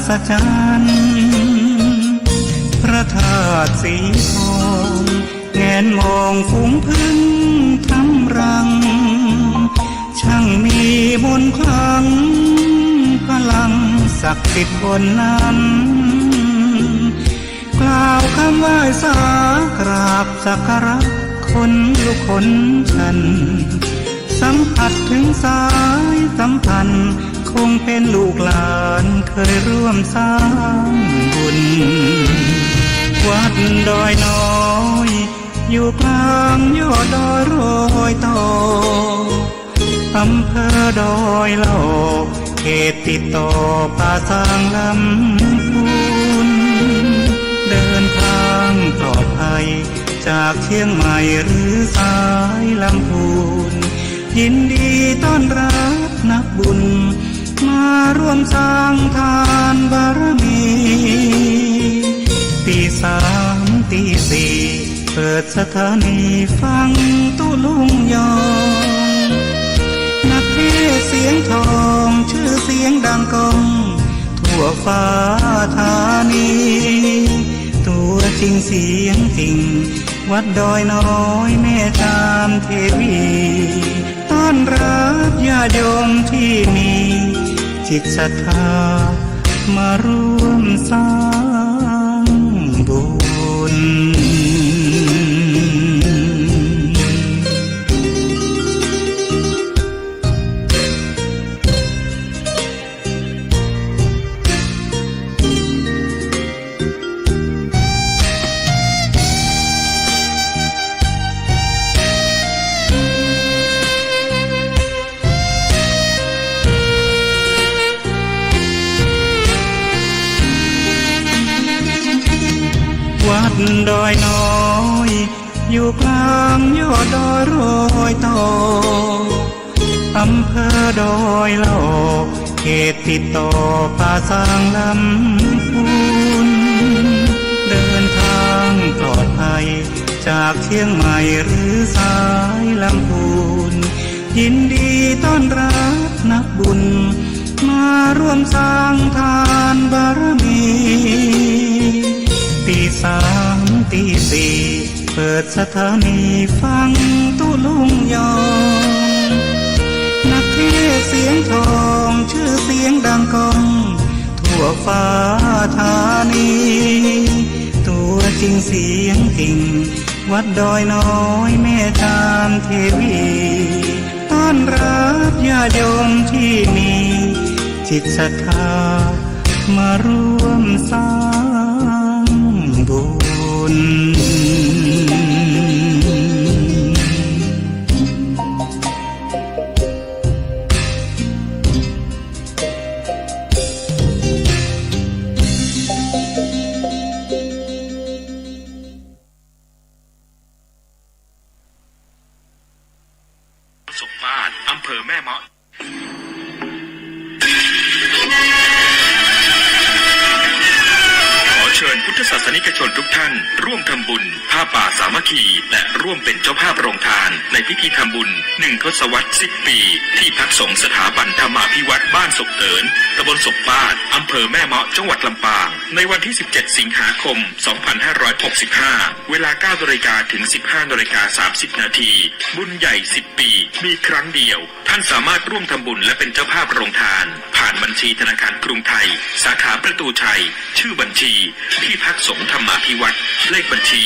ศจรรย์พระธาตุสีทองแงนมองฝูงพึ่งทำรังช่างมีมนต์ขลังพลังศักดิ์สิทธิ์บนนั้นกล่าวคำไหว้สากราบสักการะคนลุกคนฉันสัมผัสถึงสายสัมพันธ์คงเป็นลูกหลานเคยร่วมสร้างบุญวัดดอยน้อยอยู่กลางยอดดอยโรยต่ออำเภอดอยหล่อเขตติดต่อป่าสางลำพูนเดินทางปลอดภัยจากเชียงใหม่หรือสายลำพูนยินดีต้อนรับนักบุญมาร่วมสร้างทานบารมีตีสามตีสี่เปิดสถานีฟังตุลุงยองนักเทศเสียงทองชื่อเสียงดังก้องทั่วฟ้าธานีตัวจริงเสียงจริงวัดดอยน้อยแม่ตามเทวีต้อนรับญาติโยมที่มีจิตศรัทธามาร่วมสร้างบุญวัดดอยน้อยอยู่กลางยอดดอยโรยต่ออำเภอดอยหล่อเขตติดต่อป่าสางลำพูนเดินทางปลอดภัยจากเชียงใหม่หรือสายลำพูนยินดีต้อนรับนักบุญมาร่วมสร้างทานบารมีตีสามตีสี่เปิดสถานีฟังตุลุงยองนักเทศเสียงทองชื่อเสียงดังก้องทั่วฟ้าธานีตัวจริงเสียงจริงวัดดอยน้อยแม่ตามเทวีต้อนรับญาติโยมที่มีจิตศรัทธามาร่วมสร้างบุญศพบ้านอำเภอแม่เมาะเชิญพุทธศาสนิกชนทุกท่านร่วมทำบุญผ้าป่าสามัคคีและร่วมเป็นเจ้าภาพโรงทานในพิธีทำบุญ1 ทศวรรษ 10 ปีที่พักสงฆ์สถาบันธรรมาภิวัตรบ้านศพเอิญตำบลศพบ้านอำเภอแม่เมาะจังหวัดลำปางในวันที่17 สิงหาคม 2565 เวลา 9 นาฬิกาถึง 15 นาฬิกา 30 นาทีบุญใหญ่ 10 ปีมีครั้งเดียวท่านสามารถร่วมทำบุญและเป็นเจ้าภาพโรงทานผ่านบัญชีธนาคารกรุงไทยสาขาประตูชัยชื่อบัญชีที่พักสงฆ์ธรรมาภิวัตรเลขบัญชี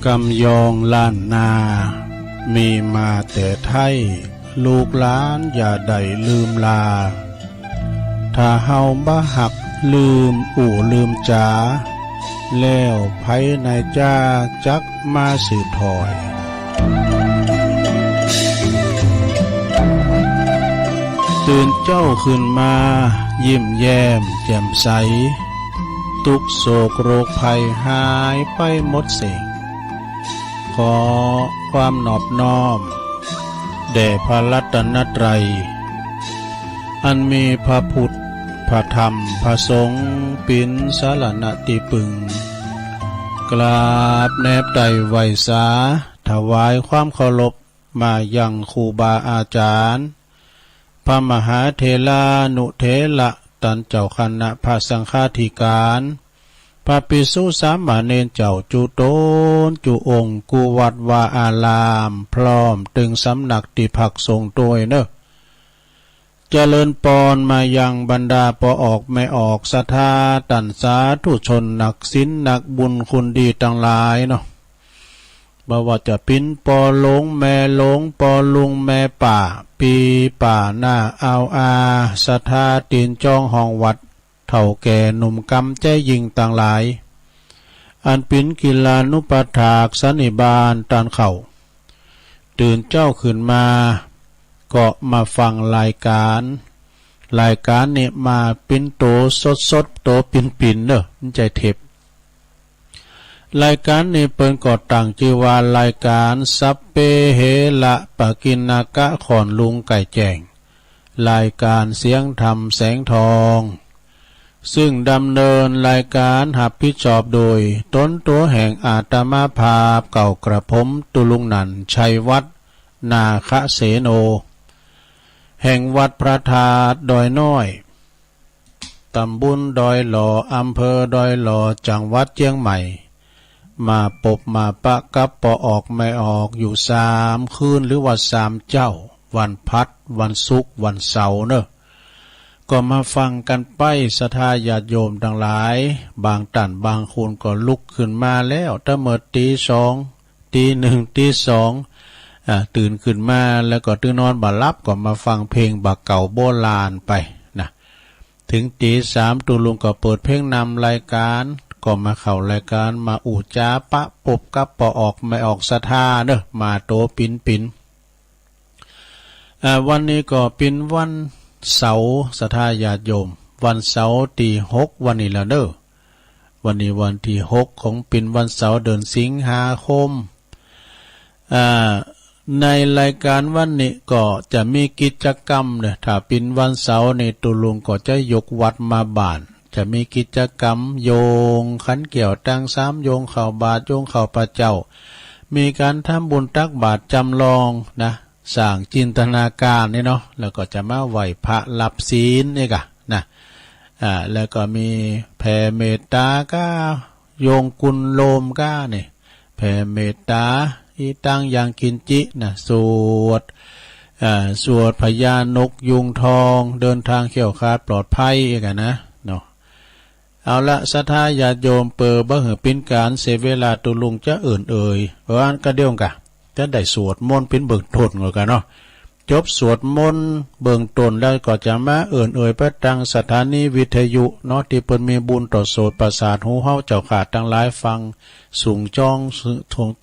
กำยองล้านนามีมาแต่ไทยลูกหลานอย่าได้ลืมลาถ้าเฮาบ่หักลืมอู่ลืมจาแล้วไผในจ้าจักมาสืบถอยตื่นเจ้าขึ้นมายิ้มแย้มแจ่มใสทุกโศกโรคภัยหายไปหมดสิ้นขอความนอบน้อมแด่พระรัตนตรัยอันมีพระพุทธพระธรรมพระสงฆ์เป็นสารณะที่พึ่งกราบแนบไตไหวสาถวายความเคารพมายังครูบาอาจารย์พระมหาเถรานุเถระตันเจ้าคณะพระสังฆาธิการพระภิกษุสามเณรเจ้าจุโตนจุองค์กุวัดวาอารามพร้อมตึงสำนักที่พักสงฆ์โดยเนอะเจริญปอนมายังบรรดาปอออกไม่ออกศรัทธาตันสาธุชนนักศีลนักบุญคุณดีทั้งหลายเนาะบ่ว่าจะปิ้นปอหลงแม่หลงปอลุงแม่ป่าปีป่าหน้าเอาอาศรัทธาตีนจองห้องวัดเฒ่าแก่หนุ่มกำใจยิงต่างหลายอันปิ้นกิลานุปถากสันนิบาตตานเข่าตื่นเจ้าขึ้นมาก็มาฟังรายการเนี่ยมาปิ้นโตสดโตปิ่นเนอะมันใจเทปรายการนี้เปิ้นก็ตั้งชื่อว่ารายการสัพเพเหระปะกินากะขอนลุงไก่แจ้งรายการเสียงธรรมแสงทองซึ่งดำเนินรายการรับผิดชอบโดยต้นตัวแห่งอาตมาภาพเก่ากระผมตุลุงนันชัยวัฒน์นาคเสโนแห่งวัดพระธาตุดอยน้อยตำบลดอยหล่ออำเภอดอยหล่อจังหวัดเชียงใหม่มาปบมาปะกับปอออกไม่ออกอยู่3 คืนหรือว่า3 เจ้าวันพัดวันศุกร์วันเสาร์เนอะก็มาฟังกันไปศรัทธาญาติโยมทั้งหลายบางท่านบางคนก็ลุกขึ้นมาแล้วตั้งเมื่อตี 2 ตี 1 ตี 2ตื่นขึ้นมาแล้วก็ตื่นนอนบ่หลับก็มาฟังเพลงบักเก่าโบราณไปนะถึงตี 3ตุลุงก็เปิดเพลงนำรายการก็มาเข้ารายการมาอูจาปะปบกับปอออกไม่ออกศรัทธาเนอะมาโตปินวันนี้ก็เป็นวันเสาร์ศรัทธาญาติโยมวันเสาร์ที่ 6วันนี้แล้วเนอะวันนี้วันที่ 6ของเป็นวันเสาร์เดือนสิงหาคมในรายการวันนี้ก็จะมีกิจกรรมเนี่ยถ้าเป็นวันเสาร์ในตุลุงก็จะยกวัดมาบ้านจะมีกิจกรรมโยงขันเกี่ยวตั้ง3โยงเข่าบาทโยงเข่าพระเจ้ามีการทำบุญตักบาตรจำลองนะสร้างจินตนาการนี่เนาะแล้วก็จะมาไหว้พระรับศีลนี่กะนะแล้วก็มีแผ่เมตตาก้าโยงกุลโลมก้าเนี่ยแผ่เมตตาอีตั้งอย่างกินจินะสวดพญานกยุงทองเดินทางเขี่ยวคาดปลอดภัยกันนะเนาะเอาละศรัทธาญาติโยมเปิดบ่หือเป็นการเสียเวลาตุลุงจะเพราะอันก็เดียวกันจะได้สวดมนต์เป็นเบื้องต้นกันเนาะจบสวดมนต์เบื้องต้นแล้วก็จะมาไปตั้งสถานีวิทยุเนาะที่เปิ้นมีบุญต่อโสตประสาทหูเฮาเจ้าขาดทั้งหลายฟังสูงจ้อง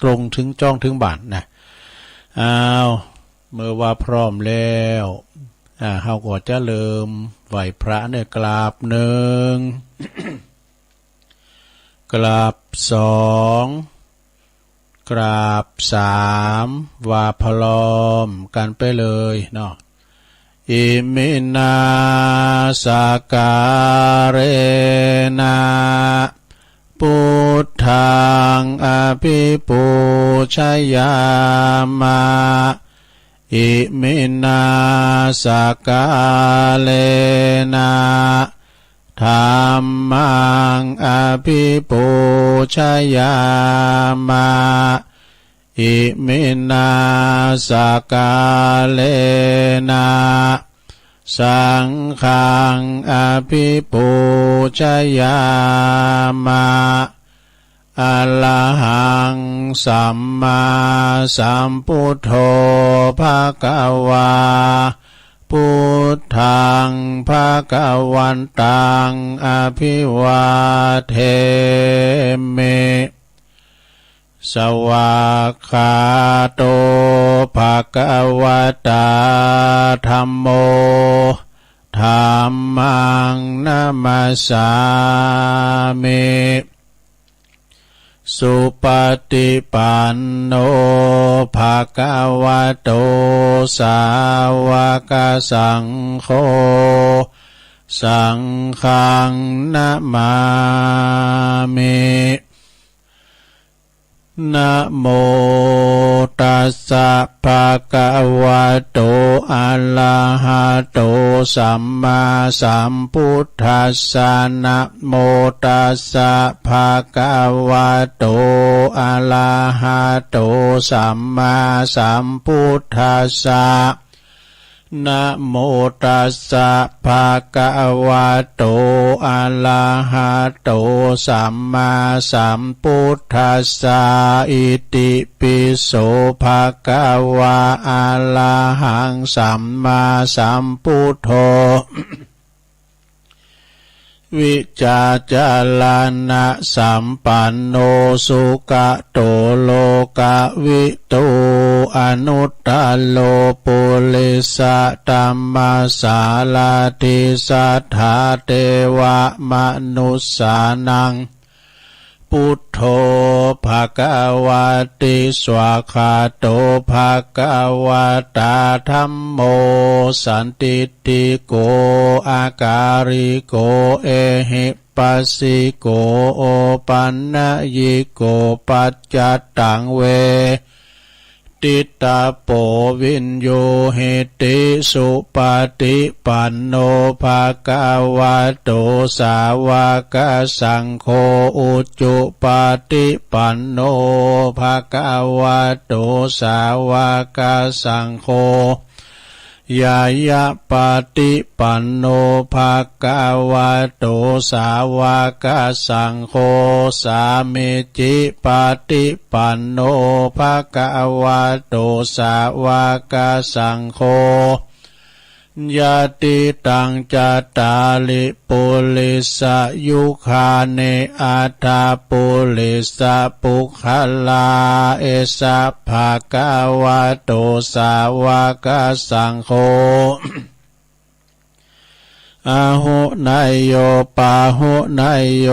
ตรงถึงจ้องถึงบ้านนะเมื่อว่าพร้อมแล้วเฮาก็จะเริ่มไหว้พระเนี่ยกราบ1 กราบ 2 กราบ 3ว่าพร้อมกันไปเลยเนาะอิมินาสการะนะพุทธังอภิปูชยามะอิมินาสการะนะธัมมังอภิปูชยามะอิมินาสการะนะสังฆังอภิปูชยามะ อะระหังสัมมาสัมพุทโธภะคะวาพุทธังภะคะวันตังอภิวาเทมิสวากขาโตภะคะวะตาธัมโมธัมมังนะมัสสามิสุปฏิปันโนภะคะวะโตสาวกสังโฆสังฆังนะมามินะโมตัสสะภะคะวะโตอะระหะโตสัมมาสัมพุทธัสสะนะโมตัสสะภะคะวะโตอะระหะโตสัมมาสัมพุทธัสสะนะโมตัสสะภะคะวะโตอะระหะโตสัมมาสัมพุทธัสสะอิติปิโสภะคะวะอะระหังสัมมาสัมพุทโธวิจาจาลานะสัมปันโนสุขโตโลกวิตูอนุตตโลปุริสตัมมาสาลาติสัทธาเทวมนุสสานังพุทโธภะคะวะติสวากขาโตภะคะวะตาธัมโมสันติติโกอาการิโกเอหิปัสสิโกโอปันนยิโกปัจจัตตังเวติตาโปวินโยเหติสุปฏิปันโนภะคะวะโตสาวกสังโฆอุจจุปฏิปันโนภะคะวะโตสาวกสังโฆยายะปฏิปันโนภะคะวะโตสาวกสังโฆสามิจิปฏิปันโนภะคะวะโตสาวกสังโฆยะติตังจัตตาลิปุริสยุคาเนอัตถาปุริสปุคคลาเอสะภะคะวะโตสาวกสังโฆอาหุนายโยปาหุนายโย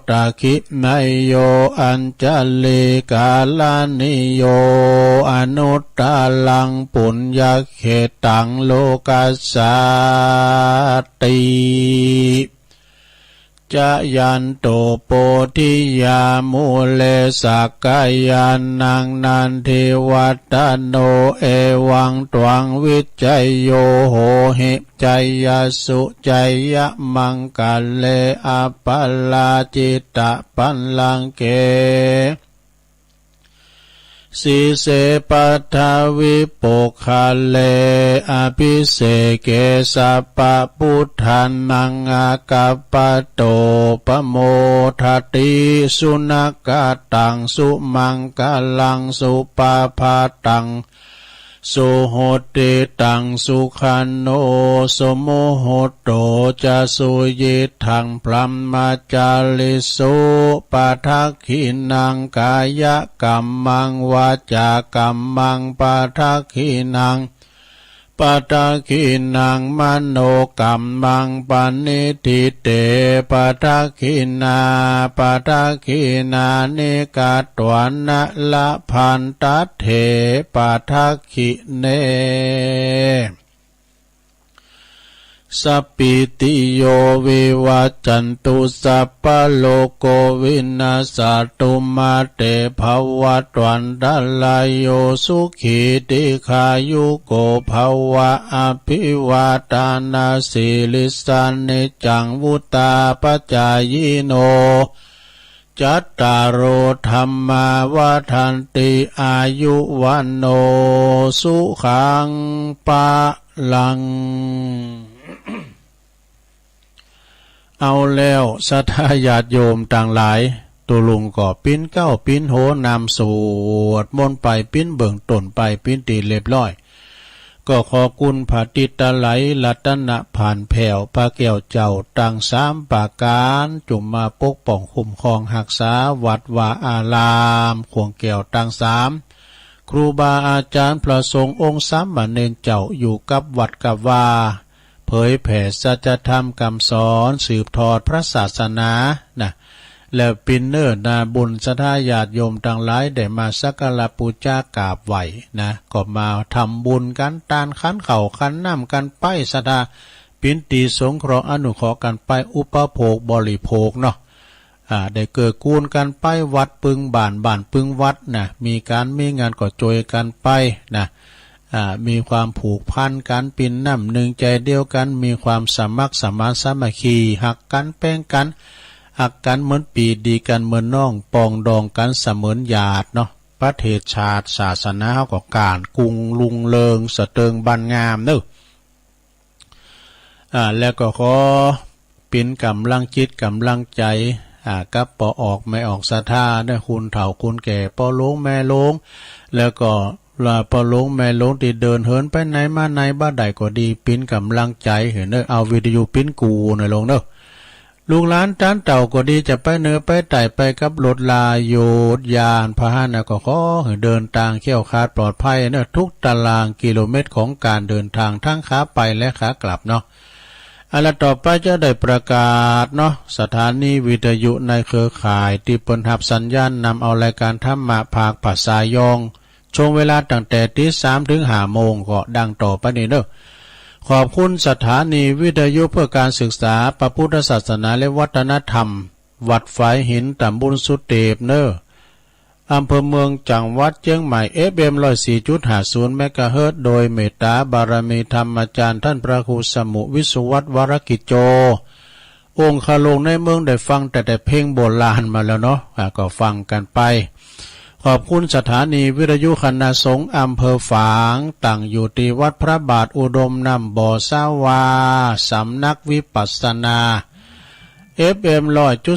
ตะคินายโยอัญจลิกาลานิโยอนุตตลังปุญญเขตังโลกัสสาติจะยันโตโปธิยามูเลสักกายันนังนันทิวัตโนเอวังตวังวิจัยโยโหหิจัยยสุจัยยะมังกาเลอปัลลาจิตตปัลลังเกสีเสปัทวิปุคาเลอภิเสเกสัพพพุทธานังอากัปปะโตปโมทติสุนักตังสุมังกลังสุปาภาตังสุโหติตังสุขันโนสมุโหโตจะสุยิทังพรัมมาจาลิสุปะทักขินังกายกัมมังวาจากัมมังปะทักขินังปะทักขินังมโนกัมมังปณิทิเตปะทักขินาปะทักขินานิกาตวันนะละพันตัตเถปะทักขิเนสัพพิติโยวิวัจจันตุสัพพะโลกวินาศตุมาเตภวัตวันตรายโยสุขีติขายุโกภวะอภิวาทานาสิลิสานิจังวุตาปจายโนจัตตารโอธรรมาวาทันติอายุวันโนสุขังปะลังเอาแล้วศรัทธาญาติโยมต่างหลาย ตัวลุงก็ปิ้นเก้าปิ้นโหนำสวดมนต์ไปปิ้นเบิ่งต้นไปปิ้นตีเรียบร้อยก็ขอกุณพระติตะไหลรัตนะผ่านแผ่วพระแก้วเจ้าตั้งสามปาการจุมมาปกป้องคุ้มครองหักษาวัดวาอารามขวงแก้วตั้งสามครูบาอาจารย์พระสงฆ์องค์สามเณรเจ้าอยู่กับวัดกับวาเผยแผ่สัจธรรมคำสอนสืบทอดพระศาสนานะแล้วปินเนอร์นาบุญสถาญาติโยมทั้งหลายได้มาสักการะบูชากราบไหวนะก็มาทำบุญกันตานขันเข่าขันน้ำกันไปสถาปินตีสงเคราะห์อนุเคราะห์กันไปอุปโภคบริโภคเนาะได้เกิดกูลกันไปวัดปึงบ้านปึงวัดนะมีการมีงานก็จอยกันไปนะมีความผูกพันกันปินน้ำหนึ่งใจเดียวกันมีความสามัครสมานสามัคคีหักกันแป้งกันหักกันเหมือนปีดีกันเหมือนน้องปองดองกันเสมือนญาติเนาะประเทศชาติศาสนาเฮาก็การกุงลุงเลิงสะเติงบันงามเด้อแล้วก็ขอเป็นกำลังจิตกำลังใจกับปอออกไม่ออกศรัทธาได้คุณเฒ่าคุณแก่ปอลงแม่ลงแล้วก็ปอลงแม่ลงที่เดินเหินไปไหนมาไหนบ้านใดก็ดีปิ้นกำลังใจเห็นเด้อเอาวิดีโอปิ้นกูหน่อยลงเด้อลูกหลานท่านเต่าก็ดีจะไปเนื้อไปไต่ไปกับรถลาโยดยานพาหนะก็ขอให้เดินทางเขี้ยวคาดปลอดภัยเนอะทุกตารางกิโลเมตรของการเดินทางทั้งขาไปและขากลับเนาะต่อไปจะได้ประกาศเนาะสถานีวิทยุในเครือข่ายที่เปิดหับสัญญาณนำเอารายการธรรมะภาคภาษายองช่วงเวลาตั้งแต่ตี 3 ถึง 5 โมงก็ดังต่อไปนี้เด้อขอบคุณสถานีวิทยุเพื่อการศึกษาพระพุทธศาสนาและวัฒนธรรมวัดฝายหินตำบลสุเทพเนออำเภอเมืองจังหวัดเชียงใหม่ FM 104.50 เมกะเฮิรตซ์โดยเมตตาบารมีธรรมอาจารย์ท่านพระครูสมุวิสุวัตวรกิจโจองค์คาลงในเมืองได้ฟังแต่เพลงโบราณมาแล้วเนาะก็ฟังกันไปขอบคุณสถานีวิทยุคณะสงฆ์อำเภอฝางตั้งอยู่ที่วัดพระบาทอุดมนำบ่อสาวาสำนักวิปัสสนา FM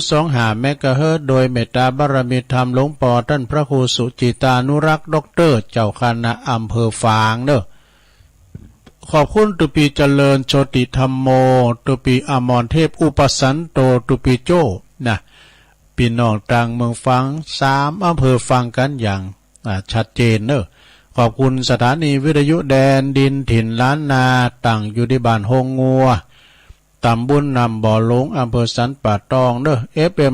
100.25 เมกะเฮิรตซ์โดยเมตตาบารมีธรรมหลวงพ่อท่านพระครูสุจิตานุรักษ์ด็อกเตอร์เจ้าคณะอำเภอฝางเด้อขอบคุณตุปีเจริญโชติธรรมโมตุปีอมรเทพอุปสันโตตุปีโจนะพี่น้องต่างเมืองฟัง3อำเภอฟังกันอย่างชัดเจนเนอะขอบคุณสถานีวิทยุแดนดินถิ่นล้านนาตั้งอยู่ที่บ้านโฮงงัวตำบลนำบ่อหลงอำเภอสันป่าตองเนอะ FM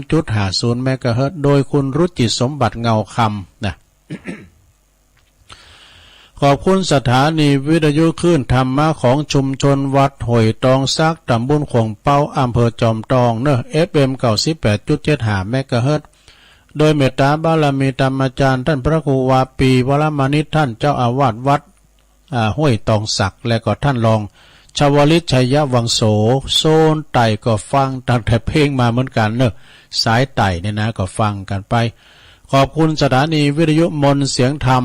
103.50 เมกะเฮิรตซ์โดยคุณรุจิสมบัติเงาคำนะ ขอบคุณสถานีวิทยุคลื่นธรรมะของชุมชนวัดห้วยตองซักตำบลขวงเป้าอำเภอจอมทองเนอะ FM 98.75 เมกะเฮิรตซ์โดยเมตตาบารมีธรรมอาจารย์ท่านพระครูวาปีวรมานิตท่านเจ้าอาวาสวัดห้วยตองสักและก็ท่านรองชวลิตชัยวังโสโซนไต่ก็ฟังตั้งแต่เพลงมาเหมือนกันเนอะสายไต่เนี่ยนะก็ฟังกันไปขอบคุณสถานีวิทยุมนต์เสียงธรรม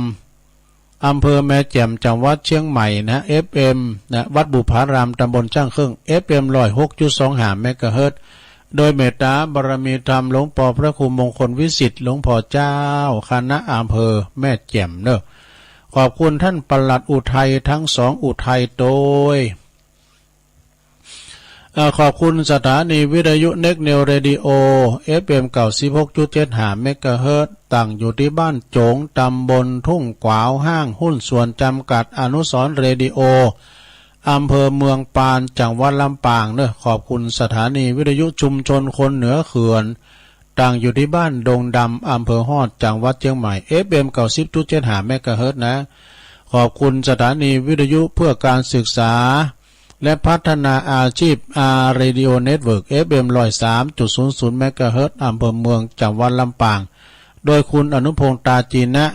อำเภอแม่แจ่มจังหวัดเชียงใหม่นะ FM นะวัดบุพารามตำบลจ้างเครื่อง FM 106.25 เมกะเฮิรตซ์โดยเมตตาบารมีธรรมหลวงพ่อพระครูมงคลวิสิทธิ์หลวงพ่อเจ้าคณะอำเภอแม่แจ่มเนอะขอบคุณท่านปลัดอุทัยทั้ง2อุทัยโดยขอบคุณสถานีวิทยุเน็กเนลเรดิโอ FM 96.75 เมกะเฮิรตซ์ตั้งอยู่ที่บ้านโจงตำบลทุ่งกวาวห้างหุ้นส่วนจำกัดอนุสรณ์เรดิโออำเภอเมืองปานจังหวัดลำปางเนอะขอบคุณสถานีวิทยุชุมชนคนเหนือเขื่อนตั้งอยู่ที่บ้านดงดำอำเภอฮอดจังหวัดเชียงใหม่ FM 90.75 เมกะเฮิรตซ์นะขอบคุณสถานีวิทยุเพื่อการศึกษาและพัฒนาอาชีพเรดิโอเน็ตเวิร์ก FM 103.00 เมกะเฮิรตซ์อำเภอเมืองจังหวัดลำปางโดยคุณอนุพงษ์ตาจีนะ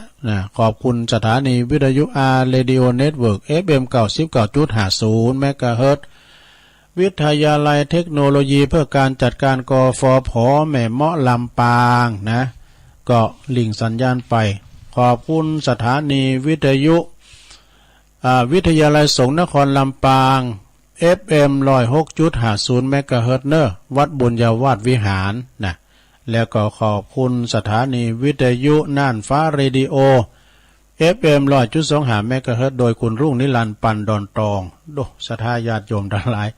ขอบคุณสถานีวิทยุเรดิโอเน็ตเวิร์ก FM 99.50 เมกะเฮิรตซ์วิทยาลัยเทคโนโลยีเพื่อการจัดการกฟผ.แม่เมาะลำปางนะก็ลิงก์สัญญาณไปขอบคุณสถานีวิทยุวิทยาลัยสงฆ์นครลำปาง FM 106.50 เมกะเฮิรตซ์เนอะวัดบุญญาวาสวิหารนะ แล้วก็ขอบคุณสถานีวิทยุน่านฟ้าเรดิโอ FM 100.25 เมกะเฮิรตซ์โดยคุณรุ่งนิรันดร์ปันดอนตองโดศรัทธาญาติโยมทั้งหลาย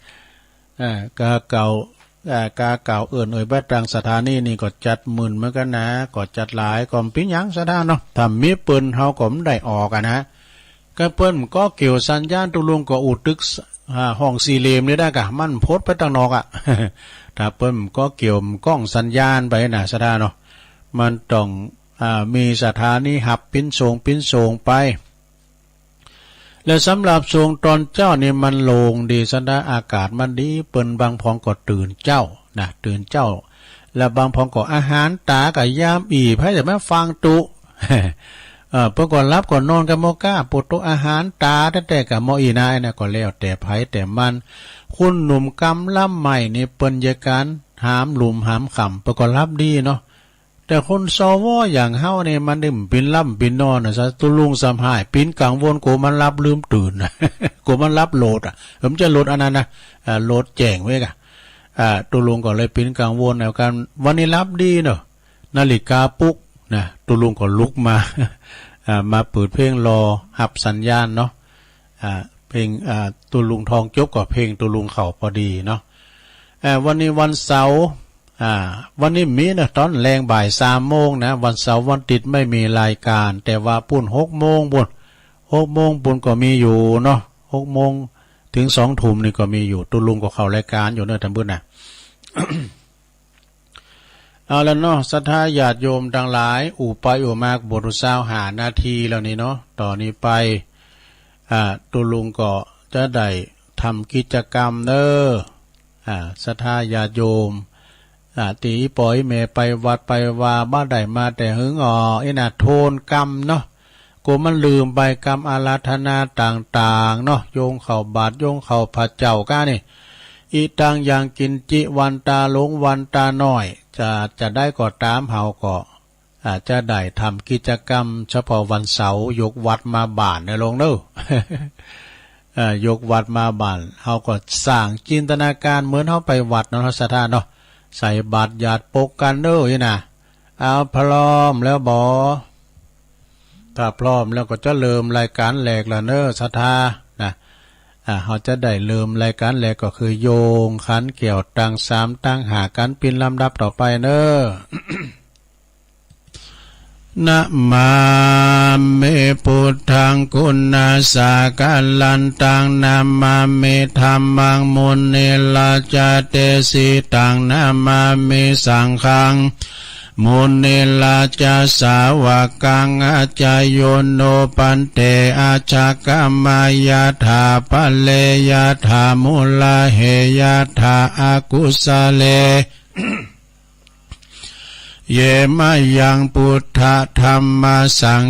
กาเก่าเอื่นแบดตังสถานีนี่ก็จัดหมื่นเหมือนกันนะก็จัดหลายก็ปิ้งยังสถานเนาะถ้ามีปืนเฮาก็ไม่ได้ออกนะก็เปิ้นก็เกี่ยวสัญญาณตุลุงก็อุดตึกห้องสี่เหลี่ยมนี่ได้กะมันโพดไปตั้งนอกอ่ะ ถ้าเปิ้นก็เกี่ยวกล้องสัญญาณไปนะสถานเนาะมันต้องมีสถานีหับปิ้นส่งไปแล้วสำหรับส่งตอนเจ้านี่มันโล่งดีสถานอากาศมันดีเปิ้นบางพองก็ตื่นเจ้านะตื่นเจ้าแล้วบางพองก็อาหารตากับยามอีไผจะมาฟังตุ เพิ่นก็รับก็นอนกับโมก้าปวดโตอาหารตาแต่กับหมออีนายนะก็แล้วแต่ไผแต่มันคุณหนุ่มกำล่ำใหม่นี่เปิ้นยาการหามหลุมหามขำเปิ้นก็รับดีเนาะแต่คนซอวออย่างเฮาเนี่ยมันได้ปินล่ำปินนอนน่ะซะตุลุงสำหายปินกังวลโกมันรับลืมตื่นนะ โกมันรับโหลดผมจะโหลดอันนั้นนะโหลดแจ้งไว้กะตุลุงก็เลยปินกังวลแล้วกันวันนี้รับดีเนาะนาฬิกาปลุกนะตุลุงก็ลุกมา มาเปิดเพลงรอหับสัญญาณเนาะเพลงตุลุงทองจบกับเพลงตุลุงเข่าพอดีเนาะวันนี้วันเสาร์วันนี้มีนะตอนแรงบ่าย3 โมงนะวันเสาร์วันติดไม่มีรายการแต่ว่าปุ่น6 โมงปุ่นก็มีอยู่เนาะ6 โมงถึง2 ทุ่มนี่ก็มีอยู่ตุลุงก็เข้ารายการอยู่เนอะท่านผู้น่ะ เอาแล้วเนาะศรัทธาญาติโยมทั้งหลายอู่ไปอู่มากบท25 นาทีแล้วนี่เนาะต่อนนี้ไปตุลุงก็จะได้ทำกิจกรรมเด้อศรัทธาญาติโยมตีปล่อยเมไปวัดไปว่าบ้านใดมาแต่หึงโทนกรรมเนาะกูมันลืมไปกรรมอาราธนาต่างๆเนาะโยงเข้าบาทโยงเข้าพระเจ้าก้านี่อีตังอย่างกินจิวันตาหลงวันตาน้อยจะได้ก็ตามเฮาก็อาจจะได้ทำกิจกรรมเฉพาะวันเสาร์ยกวัดมาบ้านในลงเด้อยกวัดมาบ้านเฮาก็สร้างจินตนาการเหมือนเฮาไปวัดเนาะสถานเนาะใส่บาตรหยาดปกกันเด้อนี่นะเอาพร้อมแล้วบ่ถ้าพร้อมแล้วก็จะเริ่มรายการแรกแล้วเด้อศรัทธานะเขาจะได้เริ่มรายการแรกก็คือโยงขันเกี่ยวตัง3ตั้งหากันปินลำดับต่อไปเด้อ นะมาเมพุทธังคุณาสากัลลันตังนะมาเมธัมมังมุนิลาจเตสิตังนะมาเมสังฆังมุนิลาจาสาวกังอาจายโยโนปันเตอาชากามายาธาปะเลยาธามุลาเหยาธาอากุสเล เยมายังพุทธธรรมสัง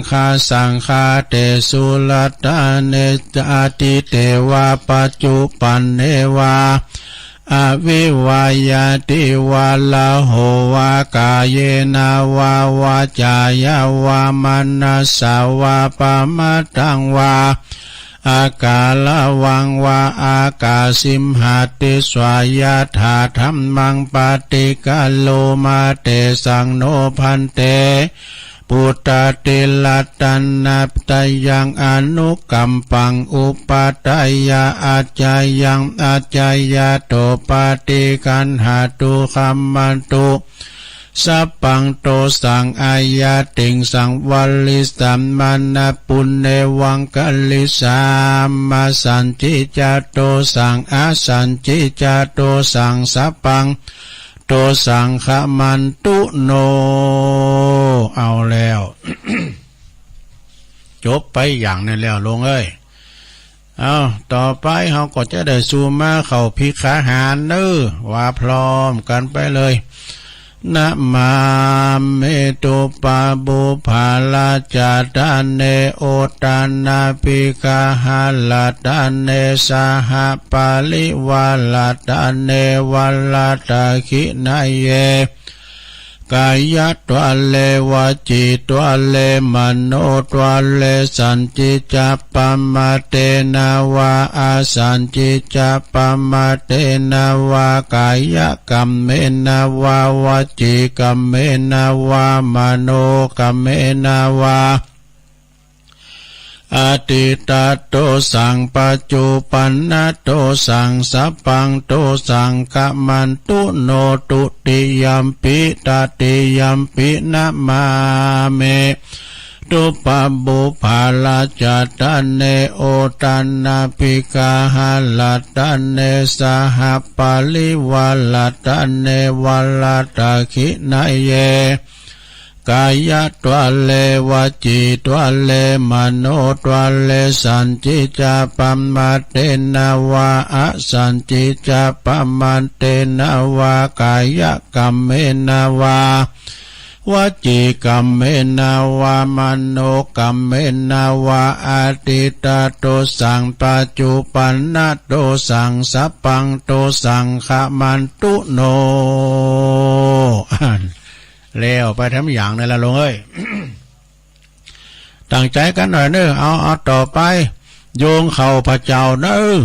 ฆาเตสุลตาเนจติเตวาปัจจุปันเนวาอวิวายาติวาลาโหวากายเยนาวาวาจายาวามนัสสาวาปะมะตังวาอากาลวังวาอากาสิมหาติสวายาธาธัมมังปฏิกาโลมาเตสังโนพันเตปุตตติลัตตันนับตยังอนุกัมปังอุปตยาอาจายังอาจายาโตปฏิกันหาตุคัมมันตุสัพพังโตสังอายาติงสังวัลลิสัมมานะปุณเนวังกัลลิสามาสันจิจโตสังอาสันจิจโตสังสัพพังโตสังขมันตุโนเอาแล้ว จบไปอย่างนั้นแล้วลงเอ้ยเอาต่อไปเราก็จะได้สู่มาเข้าพิขาหารเด้อว่าพร้อมกันไปเลยนะมาเมตุปาบุภาลาจาตาเนโอตานาปิกาหาลาตาเนสหปาลิวาลาตาเนวัลลาตาคินายเย กายะตัวเลวจีตัวเลมโนตัวเลสันจิจะปมาเตนะวาอาสันจิจะปมาเตนะวากายะกัมเมนะวาวจีกัมเมนะวามโนกัมเมนะวาอติตาโตสังปัจจุปันนโตสังสัพพังโตสังกมันตุโนตุติยัมปิตติยัมปินะมาเมตุปะบุภาลาจัตตเนโอตันนาภิกาหัลลัตตเนสหปาลิวัลลัตตเนวัลลัตตขินะเยกายะตัวเลวจีตัวเลมโนตัวเลสันจิจะปัมมาเตนะวะอะสันจิจะปัมมาเตนะวะกายะกัมเมนะวะวจีกัมเมนะวะมโนกัมเมนะวะอาติตาโตสังปัจจุปันนโตสังสัพพังโตสังขมันตุโนแล้วไปทำอย่างนั่นละลงเอ้ย ตั้งใจกันหน่อยเนอะเอาต่อไปโยงเข้าพระเจ้าเนอะ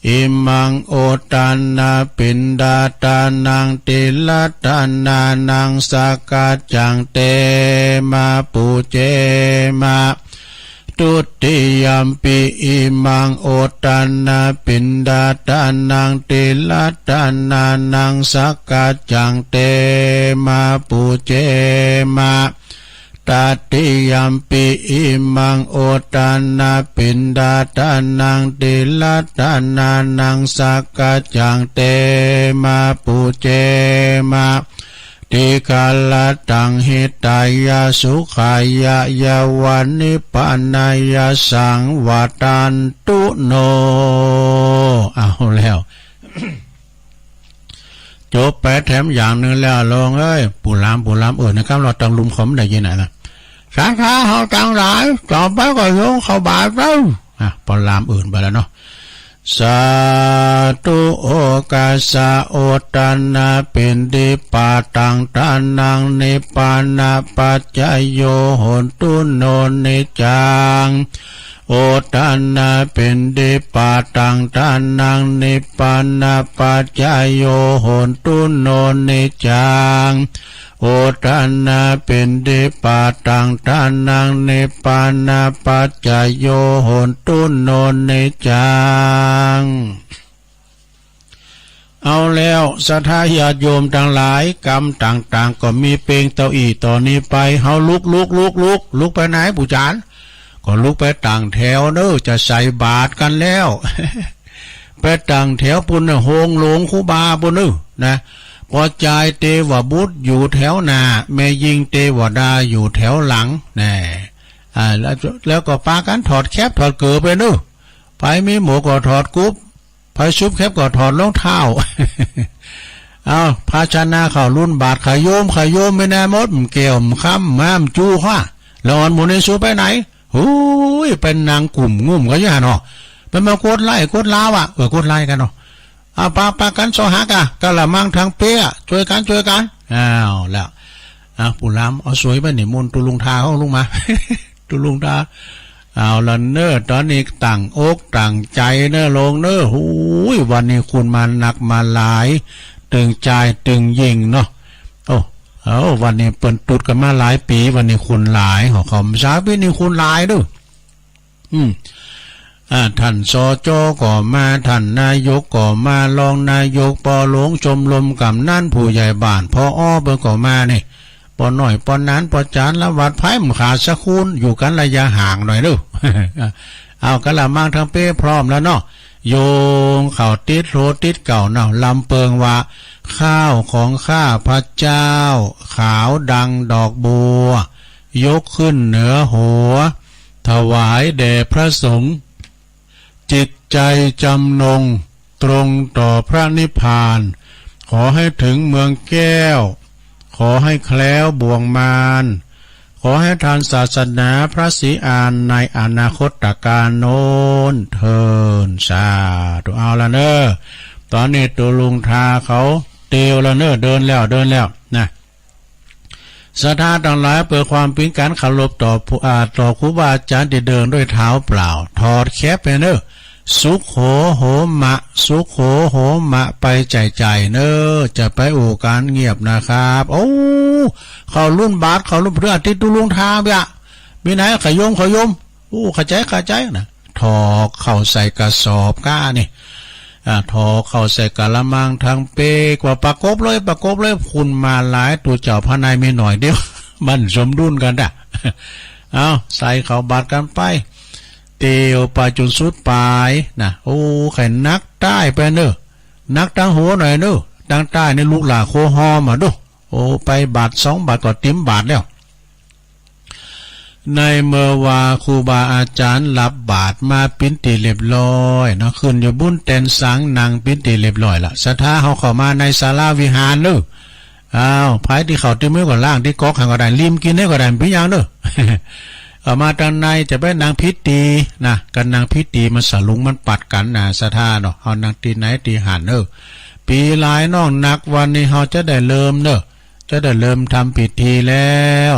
อิมังโอตานาปินดาตานังติลตานานังสากาจังเตมาปูเจมาตุติยัมปิอิมังโอตานาปินดาตานังติลตานานังสากาจังเตมาปูเจมาตติยัมปิอิมังโอตานาปินดาตานังติลตานานังสากาจังเตมาปูเจมาติกาลตังหิตายาสุขายายาวานิปานายาสังวตันตุโนเอาแล้ว จบไปแถมอย่างหนึ่งแล้วลงเอ้ยปูลามนะครับเราตังลุมขมได้ยังไงล่ะสาขาเขาตังหลายต่อไปก็โยงเข้าบาทแล้วปลามอื่นไปแล้วเนาะสาธุโอกาสะโอตานาเป็นดิปาตังตานังนิปานาปัจจโยโหนตุโนนิจังโอตานาเป็นดิปาตังตานังนิปานาปัจจโยโหนตุโนนิจังโอตานาเป็นดิปาตังตานังนิปานาปัจจโยโหนตุโนนิจังเอาแล้วสัทธาญาติโยมทั้งหลายกรรมต่างๆก็มีเปลงเต้าอี้ต่อนนี้ไปเฮาลุกไปไหนปู่จานก็ลุกไปต่างแถวเด้อจะใส่บาตรกันแล้ว ไปต่างแถวปุ่นโฮงหลงคูบาปุ่นนะพอใจเทวบุตรอยู่แถวหน้าแม่ยิงเทวดาอยู่แถวหลังแน่แล้วก็ปากันถอดแคบถอดเกือไปนู่ไปมีหมูก็ถอดกุ๊บไปชุบแคบก็ถอดรองเท้า เอาภาชนะข่าวรุ่นบาทขยโยมไม่แน่มดเกี่ยวค้ำม้ามจูข้าแล้วอันหมูในสูไปไหนหูยเป็นนางกลุ่มงุ่มก็ยังเนาะเป็นมากดไล่กดลาวกดไล่กันเนาะเอาปากันโซหักกะละมังทางเปี้ยช่วยกันอ้าวแล้วปู่ล้ำเอาสวยไปนี่มนตุลุงทาเขาลุงมา ตุลุงทาเอาละเนอตอนนี้ต่างอกต่างใจเนอลงเนอหูยวันนี้คุณมาหนักมาหลายตึงใจตึงยิงเนาะเอาวันนี้เปิ่นตุดกันมาหลายปีวันนี้คุณหลายขอคำสาปีนี้คุณหลายด้วยท่านสจ.ก็มาท่านนายกก็มารองนายกปอหลวงชมรมกำนันผู้ใหญ่บ้านพอเบิ่งก็มานี่ปอหน่อยปอนั้นปอจานละวัดไผ่มขาดสักคูณอยู่กันระยะห่างหน่อยดู เอากะละมังทั้งเป้พร้อมแล้วเนาะโยงเข่าติดโรติดเก่าเนาะลำเปิงว่าข้าวของข้าพระเจ้าขาวดังดอกบัวยกขึ้นเหนือหัวถวายแด่พระสงฆ์จิตใจจำนงตรงต่อพระนิพพานขอให้ถึงเมืองแก้วขอให้แคล้วบ่วงมารขอให้ทานศาสนาพระศรีอานในอนาคตการโน้นเทินสาธุเอาละเนอตอนนี้ตัวลุงทาเขาเตียวละเนอเดินแล้วนะ ศรัทธาทั้งหลายเปิดความเป็นการเคารพต่อครูบาอาจารย์ที่เดินด้วยเท้าเปล่าถอดแคบไปเนอะสุขโหโหมะสุขโหโหมะไปใจเนอะจะไปโอการเงียบนะครับโอ้เขารุ่นบาทเขารุ่นเรือติดตุลุงทาเบียมีไหนขยมโอ้ขใจนะถอเข้าใส่กระสอบก้านี่ถอเข้าใส่กะละมังทางเปกว่าประกบเลยคุณมาหลายตัวเจ้าพระนายไม่หน่อยเดียวมันสมดุลกันด่ะเอาใส่เข้าบาทกันไปเตียวไปจนสุดปลายนะโอ้ไข่นักใต้ไปเนอะนักตั้งหัวหน่อยเนอะตั้งใต้ในลูกหลาโคฮอมาดูโอ้ไปบาท2 บาทก็ติ้มบาทแล้วในเมื่อว่าครูบาอาจารย์รับบาตรมาปิ้นตีเรียบร้อยเนาะขึ้นอยู่บุญเต็นสังนางปิ้นตีเรียบร้อยละศรัทธาเขาเข้ามาในศาลาวิหารเนอะไผที่เขาที่มือก่อนล่างที่ก๊อกหังก็ได้ริมกินได้ก็ได้พี่ยังเนอะเอามาทางในจะไปนางพิธีนะกันนางพิธีมันสลุงมันปัดกันนะศรัทธาเนาะเอานางตีไหนตีหันเนอะปีหลายน้องนักวันนี้เขาจะได้เริ่มเนอะจะได้เริ่มทำพิธีแล้ว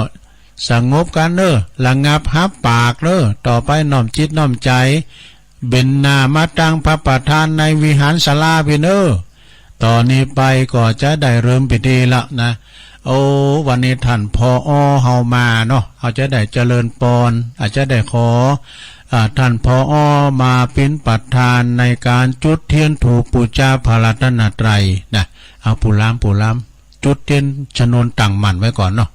สงบกันเนอะระงับหับปากเนอะต่อไปน้อมจิตน้อมใจเบญนามาตั้งพระประธานในวิหารศาลาพี่เนอะตอนนี้ไปก็จะได้เริ่มพิธีละนะโอ้วันนี้ท่านพอเฮามาเนาะเขาจะได้เจริญปอนอาจจะได้ขอท่านพอมาเป็นประธานในการจุดเทียนถูกปูชาพระรัตนตรัยนะเอาปูล้ำจุดเทียนชนวนตั้งมั่นไว้ก่อนเนาะ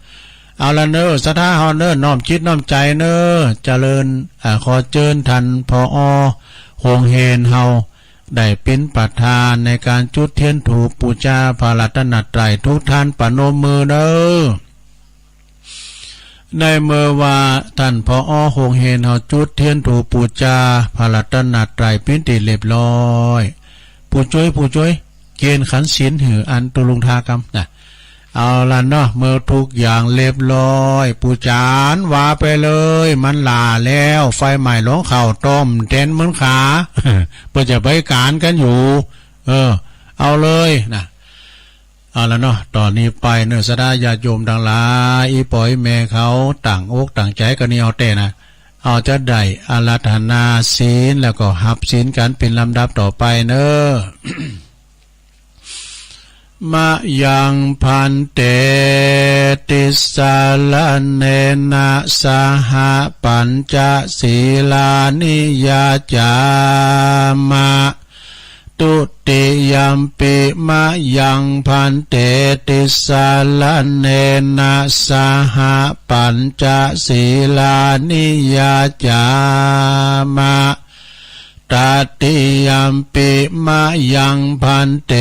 เอาละเนอะศรัทธาเฮาเนอะน้อมจิตน้อมใจเนอะเจริญขอเชิญท่านพอโฮงเฮนเฮาได้เป็นประธานในการจุดเทียนถูกปูชาพระรัตนตรัยทุกท่านปนมมือเนอะในเมื่อว่าท่านพอโฮงเฮนเฮาจุดเทียนถูกปูชาพระรัตนตรัยเป็นที่เรียบร้อยผู้ช่วยเกณฑ์ขันศีลหืออันตุลุงทากรรมนะเอาละเนาะเมื่อทุกอย่างเรียบร้อยปูจานว่าไปเลยมันลาแล้วไฟใหม่หลงเข่าต้มเต้นเหมือนขาเพื่อจะไปการกันอยู่เอาเลยนะเอาละเนาะตอนนี้ไปเนื้อสดาญาโยมดังหลายอีปอยแม่เขาต่างอกต่างใจกันนี่เอาเต้นะเอาจะได้อาราธนาศีลแล้วก็หับศีลกันเป็นลำดับต่อไปเนอะมะยังพันเตติสาลเนนะสหปัญจศีลานิยาจามะตุติยัมปิมะยังพันเตติสาลเนนะสหปัญจศีลานิยาจามะตติยัมปิมะยังพันเต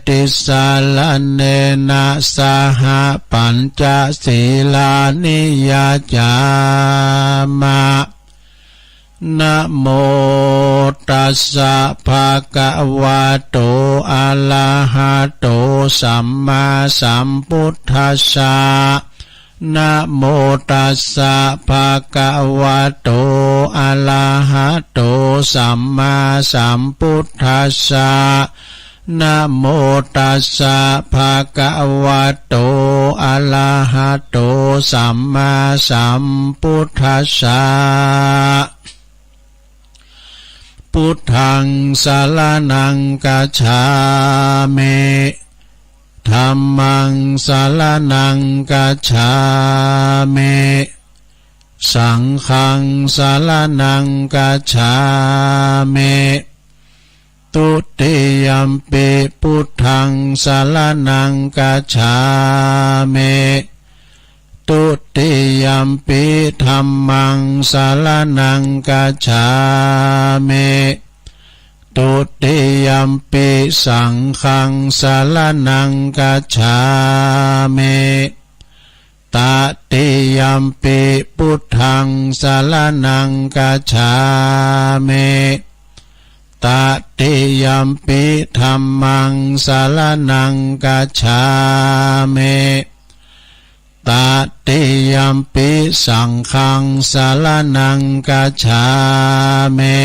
ติสาลเนนะสหปัญจศีลานิยาจามะนะโมตัสสะภะคะวะโตอะระหะโตสัมมาสัมพุทธัสสะนะโมตัสสะภะคะวะโตอะระหะโตสัมมาสัมพุทธัสสะนะโมตัสสะภะคะวะโตอะระหะโตสัมมาสัมพุทธัสสะพุทธังสรณังกัจฉามิธัมมังสรณังกัจฉามิสังฆังสรณังกัจฉามิตุติยัมปิพุทธังสรณังกัจฉามิตุติยัมปิธัมมังสรณังกัจฉามิตุติยัมปิสังฆังสรณังกัจฉามิตติยัมปิพุทธังสรณังกัจฉามิตติยัมปิธัมมังสรณังกัจฉามิตติยัมปิสังฆังสรณังกัจฉามิ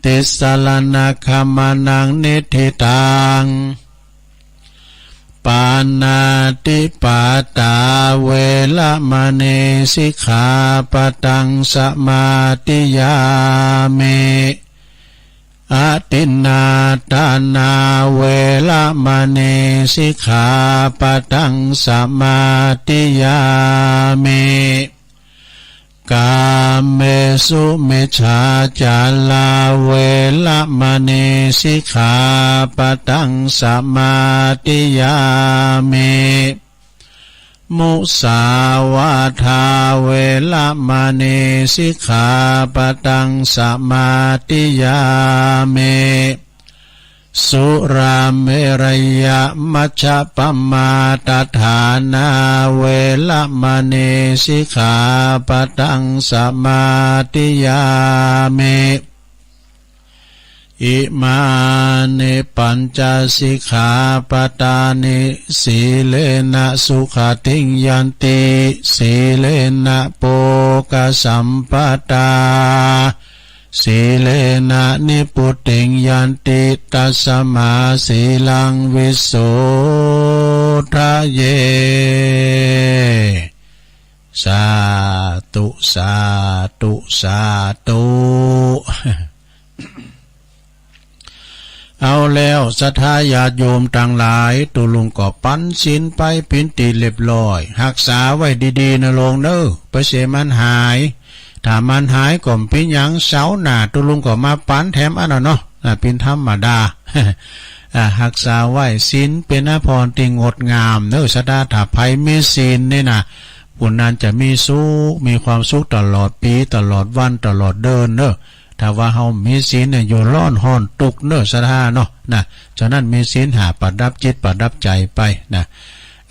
ติสรณคัมมังนิธิตังป านาติปาตาเวละมะเนสิกขาปะตังสมาติยามิอาตินนาทานาเวละมะเนสิกขาปะตังสมาติยามิกาเมสุมิจฉาจาลาเวละมะเนสิกขาปะตังสมาติยามิมุสาวาทาเวละมะเนสิกขาปะตังสมาติยามิสุราเมรยะมัชฌะปมาตฐานาเวละมะเนสิกขาปะตังสมาติยามิอิมานิปัญจสิกขาปทานิสีเลนะสุขติงยันติสีเลนะโภคสัมปทาสีเลนะนิพุตติงยันติตัสมาสีลังวิโสทะเยสาธุสาธุสาธุเอาแล้วศรัทธาญาติโยมต่างหลายตุลุงก็ปันศีลไปเป็นตีเรียบร้อยรักษาไว้ดีๆนะลงเด้อไปเสียมันหายถ้ามันหายก็เป็นหยังเสาหน้าตุลุงก็มาปันแถมอันนั้นเนาะเป็นธรรมดารักษาไว้ศีลเป็นอภรณ์ที่งดงามเด้อศรัทธาถ้าไผมีศีลนี่นะผู้นั้นจะมีสุขมีความสุขตลอดปีตลอดวันตลอดเดินเด้อถ้าว่าเฮามีศีลเนี่ยอยู่ร้อนห้อนตุกเน้อศรัทธาเนาะนะฉะนั้นมีศีลหาประดับจิตประดับใจไปนะ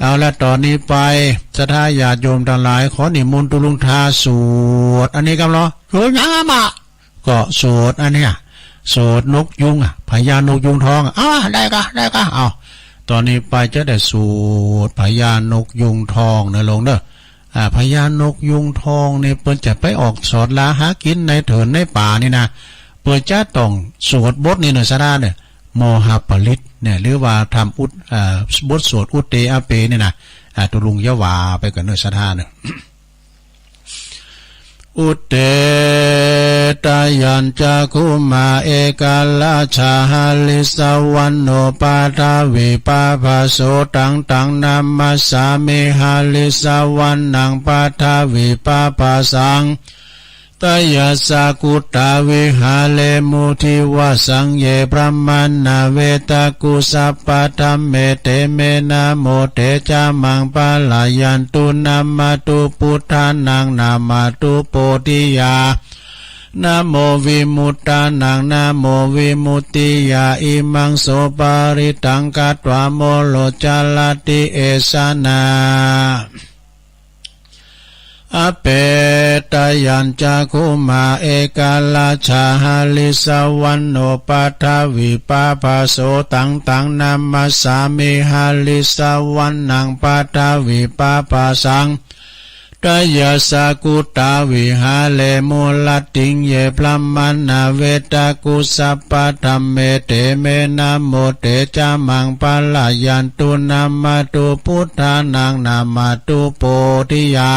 เอาละตอนนี้ไปศรัทธาญาติโยมทั้งหลายขอนิมนต์ตุลุงทาสวดอันนี้กันเหรอสวดยังอ่ะก็สวดอันเนี้ยสวดนกยุงพญานกยุงทองได้ก็เอาตอนนี้ไปจะได้สวดพญานกยุงทองนะลงเด้อพญานกยุงทองเนี่ยเปิ้นจะไปออกสอดลาหากินในเถินในป่านี่นะเปิ้นจะต้องสวดบทนี่นะซะนะเนี่ยโมหปริตเนี่ยหรือว่าทำบทสวดอุตเตอเปเนี่ยนะตุลุงยะวาไปกันเนอซะนะเนี่ยอุตเตตายัญจคุมาเอกาลาชาหลิสวันโนปาทาวิปาภาโสตังนามัสสามิหาลิสวันนังปาทาวิปาภาสังตยัสสะกุตตาวิหาเลมุทิวสังเยพระมัณณเวตกุสัพพธัมเมเตเมนะโมเตจามังปะลายันตุนามาตุพุทธานังนามาตุโพธิยานะโมวิมุตตานังนะโมวิมุตติยาอิมังโสปาริตังกัตวะโมโลจาลติเอสนาอเปตยัญจคุมาเอกาลาชาหลิสวันโนปัทวิปาภาโสตังนามัสสามิหาลิสวันนังปัทวิปาภาสังตยัสสะกุตตาวิหาเลมุลติงเยพระมัณณเวตกุสัพพธัมเมเตเมนะโมเตจามังปะลายันตุนามาตุพุทธานังนามาตุโพธิยา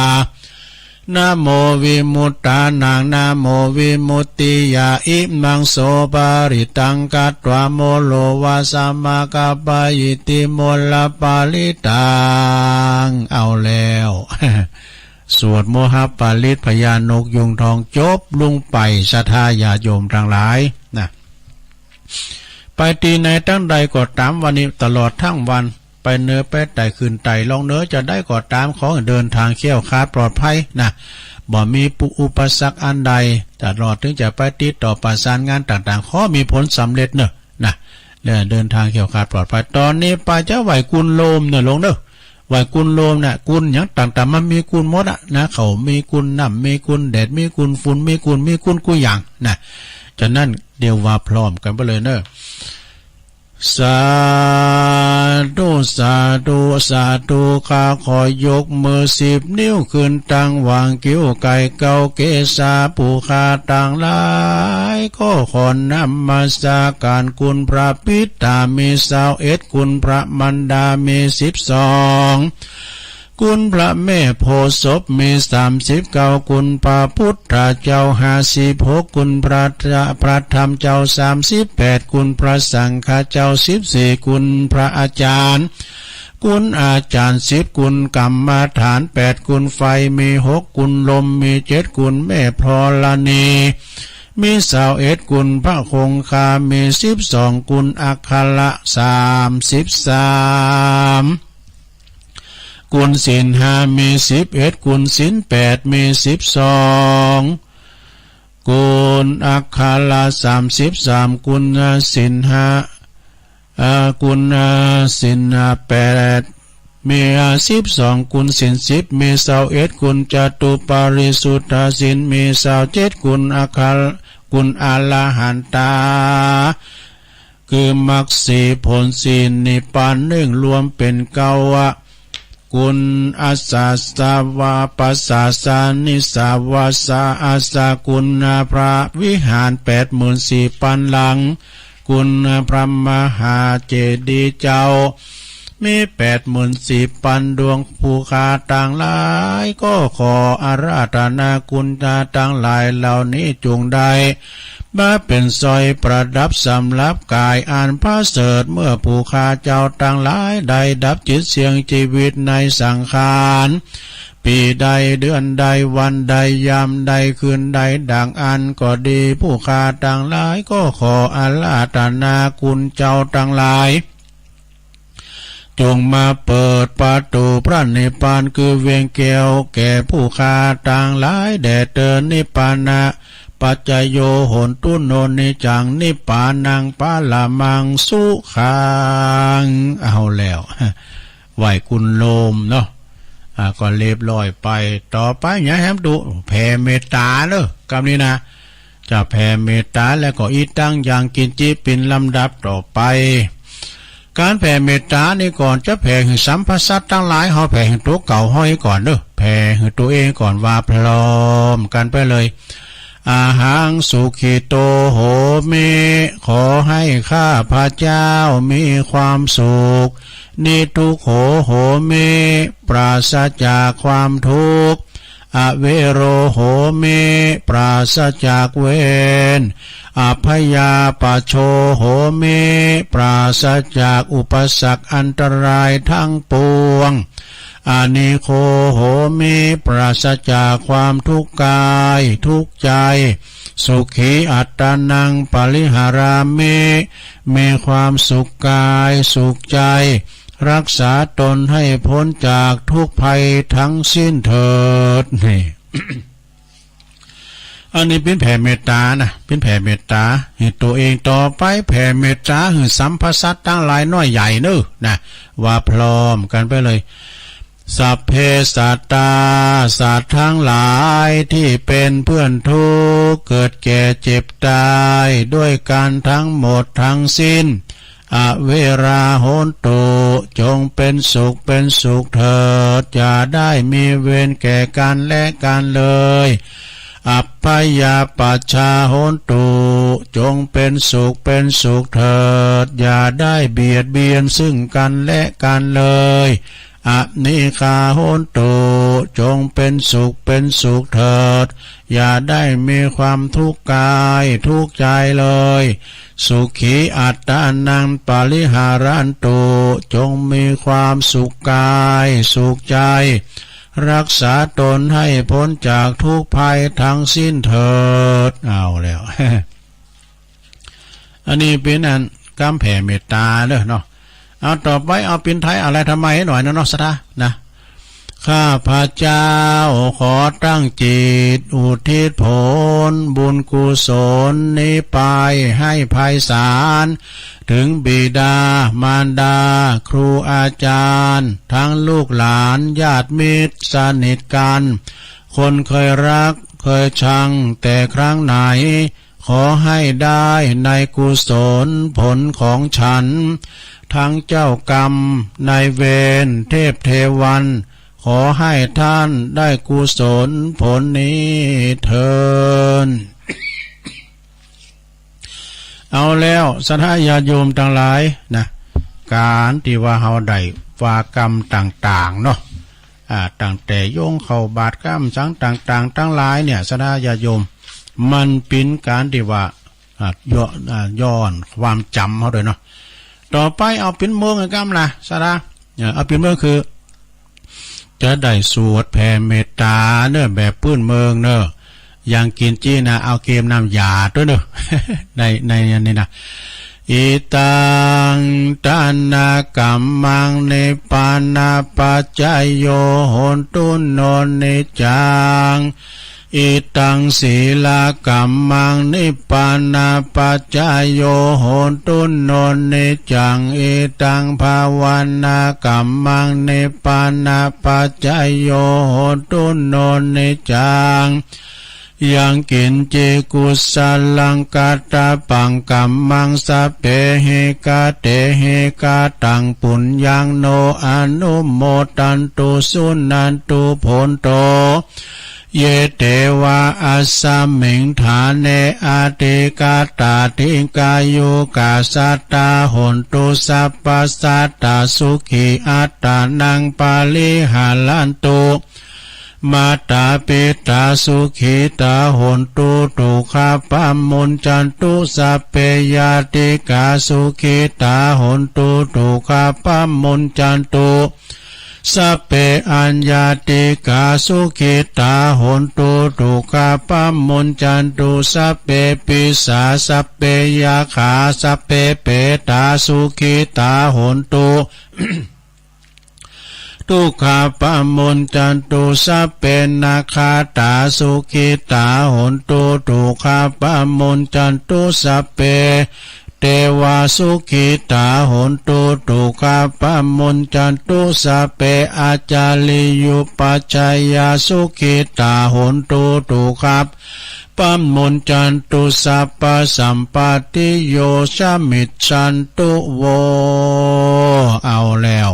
นะโมวิมุตตานังนะโมวิมุตติยาอิมังโสปาริตังกัตวะโมโลวาสัมมากัปปะยิติโมลปาลิตังเอาแล้วสวดโมหปาลิตพญานกยุงทองจบลงไปศรัทธาญาโยมทั้งหลายนะไปตีในตั้งใดก็ตามวันนี้ตลอดทั้งวันไปเนื้อไปไต่ขึ้นไต่ลองเนื้อจะได้ก็ตามขอเดินทางเขี้ยวคาดปลอดภัยนะบ่มีอุปสรรคอันใดตลอดถึงจะไปติดต่อประสานงานต่างๆขอมีผลสำเร็จเนอะนะเดินทางเขี้ยวคาดปลอดภัยตอนนี้ไปจะไหวกุลโลมเนอะลงเนอะไหวกุลโลมเนี่ยกุลอย่างต่างๆมันมีกุลหมดอะนะเขามีกุลน้ำมีกุลแดดมีกุลฝุ่นมีกุลกูอย่างนะฉะนั้นเดี๋ยวว่าพร้อมกันไปเลยเนอะ สาธุสาธุสาธุข้าขอยกมือ10 นิ้วขึ้นตั้งวางกิ้วไก่เกาเกษาปูคาต่างหลายก็ขอนำมาสาการคุณพระปิตามี21คุณพระมันดามี12คุณพระแม่โพธิ์ศพมี39คุณพระพุทธเจ้า56คุณพระธรรมเจ้า38คุณพระสังฆเจ้า14คุณพระอาจารย์คุณอาจารย์10คุณกรรมฐาน8คุณไฟมี6คุณลมมี7คุณแม่พรณีมี21คุณพระคงคามี12คุณอัคคละ33กุลศีล5มี11กุลศีล8มี12กุลอัคคละ33กุลศีล5กุลศีล8มี12กุลศีล10มี21กุลจตุปาริสุทธศีลมี27กุลอัคคกุลอรหันตาคือมรรค4ผล4นิพพาน1รวมเป็น9กุลอาสาสาวาปัสสาสานิสาวาสาอาสากุลพระวิหาร84,000 หลังกุลพระมหาเจดีย์เจ้ามี84,000 ดวงภูคาต่างหลายก็ขออาราธนาคุณต่างหลายเหล่านี้จงได้มาเป็นสร้อยประดับสำหรับกายอันพระเสริฐเมื่อภูคาเจ้าต่างหลายได้ดับจิตเสียงชีวิตในสังขารปีใดเดือนใดวันใดยามใดคืนใดดังอันก็ดีภูคาต่างหลายก็ขออาราธนาคุณเจ้าต่างหลายจงมาเปิดประตูพระนิพพานคือเวียงแก้วแก่ผู้คาต่างหลายแด่เตือนนิพพานะปัจจโยโหนตุโนนิจังนิพพานังปาลามังสุขังเอาแล้วไหวคุณโลมเนาะก็เรียบร้อยไปต่อไปอย่าแฮมดูแผ่เมตตาเนอะคำนี้นะจะแผ่เมตตาแล้วก็อีตั้งอย่างกินจิเป็นลำดับต่อไปการแผ่เมตตานี่ก่อนจะแผ่ให้สัมภสัตทั้งหลายเขาแผ่ให้ตัวเก่าห้อยก่อนเด้อแผ่ให้ตัวเองก่อนว่าพร้อมกันไปเลยอาหังสุขิโตโหมิขอให้ข้าพระเจ้ามีความสุขนิทุกโหมิปราศจากความทุกข์อเวโรโหมิปราศจากเวรอภยาปโชโหมิปราศจากอุปสรรคอันตรายทั้งปวงอานิโคโหมิปราศจากความทุกข์กายทุกข์ใจสุขีอัตตานังปริหารามิมีความสุขกายสุขใจรักษาตนให้พ้นจากทุกภัยทั้งสิ้นเถิดนี่ อันนี้เป็นแผ่เมตตานะเป็นแผ่เมตตาให้ตัวเองต่อไปแผ่เมตตาให้สัมภสัตตั้งหลายน้อยใหญ่เนอะนะว่าพร้อมกันไปเลยสัพเพสัตตาสัตว์ทั้งหลายที่เป็นเพื่อนทุกข์เกิดแก่เจ็บตายด้วยกันทั้งหมดทั้งสิ้นอเวราโหนตุจงเป็นสุขเถิดอย่าได้มีเวรแก่กันและกันเลยอัปปยาปัชชาโหนตุจงเป็นสุขเถิดอย่าได้เบียดเบียนซึ่งกันและกันเลยอนิคาโหนตุจงเป็นสุขเถิดอย่าได้มีความทุกข์กายทุกข์ใจเลยสุขีอัตตานังปริหารันตุจงมีความสุขกายสุขใจรักษาตนให้พ้นจากทุกภัยทั้งสิ้นเถิดเอาแล้ว อันนี้เป็นอันกำแผ่เมตตาเด้อเนาะเอาต่อไปเอาเป็นไทยอะไรทำไมให้หน่อยนะเนาะสตานะข้าพระเจ้าขอตั้งจิตอุทิศผลบุญกุศลนี้ไปให้ไพศาลถึงบิดามารดาครูอาจารย์ทั้งลูกหลานญาติมิตรสนิทกันคนเคยรักเคยชังแต่ครั้งไหนข อให้ได้ในกุศลผลของฉันทั้งเจ้ากรรมนายเวรเทพเทวันขอให้ท่านได้กุศลผลนี้เถิด เอาแล้วสัทธาญาติโยมทั้งหลายนะการที่ว่าเฮาได้วากรรมต่างๆเนาะตั้งแต่โยงเข้าบาตรกรรมสังต่างๆทั้งหลายเนี่ยสัทธาญาติโยมมันเป็นการที่ว่าย้อนความจำเขาด้วยเนาะต่อไปเอาเป็นเมืองกรรมล่ะสัทธาเอาเป็นเมืองคือจะได้สวดแผ่เมตตาเนอะแบบพื้นเมืองเนอะอย่างกินจี้นะเอาเกมน้ำยาด้วยเนอะ ในนี้นะอิตังทานกัมมังเนปานาปัจจายโยโหนตุโนนิจังอิตังศีลกัมมังนิปานาปัจจายโยโหนตุโนนิจังอิตังภาวนากัมมังนิปานาปัจจายโยโหนตุโนนิจังยังกินเจกุสลังกาตาปังกัมมังสัพเพเหกาเตเหกาตังปุญญังโนอนุโมตันตุสุนันตุโพนโตเยเตวะอัสสมิงฐานเนอาติกาตาทิกายุกาสัตตาหนตุสัพพสัตตาสุขีอัตตานังปาลิหาลันตุมาตาปิตาสุขีตาหนตุตุขาปัมมุนจันตุสัพเพยาติกาสุขีตาหนตุตุขาปัมมุนจันตุสัพเพอัญญาติกาสุขิตาหนตุตุขาปัมมุนจันตุสัพเพปิสาสัพเพยาขาสัพเพเปตาสุขิตาหนตุ ทุกขาปัมมุนจันตุสัพเพนาคาตาสุขิตาหนตุทุกขาปัมมุนจันตุสัพเพเทวาสุขิตาหนตุตุขาปัมมุนจันตุสัพเพอาจาริยุปัจจายาสุขิตาหนตุตุขาปัมมุนจันตุสัพพสัมปติโยชมิจฉันตุโวเอาแล้ว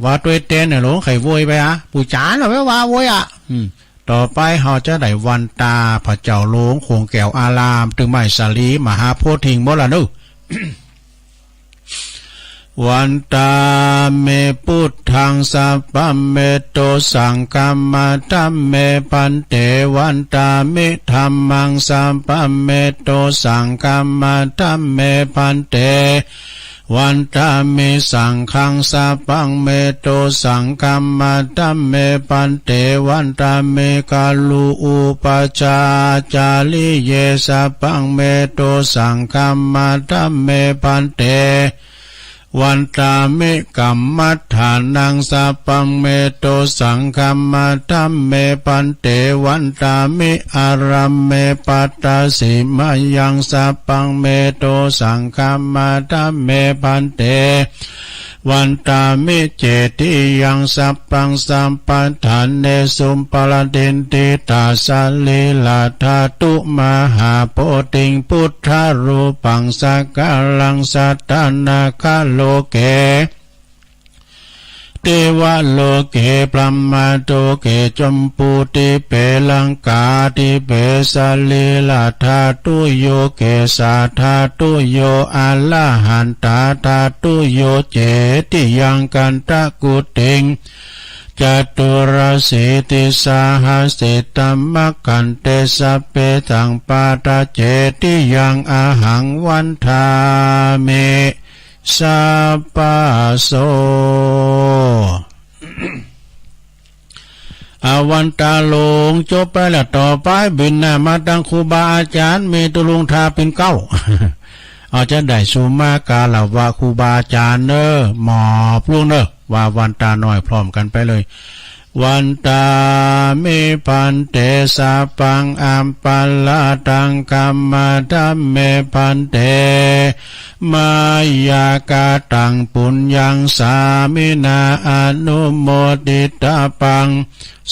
ว่าตัวเต้นเนี่ยหลวงไข่โวยไปปู่จ๋าเหรอไม่ว่าโวยต่อไปเขาจะได้วันตาพระเจ้าหลวงคงแก้วอารามถึงไม้สาลีมหาโพธิงมละนุวันตาเมพุทธังสัพพเมโตสังกัมมะธัมเมปันเตวันตามิธัมมังสัพพเมโตสังกัมมะธัมเมปันเตวันตามิสังฆังสัพพังเมโตสังกัมมะธัมเมปันเตวันตามิกาลูอุปจาจาริเยสัพพังเมโตสังกัมมะธัมเมปันเตวันตามิกัมมัฏฐานังสัพพังเมโตสังกัมมะธัมเมปันเตวันตามิอารัมเมปัตตสิมายังสัพพังเมโตสังกัมมะธัมเมปันเตวันตามิเจติยังสัพพังสัมปัฏฐานเนสุมปะละเดนติตาสัลลิลาธาตุมหาโพธิงพุทธรูปังสักกะลังสัตตนาคาโลเกเทวโลเกปรัมมาโตเกจมปูติเปลังกาติเปสัลลิลาธาตุโยเกสาธาตุโยอะละหันตาธาตุโยเจติยังกันตะกุติงจตุรสีติสาหัสติตัมมะกันเตสัพเพทังปาตาเจติยังอาหังวันทาเมสัพพโสอาวันตาลงจบไปแล้วต่อไปบินหน้ามาดังครูบาอาจารย์มีตุลุงทาเป็นเก้า เอาจะได้สุมากาลาวาครูบาอาจารย์เนอหมอบลุงเนอว่าวันตาหน่อยพร้อมกันไปเลยวันตามิพันเตสาปังอัมปัลลาตังกัมมะธัมเมพันเต มายากาตังปุญญังสามินาอนุโมทิตาปัง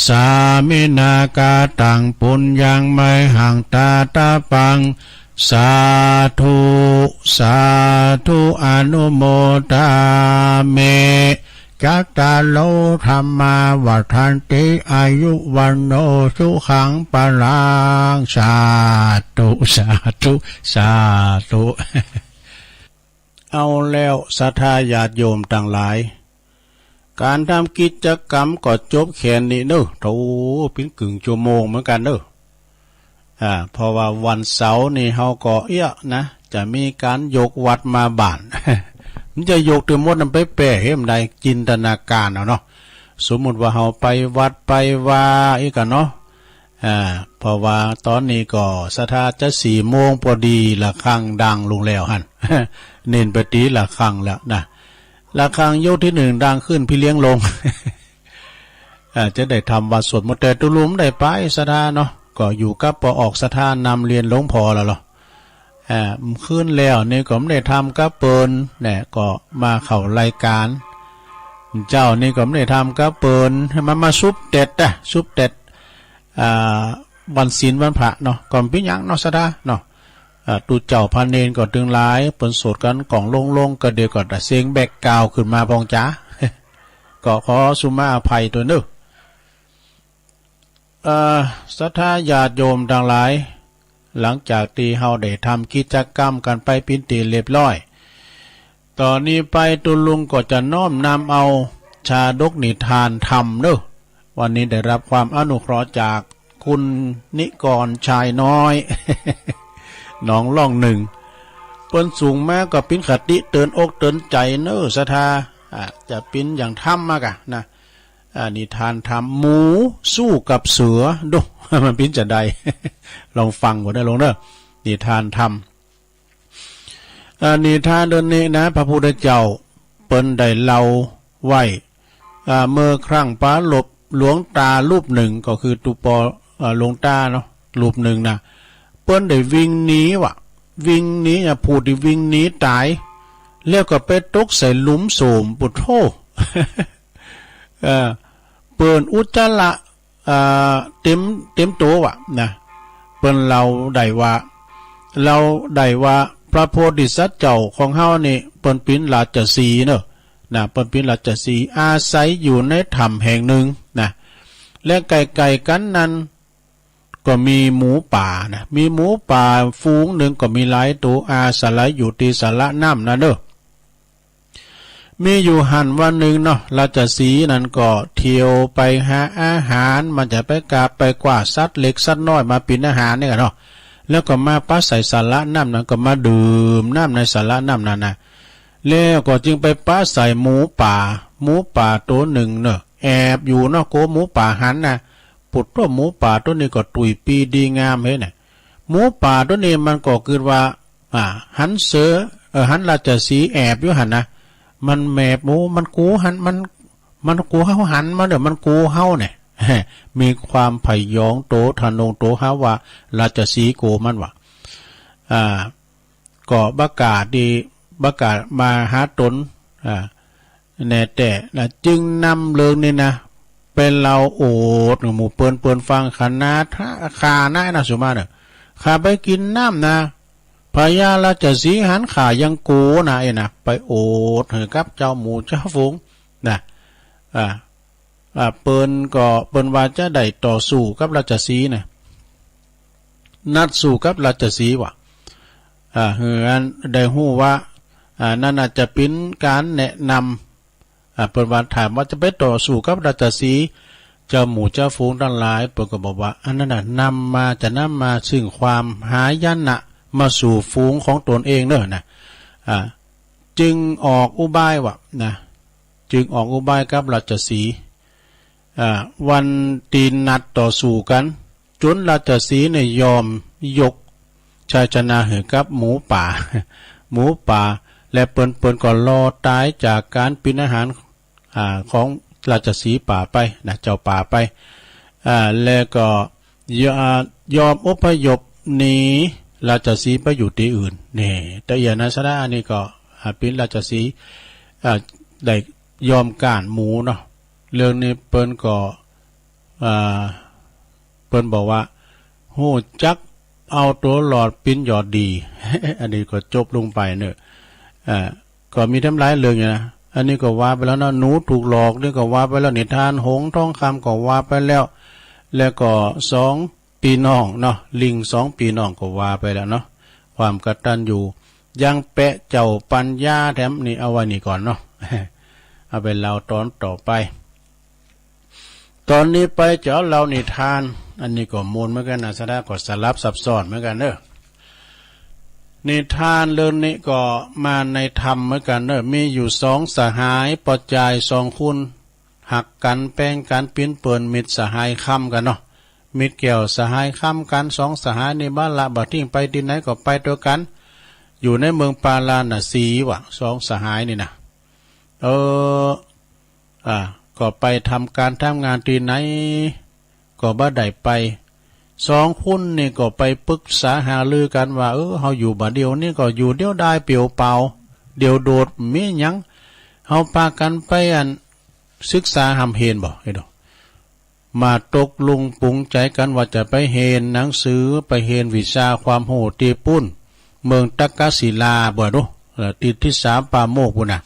สามินากาตังปุญญังไมหังตาตาปังสาธุสาธุอนุโมทาเมจัตตาโลธรรมาวัฏันติอายุวันโนสุขังปลังสาธุสาธุสาธุเอาแล้วศรัทธาญาติโยมต่างหลายการทำกิจกรรมก็จบแค่นี้เนอะโธ่เป็นกึ่งชั่วโมงเหมือนกันเนอะเพราะว่าวันเสาร์นี่เฮาก็นะจะมีการยกวัดมาบ้าน มันจะยกถึงหมดมันไปแปะให้มันได้จินตนาการเอาเนาะสมมุติว่าเฮาไปวัดไปว่าอีกกันเนาะเพราะว่าตอนนี้ก็ศรัทธาจะ4 โมงพอดีละฆังดังลงแล้วหั่น เน้นไปตีละฆังแล้วนะละฆังยกที่1ดังขึ้นพี่เลี้ยงลง จะได้ทำวัดสวดมนต์แต่ตุลุมได้ไปศรัทธาเนาะก็อยู่กับปออกศรัทธานำเรียนหลวงพ่อแล้วเหรอขึ้นแล้วนี่ก็ไม่ได้ทำกับเปินเนี่ยก็มาเข้ารายการเจ้านี่ก็ไม่ได้ทำกับเปินมันมาซุปเด็ดซุปเด็ดวันศีลวันพระเนาะก่อนพิญังเนาะศรัทธาเนาะตูเจ้าพันเนนก็ตึงหลายเปิ่นโสดกันกล่องลงก็เดี๋ยวก็เสียงแบกกาวขึ้นมาพองจ๋า ก็ขอสุมาอภัยตัวนึกศรัทธาญาติโยมทั้งหลายหลังจากที่เฮาได้ทำกิจกรรมกันไปพิธีเรียบร้อยตอนนี้ไปตุลุงก็จะน้อมนำเอาชาดกนิทานธรรมเนอะวันนี้ได้รับความอนุเคราะห์จากคุณนิกรชายน้อย น้องล่องหนึ่งเปิ้นสูงมากก็ปิ้นขติเตือนอกเตือนใจเนอะศรัทธาจะปิ้นอย่างธรรมมากะนะนิทานธรรมหมูสู้กับเสือดู มันปิ้นจะได้ ลองฟังก่อนได้ลงเนอะนิทานธรรมนิทานเดินนี้นะพระพุทธเจ้าเปิ้นได้เล่าไว้เมื่อครั้งป้าหลบหลวงตารูปหนึ่งก็คือตุปอหลวงตาเนาะรูปหนึ่งนะเปิ้นได้วิ่งหนีวิ่งหนีพูดที่วิ่งหนีตายแล้วก็ไปตกใส่หลุมโสมปุถโธ เปิ้นอุจจาระเต็มตัวนะเปิ้นเราได้ว่าพระโพธิสัตว์เจ้าของเฮานี่เปิ้นเป็นราชสีห์เนอะนะเปิ้นเป็นราชสีห์อาศัยอยู่ในถ้ำแห่งหนึ่งนะและไก่กันนั้นก็มีหมูป่านะมีหมูป่าฝูงหนึ่งก็มีหลายตัวอาศัยอยู่ที่สาระน้ำนะเนอะมีอยู่หันวันหนึ่งเนาะราชสีห์นั้นก็เที่ยวไปหาอาหารมันจะไปกาบไปกว่าสัตว์เล็กสัตว์น้อยมาเป็นอาหารเนี่ยเนาะแล้วก็มาป้าใส่สาระน้ำนั้นก็มาดื่มน้ำในสาระน้ำนั้นนะแล้วก็จึงไปป้าใส่หมูป่าตัวหนึ่งเนาะแอบอยู่เนาะโกหมูป่าหันนะปุดตัวหมูป่าตัวนี้ก็ตุยปีดีงามเฮ้ยเนี่ยหมูป่าตัวนี้มันก็คือว่าหันเสือหันราชสีห์แอบอยู่หันนะมันแมบหมูมันกูหันมันกูเฮาหันมาเดี๋ยวมันกูเฮาเนี่ย มีความไผ่ยองโตทานงโตฮาว่าราชสีห์โกมันว่าก็ประกาศมาหาตนแน่แต่นะจึงนำเรื่องนี่นะเป็นเราโอดหมู่เปิ้นฟังขนาดขาหน้านะสุมาเนี่ยขาไปกินน้ำนะพญาราชสีห์หันขายังโกนะไอ้นะไปโอดเหกับเจ้าหมูเจ้าฝูงนะเปิ้นว่าจะได้ต่อสู้กับราชสีห์นะนัดสู้กับราชสีห์ว่ะได้ฮู้ว่านั่นอาจจะเป็นการแนะนำเปิ้นว่าถามว่าจะไปต่อสู้กับราชสีห์เจ้าหมูเจ้าฝูงทั้งหลายเปิ้นก็บอกว่าอันนั้นน่ะนำมาซึ่งความหายนะมาสู่ฝูงของตนเองเนอะนะจึงออกอุบายว่ะนะจึงออกอุบายกับราชสีห์วันตีนัดต่อสู้กันจนราชสีห์เนี่ยยอมยกชัยชนะให้กับหมูป่า และเปิ้นก็รอตายจากการปินอาหารของราชสีห์ป่าไปนะเจ้าป่าไปแล้วก็ยอมอพยพหนี ราชสีห์ไปอยู่ที่อื่นนี่แต่อย่างนั้นซะอันนี้ก็เป็นราชสีห์ได้ยอมก่านหมูเนาะเรื่องนี้เปิ้นก็เปิ้นบอกว่าโหจักเอาตัวหลอดปิ้นหยอดดี อันนี้ก็จบลงไปเนอะก็มีทำหลายเรื่องอยู่นะอันนี้ก็ว่าไปแล้วนะหนูถูกหลอกนี่ก็ว่าไปแล้วนิทานหงส์ทองคำก็ว่าไปแล้วแล้วก็2 ปีน้องเนาะลิง2 ปีน้องก็ว่าไปแล้วเนาะความกตัญญูยังแปะเจ้าปัญญาแถมนี่เอาไว้นี่ก่อนเนาะ เอาไปเล่าตอนต่อไปตอนนี้ไปเจ้าเรานิทานอันนี้ก็มูลเหมือนกันนะสดาก็สลับซับซ้อนเหมือนกันเนอะนิทานเรื่องนี้ก็มาในธรรมเหมือนกันเนอะมีอยู่2 สหายปจาย2 คุณหักกันแป้งกันปิ้นเปิ่นมิตรสหายค้ำกันเนาะมิตรเกี่ยวสหายค้ำกัน2 สหายในบ้านละบ่ทิ้งไปที่ไหนก็ไปตัวกันอยู่ในเมืองปาลาน่ะสีวะ2 สหายนี่นะก็ไปทำการทำงานที่ไหนก็บ่ได้ไป2 คนนี่ก็ไปปรึกษาหารือกันว่าเฮาอยู่บ่เดียวนี่ก็อยู่เดียวได้เปลี่ยวเปล่าเดียวโดดมีหยังเฮาพากันไปศึกษาหำเห็นบ่ไอ้ดอกมาตกลงปรุงใจกันว่าจะไปเห็นหนังสือไปเห็นวิชาความโหตีปุ้นเมืองตักกศิลาบ่ดูติดที่3 ป่าโมกพุ่นน่ะ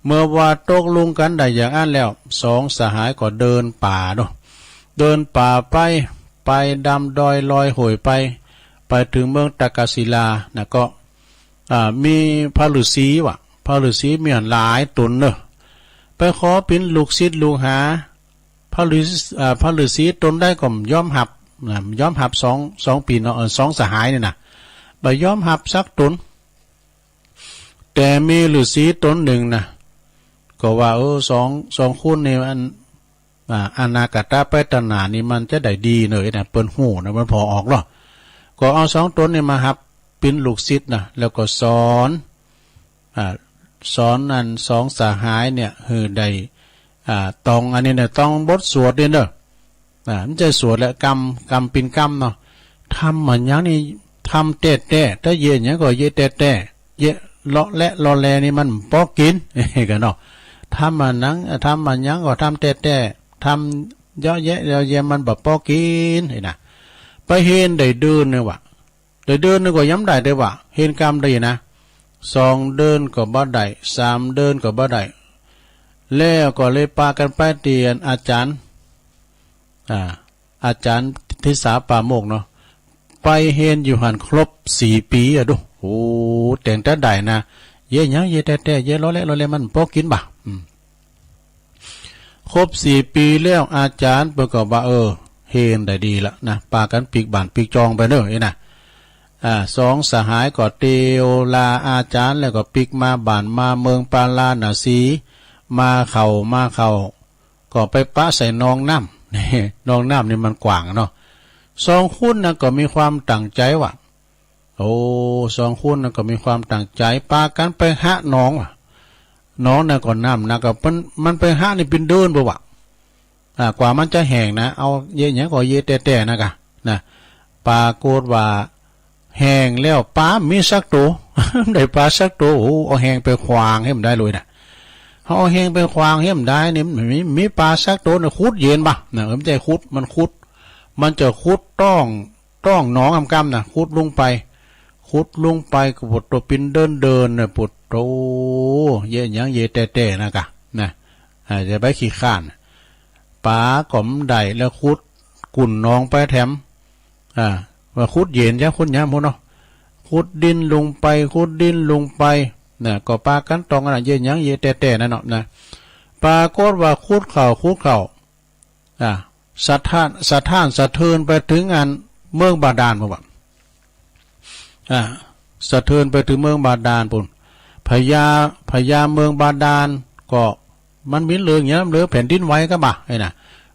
เมื่อว่าตกลงกันได้อย่างนั้นแล้ว2 สหายก็เดินป่าเนาะเดินป่าไปดำดอยลอยโหยไปถึงเมืองตักกศิลานะก็มีพระฤาษีว่ะพระฤาษีมีหลายตนเนอะไปขอเป็นลูกศิษย์ลูกหาพระฤาษีตนได้ก็ยอมหับ2 ปีเนาะ2 สหายนี่นะไปยอมหับสักตนแต่มีฤาษีตนหนึ่งนะก็ว่าสองคุณนี่มันอนาคตไปตนานี่มันจะได้ดีหน่อยนะเปิ้นหูนะมันพอออกหรอก็เอา2 ตนนี่มาหับเป็นลูกศิษย์นะแล้วก็สอน2 สหายเนี่ยได้ต้องอันนี้เนี่ยต้องบทสวดเนี่ยเนอะมันจะสวดและกรรมเป็นกรรมเนาะทำเหมือนอย่างนี้ทำแต่ถ้าเย็นอย่างก็เยแต่เยเลาะและรอแลนี่มันปอกกินกันเนาะทำมันยังก็ทำแต่ทำเยอะแยะเยอะแยะมันแบบปอกกินไอ้น่ะไปเห็นได้เดินเนี่ยวะได้เดินนี่ก็ย้ำได้ได้วะเห็นกรรมได้นะ2 เดินก็บ่ได้3 เดินก็บ่ได้แล้วก็เลยพากันไปเรียนอาจารย์ทิสาป่าโมกเนาะไปเห็นอยู่หันครบ4 ปีดูโอ้แต่งแต่ได้นะเย่ยังเย่แต่เย่ล้อเล่มันพอกินบ่ครบ4 ปีแล้วอาจารย์เปิดก็ว่าเห็นได้ดีละนะพากันปีกบ้านปีกจองไปเด้อไอ้น่ะ2 สหายก็เตียวลาอาจารย์แล้วก็ปีกมาบ้านมาเมืองปาลาน่ะสีมาเข้าก็ไปปะใส่นองน้ำนี่นองน้ำนี่มันกว้างเนาะ2 คนนะก็มีความตั้งใจว่ะ2 คนนะก็มีความตั้งใจปากันไปหาน้องว่ะน้องน่ะก็น้ำนะก็มันไปหานี่เป็นเดินบ่ว่ะกว่ามันจะแห้งนะเอาเยอะๆก็เยอะแต่นะกะนะปาโกดว่าแห้งแล้วปลามีสักตัว ได้ปลาสักตัวเอาแห้งไปควางให้มันได้เลยนะเอาแห้งไปควางให้มันได้นี่มีปลาสักตัวเนี่ยคุดเย็นป่ะนะมันจะคุดมันจะคุดต้องหนองกำนะคุดลงไปก็ปวดตัวปินเดินเนี่ยปวดโตเยอะยังเยแต่นะกะนะจะไปขี้ข้านปลาก่อมได้แล้วคุดกุ่นน้องไปแถมว่าคุดเย็นจ้ะคุณยามพวกเนาะคุดดินลงไปเนี่ยก็ปลากันตองกันเยอะยังเยแต่นั่นเนาะนะปลาโคตรว่าคุดเข่าสะเทือนไปถึงงานเมืองบาดาลบ่สะเทือนไปถึงเมืองบาดาลปุ่นพญาเมืองบาดาลก็มันมีเรื่องอย่างนั้นแผ่นดินไหวก็บ่ไอ้น่ะ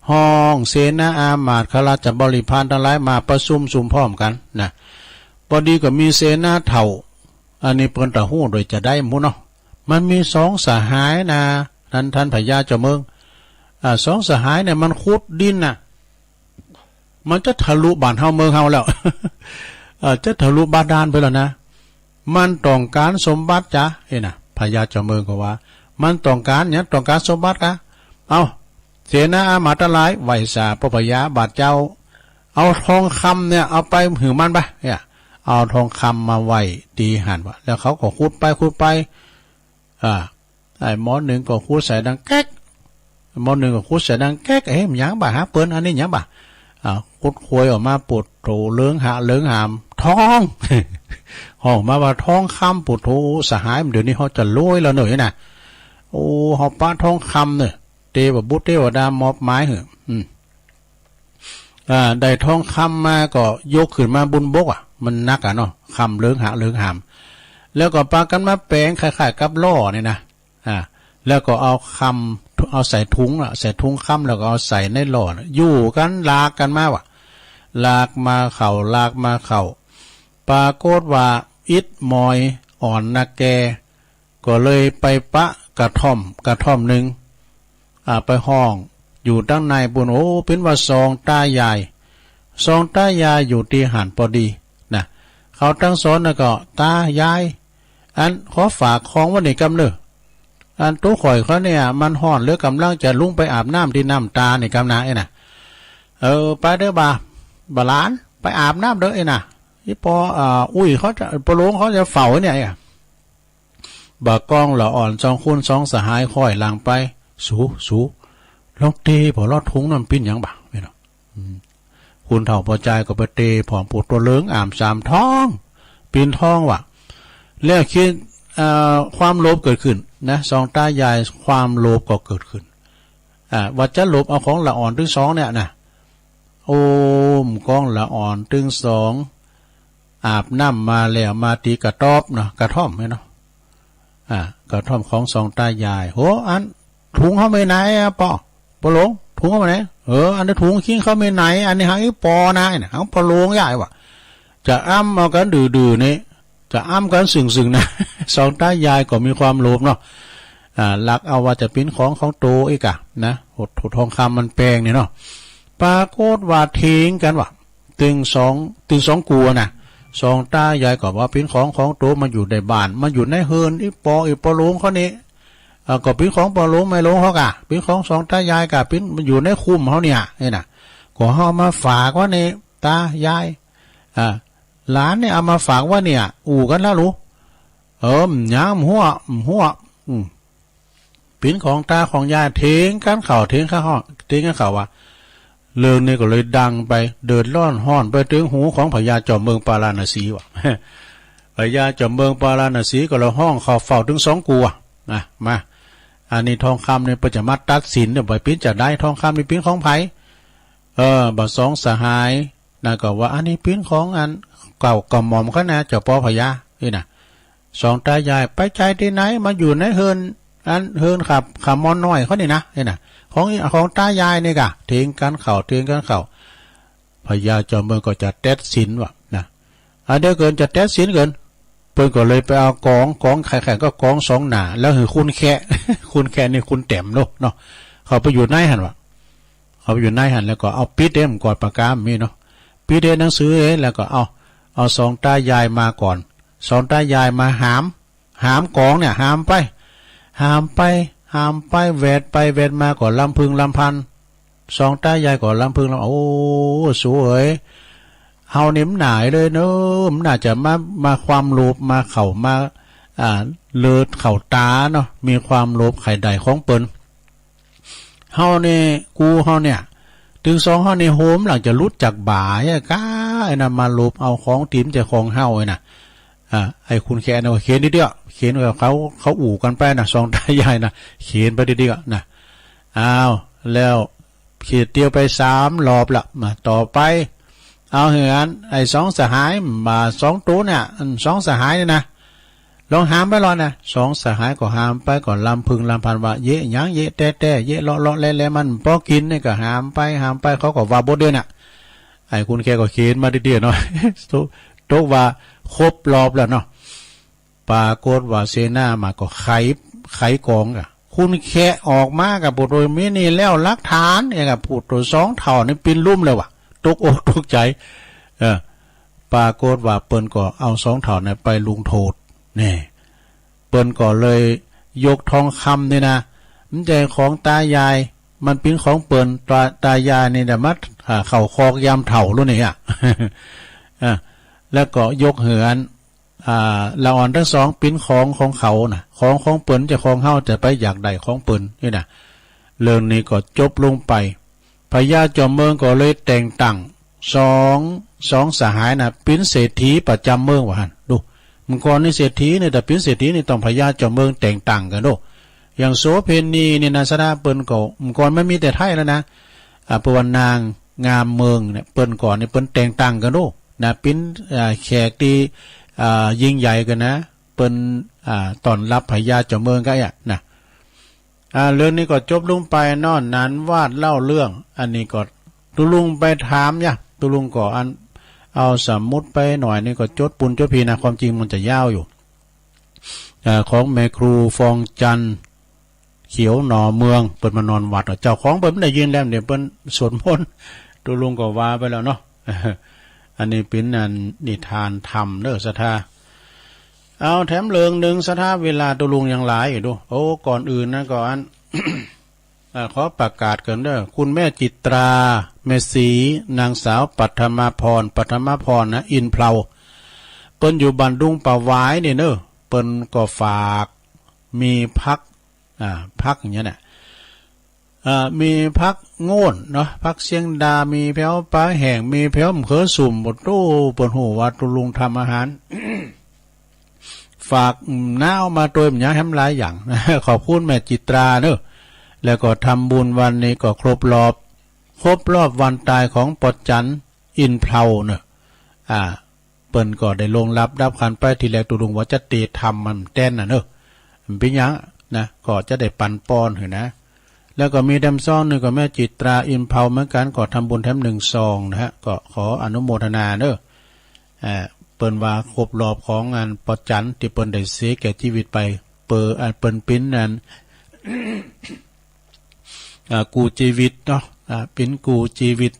ห้องเสนาอามาตย์ข้าราชบริพารทั้งหลายมาประชุมพร้อมกันนะพอดีก็มีเสนาเฒ่าอันนี้เปิ้นตะฮู้โดยจะได้หมู่เนาะมันมี2 สหายนะท่านพญาเจ้าเมือง2 สหายเนี่ยมันขุดดินน่ะมันจะทะลุบ้านเฮาเมืองเฮาแล้ว จะทะลุบาดาลไปแล้วนะมันต้องการสมบัติจ้ะเอ้น่ะพญาจอมเมืองก็ว่ามันต้องการเนี่ยต้องการสมบัติกะเอาเสนาอามาตลายไหวสาพระพญาบาดเจ้าเอาทองคำเนี่ยเอาไปหือมันไปเนี่ยเอาทองคำมาไหวตีหันวะแล้วเขาก็ขุดไปไอ้หมอหนึ่งก็ขุดใส่ดังแก๊กหมอหนึ่งก็ขุดใส่ดังแก๊กมันยังบ่าฮะเปิ้นอันนี้ยังบ่าขุดควยออกมาปุดโถเลื้งหามทองห้องมาว่าทองคำปุดโถสหายเดี๋ยวนี้เขาจะรวยแล้วหน่อยนะโอ้เขาป้าทองคำเนี่ยเตวบุตรเทวดามอบไม้เหรอได้ทองคำมาก็ยกขึ้นมาบุญบกมันนักเนาะคำเลื้งหามแล้วก็ปากันมาแปลงคล้ายๆกับล่อเนี่ยนะแล้วก็เอาคำเอาใส่ถุงใส่ถุงคำแล้วก็เอาใส่ในหล่ออยู่กันลากกันมาลากมาเข่าปรากฏว่าอิดมอยอ่อนนาแกก็เลยไปปะกระท่อมหนึ่งไปห้องอยู่ด้านในบุญโอ้เป็นว่าซองตายายอยู่ที่หันพอดีนะเขาตั้งสอนแล้วก็ตายายอันขอฝากของไว้ในกำเนิดอันตู้ข่อยเขาเนี่ยมันห่อนหรือกำลังจะลุ่งไปอาบน้ำที่น้ำตาในกำนาไอ้น่ะไปเด้อบาหลานไปอาบน้ำเด้อไอ้น่ะที่พออุ้ยเขาจะปลงเขาจะเฝ้าเนี่ยบากองละอ่อนสองคุณสองสหายค่อยลางไปสูลองเตะพอลอดทุงนั่นปิ้นยังบ่าไม่เนาะคุณเถ่าพอใจก็ไปเตะผอมปูดตัวเลื้งสามท้องปีนท้องว่ะแล้วคิดความโลภเกิดขึ้นนะสองตายายความโลภก็เกิดขึ้นว่าจะโลภเอาของละอ่อนถึงสองเนี่ยนะโอ้มกองละอ่อนถึงสองอาบน้ำมาแล้วมาตีกระต๊อบเนาะกระท่อมไหมเนาะกระท่อมของสองตายายโหอันถุงเขาไม่ไหนปอหลงถุงเขาไม่ไหนอันนี้ถุงขี้เขาไม่ไหนอันนี้หายปอนายนะเขาปอหลงใหญ่ว่ะจะอ้ำเอากันดื้อนี่จะอ้ำกันสึ่งนะสองตายายก็มีความโลภเนาะลักเอาว่าจะเป็นของโตอีกนะหดทองคำมันแปลงเนี่ยเนาะปรากฏว่าทิ้งกันว่ะตึงสองกลัวนะสองตายายก็ว่าเป็นของโตมาอยู่ในบ้านมาอยู่ในเฮินอีปอหลงเขานี่ก็เป็นของปอหลงไม่หลงเขาเป็นของสองตายายเป็นมันอยู่ในคุ้มเขาเนี่ยนี่นะก็เอามาฝากว่านี่ตายายหลานเนี่ยเอามาฝากว่าเนี่ยอู่กันแล้วรู้ย้ำหัวปิ่นของตาของยายเทงกันเข่าว่าเรื่องนี้ก็เลยดังไปเดินล่อนห้อนไปถึงหูของพญาจอมเมืองปาราณสีว่ะพญาจอมเมืองปาราณสีก็เลยห้องเขาเฝ้าถึงสองกูมาอันนี้ทองคำเนี่ยประจะมาตัดสินเนี่ยไปปิ้นจะได้ทองคำในปิ้นของไผบัดสองสหายนะก็ว่าอันนี้ปิ้นของอันเก่ากระหม่อมเขานะเจ้าพ่อพญานี่นะสองตายายไปใจที่ไหนมาอยู่ในเฮินขับขามอนน้อยเขานี่นะนี่นะของตายายนี่กะเถียงกันเข่าพญาจอมเมืองก็จะแตดสินว่ะนะเดี๋ยวเกินจะแตดสินเกินเปิ้นก็เลยไปเอากองไข่ก็กองสองหนาแล้วหือคุณแค่นี่คุณแต้มเนาะเขาไปอยู่ในหันว่ะเขาไปอยู่ในหันแล้วก็เอาปิดเอ็มก่อนปากกามีเนาะปิดเอ็มหนังสือแล้วก็เอาสองตายายมาก่อนสองตายายมาหามกองเนี่ยหามไปแวดมาก่อนลำพึงลำพันสองตายายก่อนลำพึงโอ้สวยเฮานิ่มหน่ายเลยเนอะมันน่าจะมาความโลภมาเข่ามาเลือดเข่าตาเนาะมีความโลภไข่ใดของเปิ้นเฮาเนี่ยเฮาเนี่ยถึงสองเฮาในโฮมหลังจะรุดจากบ่ายก้าไอ้น่ะมาโลภเอาของติ่มจากของเฮาไอ้น่ะไอ้คุณแค่เขียนนิดเดียวเขียนกับเขาอู่กันไปนะสองตายายนะเขียนไปนิดเดียวนะแล้วเขียนเดียวไป3 รอบละมาต่อไปเอาเหือนไอ้สองสหายมา2 ตัวเนี่ยสองสหายเนี่ยนะลองหามไปรอนะสองสหายก็หามไปก่อนลำพึงลำพันว่าเยะยังเยะแต่เยะเลาะแลมันพอกินนี่ก็หามไปเขาก็ว่าบ่เด้น่ะไอ้คุณแค่ก็เขียนมานิดเดียวเนาะโตว่าครบรอบแล้วเนาะปรากฏว่าเซนามาก็ไขกองคุณแค่ออกมากับปุโรมินี่แล้วลักฐานเนี่ยกับปุโร2 เท่านี่ปินลุ่มเลยว่ะตกอกตกใจ ปรากฏว่าเปิ้นก็เอาสองเถ่าเนี่ยไปลุงโทษนี่เปิ้นก็เลยยกทองคำนี่นะมันใจของตายายมันเป็นของเปิ้นตายายนี่แต่มัดเข่าคอกยามเถ่ารุ่นนี้แล้วก็ยกเหือนละอ่อนทั้งสองปิ้นของเขาน่ะของเปิ้นจะของเฮาจะไปอยากได้ของเปิ้นนี่นะเรื่องนี้ก็จบลงไปพญาจอมเมืองก็เลยแต่งตั้งสองสหายน่ะปิ้นเศรษฐีประจำเมืองว่าหั่นดูมันก่อนนี่เศรษฐีเนี่ยแต่ปิ้นเศรษฐีนี่ต้องพญาจอมเมืองแต่งตั้งกันดูอย่างโสเพณีนี่นะสดาเปิ้นก็มันก่อนไม่มีแต่ไทยแล้วนะปวนนางงามเมืองเนี่ยเปิ้นก่อนนี่เปิ้นแต่งตั้งกันดูนะปิ้นแขกที่ยิ่งใหญ่กันนะเปิ้นตอนรับพญาจอมเมืองก็นะเรื่องนี้ก็จบลงไปนอนนั้นวาดเล่าเรื่องอันนี้ก็ตุลุงไปถามเนี่ยตุลุงก็เอาสมมุติไปหน่อยนี่ก็จดปุนจดพีนะความจริงมันจะยาวอยู่ของแม่ครูฟองจันเขียวหนอเมืองเปิดมานอนวัดเจ้าของเปิดไม่ได้ยินแล้วเดี๋ยวเปิดสวดมนต์ตุลุงก็ว่าไปแล้วเนาะอันนี้เป็นนิทานธรรมเด้อศรัทธาเอาแถมเลิงหนึ่งศรัทธาเวลาตุลุงยังหลายอยู่ดูโอ้ก่อนอื่นนะก่อน ขอประกาศกันเด้อคุณแม่จิตราแม่ศรีนางสาวปัทมาพรนะอินเพลาเปิ้นอยู่บันดุงป่าหวายเนี่ยเนอะเปิ้นก็ฝากมีพักอย่างเงี้ยน่ะมีพักโง่นเนาะพักเสียงดามีแพ้วปลาแห้งมีแพ้วมะเขือสุ่มบดตู้ปนหูวัดตุลุงทำอาหาร ฝากน้าเอามาตัวมันยังแฮมหลายอย่าง ขอบคุณแม่จิตราเนอะแล้วก็ทำบุญวันนี้ก็ครบรอบวันตายของปอจันอินเพลาเนอะเปิ้นก็ได้ลงรับขันไปทีแรกตุลุงว่าจะเตะทำมันแต้นเนอะมันเป็นยังนะก็จะได้ปันปอนเหรอนะแล้วก็มีดำซ่องหนึ่งก็แม่จิตราอินเพลาเหมือนกันก็ทำบุญแถม1 ซองนะฮะก็ขออนุโมทนาเนอะเปิ้นว่าครบรอบของงานปอจันที่เปิ้นได้เสียแก่ชีวิตไปเปิ้นปิ้นนั้น กูชีวิตเนาะปิ้นกูชีวิต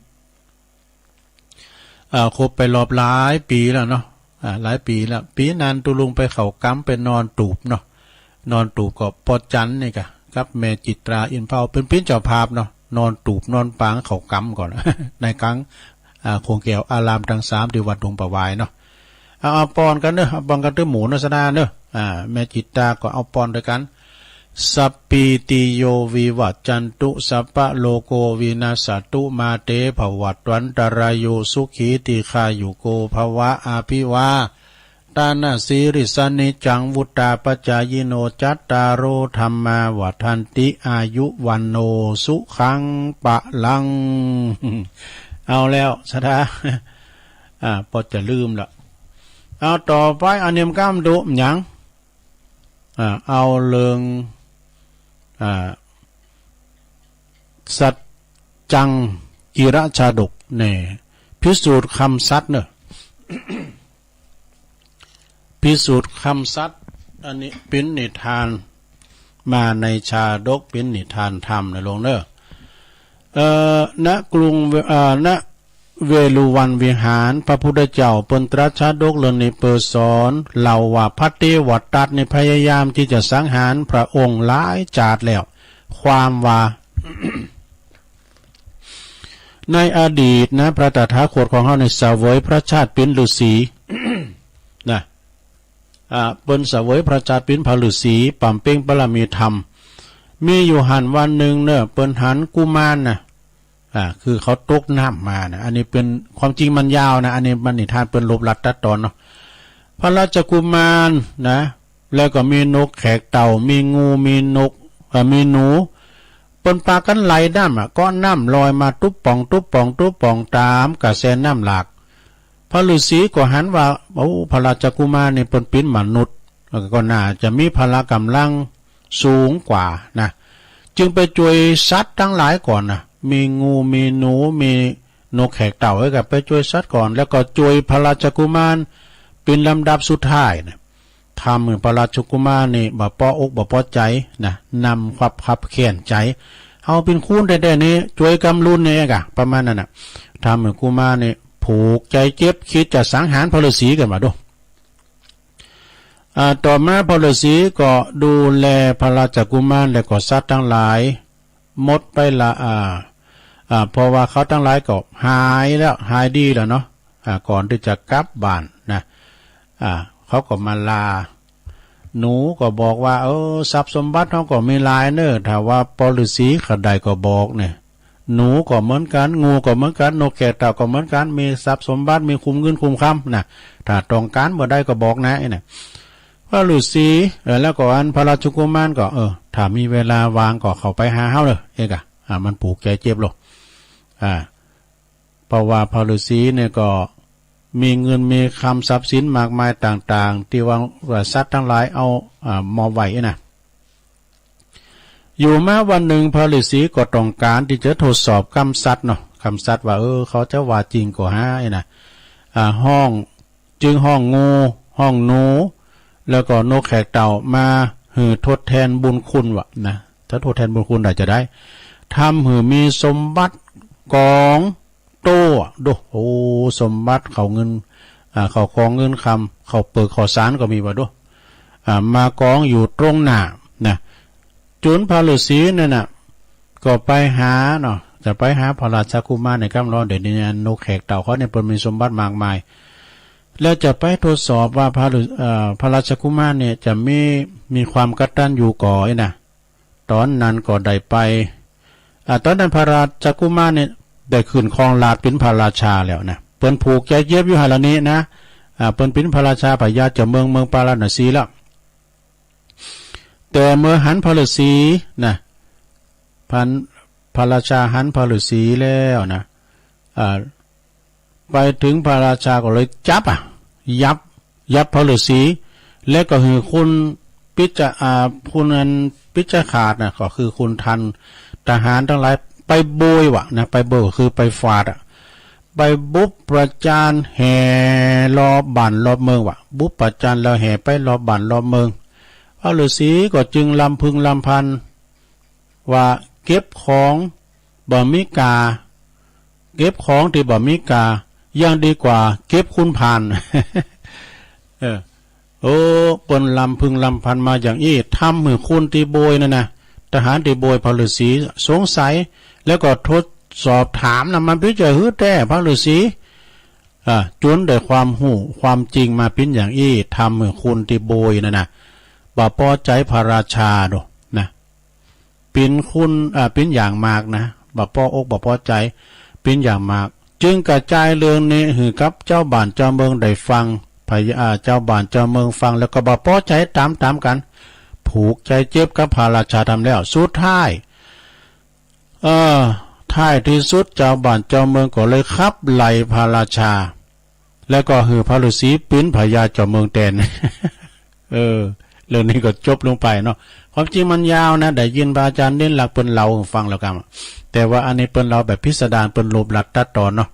ครบไปรอบหลายปีแล้วเนาะหลายปีแล้วปีนั้นตุลุงไปเขากำไปนอนตูบเนาะนอนตูบก็ปอจันนี่กะครับแม่จิตราอินเพลาเป็นปิ้นเจ้าภาพเนาะนอนตูบนอนปางเขากำก่อน ในครั้งโคงแก้วอารามทั้ง3ที่วัดดงประวายเนาะเอาปอนกันเนอะเอาปอนกันด้วยหมูนสดาเนอะแม่จิตตาก็เอาปอนด้วยกันสัพพิติโยวิวัจจันตุสัพพะโลโกวินาศตุมาเตภวัตวันตรายโยสุขีติคายุโกภวะอาภิวาตานาสิริสนิจังวุตตาปจายโนจัตตารโอธรรมาวัฏันติอายุวันโนสุขังปะลัง เอาแล้วสถาพอจะลืมละเอาต่อไปอันเนียมก้ามดุหยังเอาเรื่องสัจจังกิรชาดกเนี่ยพิสูจน์คำสัตเนอะ พิสูจน์คำสัตอันนี้เป็นนิทานมาในชาดกเป็นนิทานธรรมนะลงเนอะณกรุงณเวลุวันวิหารพระพุทธเจ้าเปิ้นตรัสชาดกเรื่องนี้เปิดสอนเล่าว่าพระเทวทัตในพยายามที่จะสังหารพระองค์หลายจาดแล้วความว่า ในอดีตนะพระตถาคตของเขาในเสวยพระชาติเป็นฤาษี นะเปิ้นเสวยพระชาติเป็นพระฤาษีปำเป้งบารมีธรรมมีอยู่หันวันหนึ่งเนอะเปิ้นหันกุมารนะคือเขาตกน้ำมานะอันนี้เป็นความจริงมันยาวนะอันนี้มันนิทานเป็นลบลัดตัดตอนเนาะพระราชกุมารนะแล้วก็มีนกแขกเต่ามีงูมีนกมีหนูเปิ้นปากันไหลน้ำก้อนน้ำลอยมาตุ๊บป่องตามกระแสน้ำหลากพระฤาษีก็หันว่าโอ้พระราชกุมารนี่เปิ้นเป็นมนุษย์ก็น่าจะมีพละกำลังสูงกว่านะจึงไปช่วยสัตว์ทั้งหลายก่อนนะมีงูมีหนูมีนกแขกเต่าให้กับไปช่วยสัตว์ก่อนแล้วก็ช่วยพระราชกุมารเป็นลำดับสุดท้ายนะทำเหมือนพระราชกุมารนี่บ่ป้ออกบ่ป้อใจนะนำความขับแค้นใจเอาเป็นคูณได้ๆนี้ช่วยกำลุนเนี่ยกะประมาณนั้นนะทำเหมือนกุมารนี่ ผูกใจเจ็บคิดจะสังหารพระฤาษีกันมาดูต่อมาพระฤาษีก็ดูแลพระราชกุมารและก็สัตว์ทั้งหลายหมดไปละเพราะว่าเขาทั้งหลายก็หายแล้วหายดีแล้วเนาะก่อนที่จะกลับบ้านนะเขาก็มาลาหนูก็บอกว่าทรัพย์สมบัติเขาก็มีหลายเนอะถ้าว่าพระฤาษีขัดใดก็บอกเนี่ยหนูก็เหมือนกันงูก็เหมือนกันนกแก้วเต่าก็เหมือนกันมีทรัพย์สมบัติมีคุ้มเงินคุ้มคำนะถ้าต้องการเมื่อใดก็บอกนะเนี่ยพระฤาษีแล้วก็อันพระราชกุมารก็ถ้ามีเวลาวางก็เข้าไปหาเฮาเลยมันผูกใจเจ็บหรอกเพราะว่าพระฤาษีเนี่ยก็มีเงินมีคำทรัพย์สินมากมายต่างๆที่ว่าสัตว์ทั้งหลายเอามาไว้นะอยู่มาวันหนึ่งพระฤาษีก็ต้องการที่จะทดสอบคำสัตว์เนาะคำสัตว์ว่าเขาจะว่าจริงก็หานะห้องจึงห้องงูห้องหนูแล้วก็นกแขกเต่ามาทดแทนบุญคุณวะนะถ้าทดแทนบุญคุณอาจจะได้ทำมีสมบัติกองโต้ดูสมบัติเขาเงินเขากองเงินคำเขาเปิดขอสารก็มีว่าดูมากองอยู่ตรงหน้านะจุนพระฤาษีนั่นน่ะก็ไปหาเนาะจะไปหาพระราชกุมารในกำร้อนเดี๋ยวนี้นกแขกเต่าเขาเนี่ยเป็นมีสมบัติมากมายแล้วจะไปทดสอบว่าพระราชกุมารเนี่ยจะมีความกตัญญูก่อนะตอนนั้นก็ได้ไปตอนนั้นพระราชกุมารเนี่ยได้ขึ้นครองราชเป็นพระราชาแล้วนะเปิ้นผูกใจเย็บอยู่หาละนี้นะเปิ้นเป็นพระราชาพญาจะเมืองปาราณสีแล้วแต่เมื่อหันพระฤาษีนะพระราชาหันพระฤาษีแล้วนะไปถึงพระราชาก็เลยจับยับพระฤาษีและก็คือคุณคุณอันพิจขาดนะก็คือคุณทันทหารทั้งหลายไปโบยวะนะไปโบยคือไปฟาดไปบุบประจานแห่รอบบ้านรอบเมืองวะบุบประจานแล้วแห่ไปรอบบ้านรอบเมืองพระฤาษีก็จึงลำพึงลำพันว่าเก็บของบ่มีกาเก็บของที่บ่มีกายังดีกว่าเก็บคุณผ่าน ปนลำพึงลำพันมาอย่างอี้ทำมือคุณตีโบยนั่นนะทหารตีโบยพระฤาษีสงสัยแล้วก็ทดสอบถามนะมันพิจารณาแต่พระฤาษีจนได้ความหูความจริงมาเป็นอย่างอี้ทำมือคุณตีโบยนั่นนะบ่พอใจพระราชาดูนะเป็นคุณเป็นอย่างมากนะบ่พออกบ่พอใจเป็นอย่างมากจึงกระจายเรื่องนี้ให้กับเจ้าบ้านเจ้าเมืองได้ฟังเจ้าบ้านเจ้าเมืองฟังแล้วก็บ่พอใจตามกันผูกใจเจ็บกับพระราชาทำแล้วสุดท้ายท้ายที่สุดเจ้าบ้านเจ้าเมืองก็เลยขับไล่พระราชาแล้วก็พระฤาษีปิ้นพญาเจ้าเมืองแทน เรื่องนี้ก็จบลงไปเนาะความจริงมันยาวนะได้ยินพระอาจารย์เน้นหลักเปิ้นเล่าฟังแล้วกันแต่ว่าอันนี้เปิ้นเล่าแบบพิสดารเปิ้นลบหลัดตัดตอนเนาะ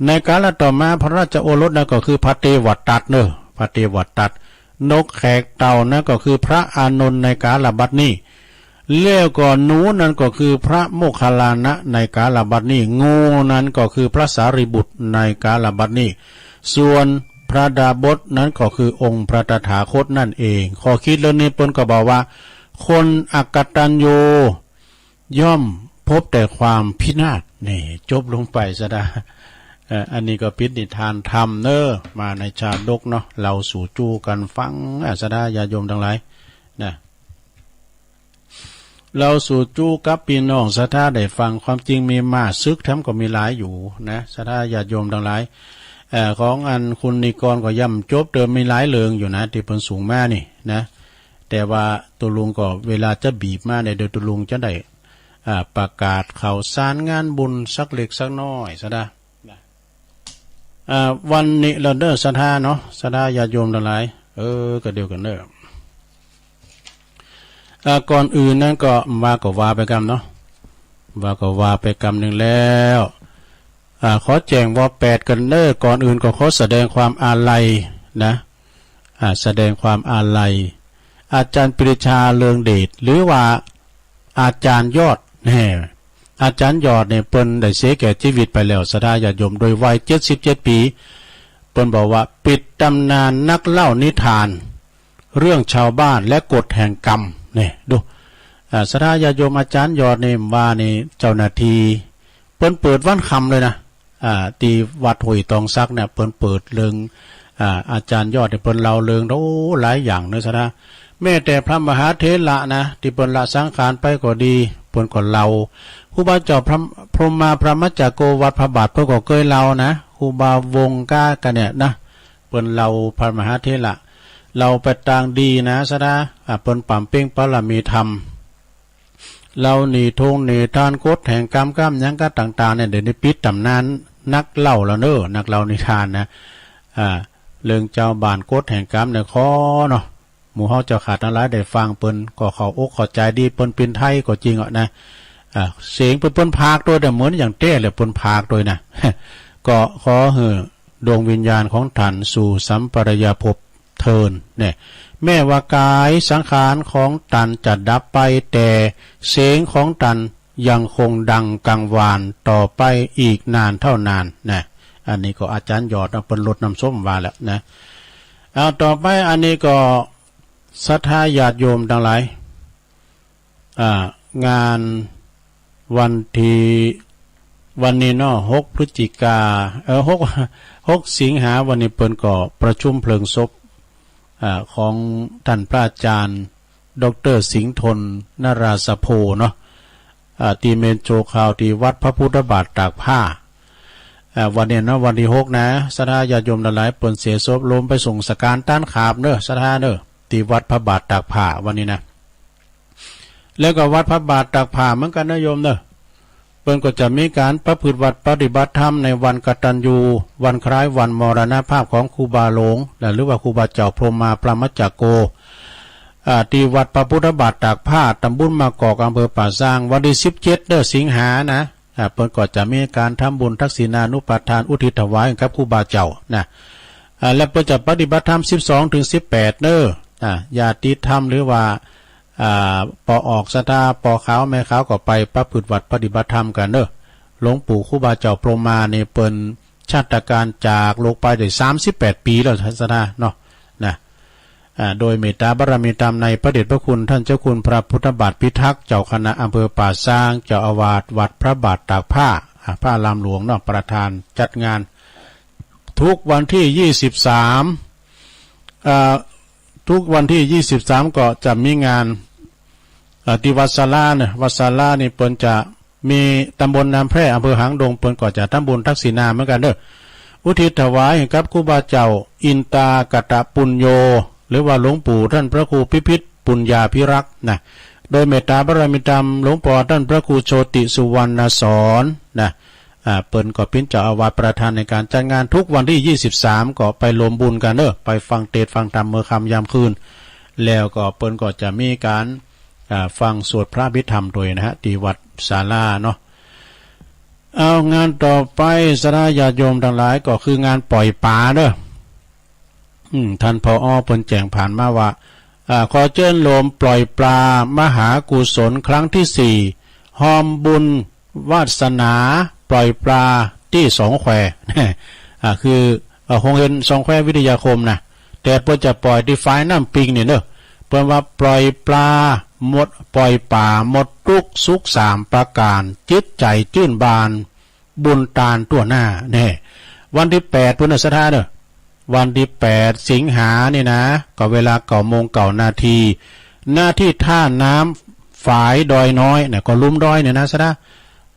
ในกาลต่อมาพระราชโอรสนั่นก็คือพระเทวทัตเนอะพระเทวทัตนกแขกเต่านั่นก็คือพระอานนท์ในกาลบัดนี้เลี้ยวก่อนหนูนั่นก็คือพระโมคคัลลานะในกาลบัดนี้งูนั้นก็คือพระสารีบุตรในกาลบัดนี้ส่วนพระดาบสนั้นก็คือองค์พระตถาคตนั่นเองข้อคิดเรื่องนี้เปิ้นก็บอกว่าคนอกตัญญูย่อมพบแต่ความพินาศนี่จบลงไปซะได้อันนี้ก็ปิดนิทานธรรมเนอะมาในชาดกเนาะเราสู่จูกันฟังซะได้ญาติโยมทั้งหลายนะเราสู่จูกับพี่น้องศรัทธาได้ฟังความจริงมีมาซึกแถมก็มีหลายอยู่นะศรัทธาญาติโยมทั้งหลายของอันคุณนิกรก็ย่ำจบเดิมมีหลายเรื่องอยู่นะที่เพิ่นสูงมานี่นะแต่ว่าตัวลุงก็เวลาจะบีบมาเนี่ยเดี๋ยวตัวลุงจะได้ประกาศข่าวสารงานบุญสักเล็กสักน้อยซะได้วันนี้เราเด้อศรัทธาเนาะศรัทธาญาติโยมทั้งหลายก็เดียวกันเด้อก่อนอื่นนั่นก็ว่าไปกรรมเนาะว่าไปกรรมหนึ่งแล้วขอแจ้งว่า8กันเด้อก่อนอื่นก็ขอแสดงความอาลัยนะแสดงความอาลัยอาจารย์ปรีชาเลืองเดชหรือว่าอาจารย์ยอด อาจารย์ยอดเนี่ยเปิ้นได้เสียแก่ชีวิตไปแล้วศรัทธาญาติโยมโดยวัย77 ปีเปิ้นบอกว่าปิดตำนานนักเล่านิทานเรื่องชาวบ้านและกฎแห่งกรรมนี่ดูศรัทธาญาติโยมอาจารย์ยอดเนี่ยว่านี่เจ้าหน้าที่เปิ้นเปิดวันคำเลยนะที่วัดห้วยตองซักเนี่ยเปิ้นเปิดเรื่องอาจารย์ยอดเนี่ยเปิ้นเล่าเรื่องโอ้หลายอย่างเนอะศรัทธาแม้แต่พระมหาเถระนะที่เปิ้นละสังขารไปก็ดีเปิ้นก็เล่าครูบาเจ้าพรหมาพระมัจจโกวัดพระบาทเพิ่นก็เคยเล่านะครูบาวงก้ากันเนี่ยนะเปิ้นเล่าพระมหาเถระเราไปต่างดีนะศรัทธาเปิ้นปำเป้งปรมีธรรมเราหนีทงหนีทานกฎแห่งกรรมหยังก็ต่างๆเนี่ยเดี๋ยวนี้ปิดตำนานนักเล่าแล้วเนอะนักเล่านิทานนะเรื่องเจ้าบ้านกฎแห่งกรรมเนี่ยขอเนาะหมู่เฮาเจ้าขาดทั้งหลายได้ฟังเปิ้นก็เข้าอกเข้าใจดีเปิ้นเป็นไทยก็จริงอ่ะนะเสียงเปิ้นพากโดยแต่เหมือนอย่างเต้เลยเปิ้นพากโดยนะ ก็ขอให้ดวงวิญญาณของท่านสู่สัมปรายภพเทินเนี่ยแม้ว่ากายสังขารของท่านจะดับไปแต่เสียงของท่านยังคงดังกังวานต่อไปอีกนานเท่านานนะอันนี้ก็อาจารย์ยอดเปิ้นลดน้ำส้มว่าแล้วนะเอาต่อไปอันนี้ก็ศรัทธาญาติโยมทั้งหลายงานวันนี้เนาะ6 พฤศจิกา6 สิงหาวันนี้เปิ้นก็ประชุมเพลิงศพของท่านพระอาจารย์ดร.สิงห์ทนนราสโพเนาะที่เมนโจข่าวที่วัดพระพุทธบาทตากผ้าวันนี้เนาะวันที่6นะศรัทธาญาติโยมหลายๆเปิ้นเสียศพลมไปส่งสการต้านขาบเด้อศรัทธาเด้อที่วัดพระบาทตากผ้าวันนี้นะแล้วก็วัดพระบาทตากผ้าเหมือนกันนะโยมเด้อเปิ้นก็จะมีการประพฤติวัดปฏิบัติธรรมในวันกตัญญูวันคล้ายวันมรณภาพของครูบาหลวงหรือว่าครูบาเจ้าพรหมาพระมัจจโกที่วัดพระพุทธบาทตากผ้าตำบลมะกอกอำเภอป่าซางวันที่17 เดือนสิงหานะเปิ้นก็จะมีการทำบุญทักษิณานุปทานอุทิศถวายกับครูบาเจ้านะและเปิ้นจะปฏิบัติธรรม12 ถึง 18เด้อญาติธรรมหรือว่าปอออกศรัทธาปอขาวแม่ขาวก็ไปประพฤติวัดปฏิบัติธรรมกันเด้อหลวงปู่ครูบาเจ้าพรหมาเนี่ยเปิ้นชาติการจากโลกไปได้38 ปีแล้วศรัทธาเนาะนะโดยเมตตาบารมีตามในพระเดชพระคุณท่านเจ้าคุณพระพุทธบาทพิทักษ์เจ้าคณะอำเภอป่าซางเจ้าอาวาสวัดพระบาทตากผ้าพระลามหลวงเนาะประธานจัดงานทุกวันที่23ทุกวันที่23ก็จะมีงานที่วัดศาลาเนี่ยวัดศาลานี่เปิ้นจะมีตำบลน้ำแพร่อำเภอหางดงเปิ้นก็จะทำบุญทักษิณาเหมือนกันเด้ออุทิศถวายให้กับครูบาเจ้าอินตากตปุญโญหรือว่าหลวงปู่ท่านพระครูพิพิธปุญญาภิรักษ์นะโดยเมตตาบารมีธรรมหลวงพ่อท่านพระครูโชติสุวรรณสอนนะเปิ้นก็เป็นเจ้าอาวาสประธานในการจัดงานทุกวันที่23ก็ไปรวมบุญกันเด้อไปฟังเทศน์ฟังธรรมเมื่อค่ำยามคืนแล้วก็เปิ้นก็จะมีการฟังสวดพระอภิธรรมโดยนะฮะที่วัดศาลาเนาะเอางานต่อไปศรัทธาญาติโยมทั้งหลายก็คืองานปล่อยปลาเด้อท่านผอ.เปิ้นแจ้งผ่านมาว่าขอเชิญโลมปล่อยปลามหากุศลครั้งที่4หอมบุญวาสนาปล่อยปลาที่2 แควคือคงเห็น2 แคววิทยาคมนะแต่เปิ้นจะปล่อยที่ฝ่ายน้ำปิงนี่เด้อเปิ้นว่าปล่อยปลาหมดปล่อยป่าหมดทุกสุข3 ประการจิตใจชื่นบานบุญตาลตัวหน้าแน่วันที่8พุทธศรัทธาเด้อวันที่8 สิงหานี่นะก็เวลา9:09 นาทีหน้าที่ท่าน้ำฝายดอยน้อยเนี่ยก็ลุ่มดอยเนี่ยนะศรัทธา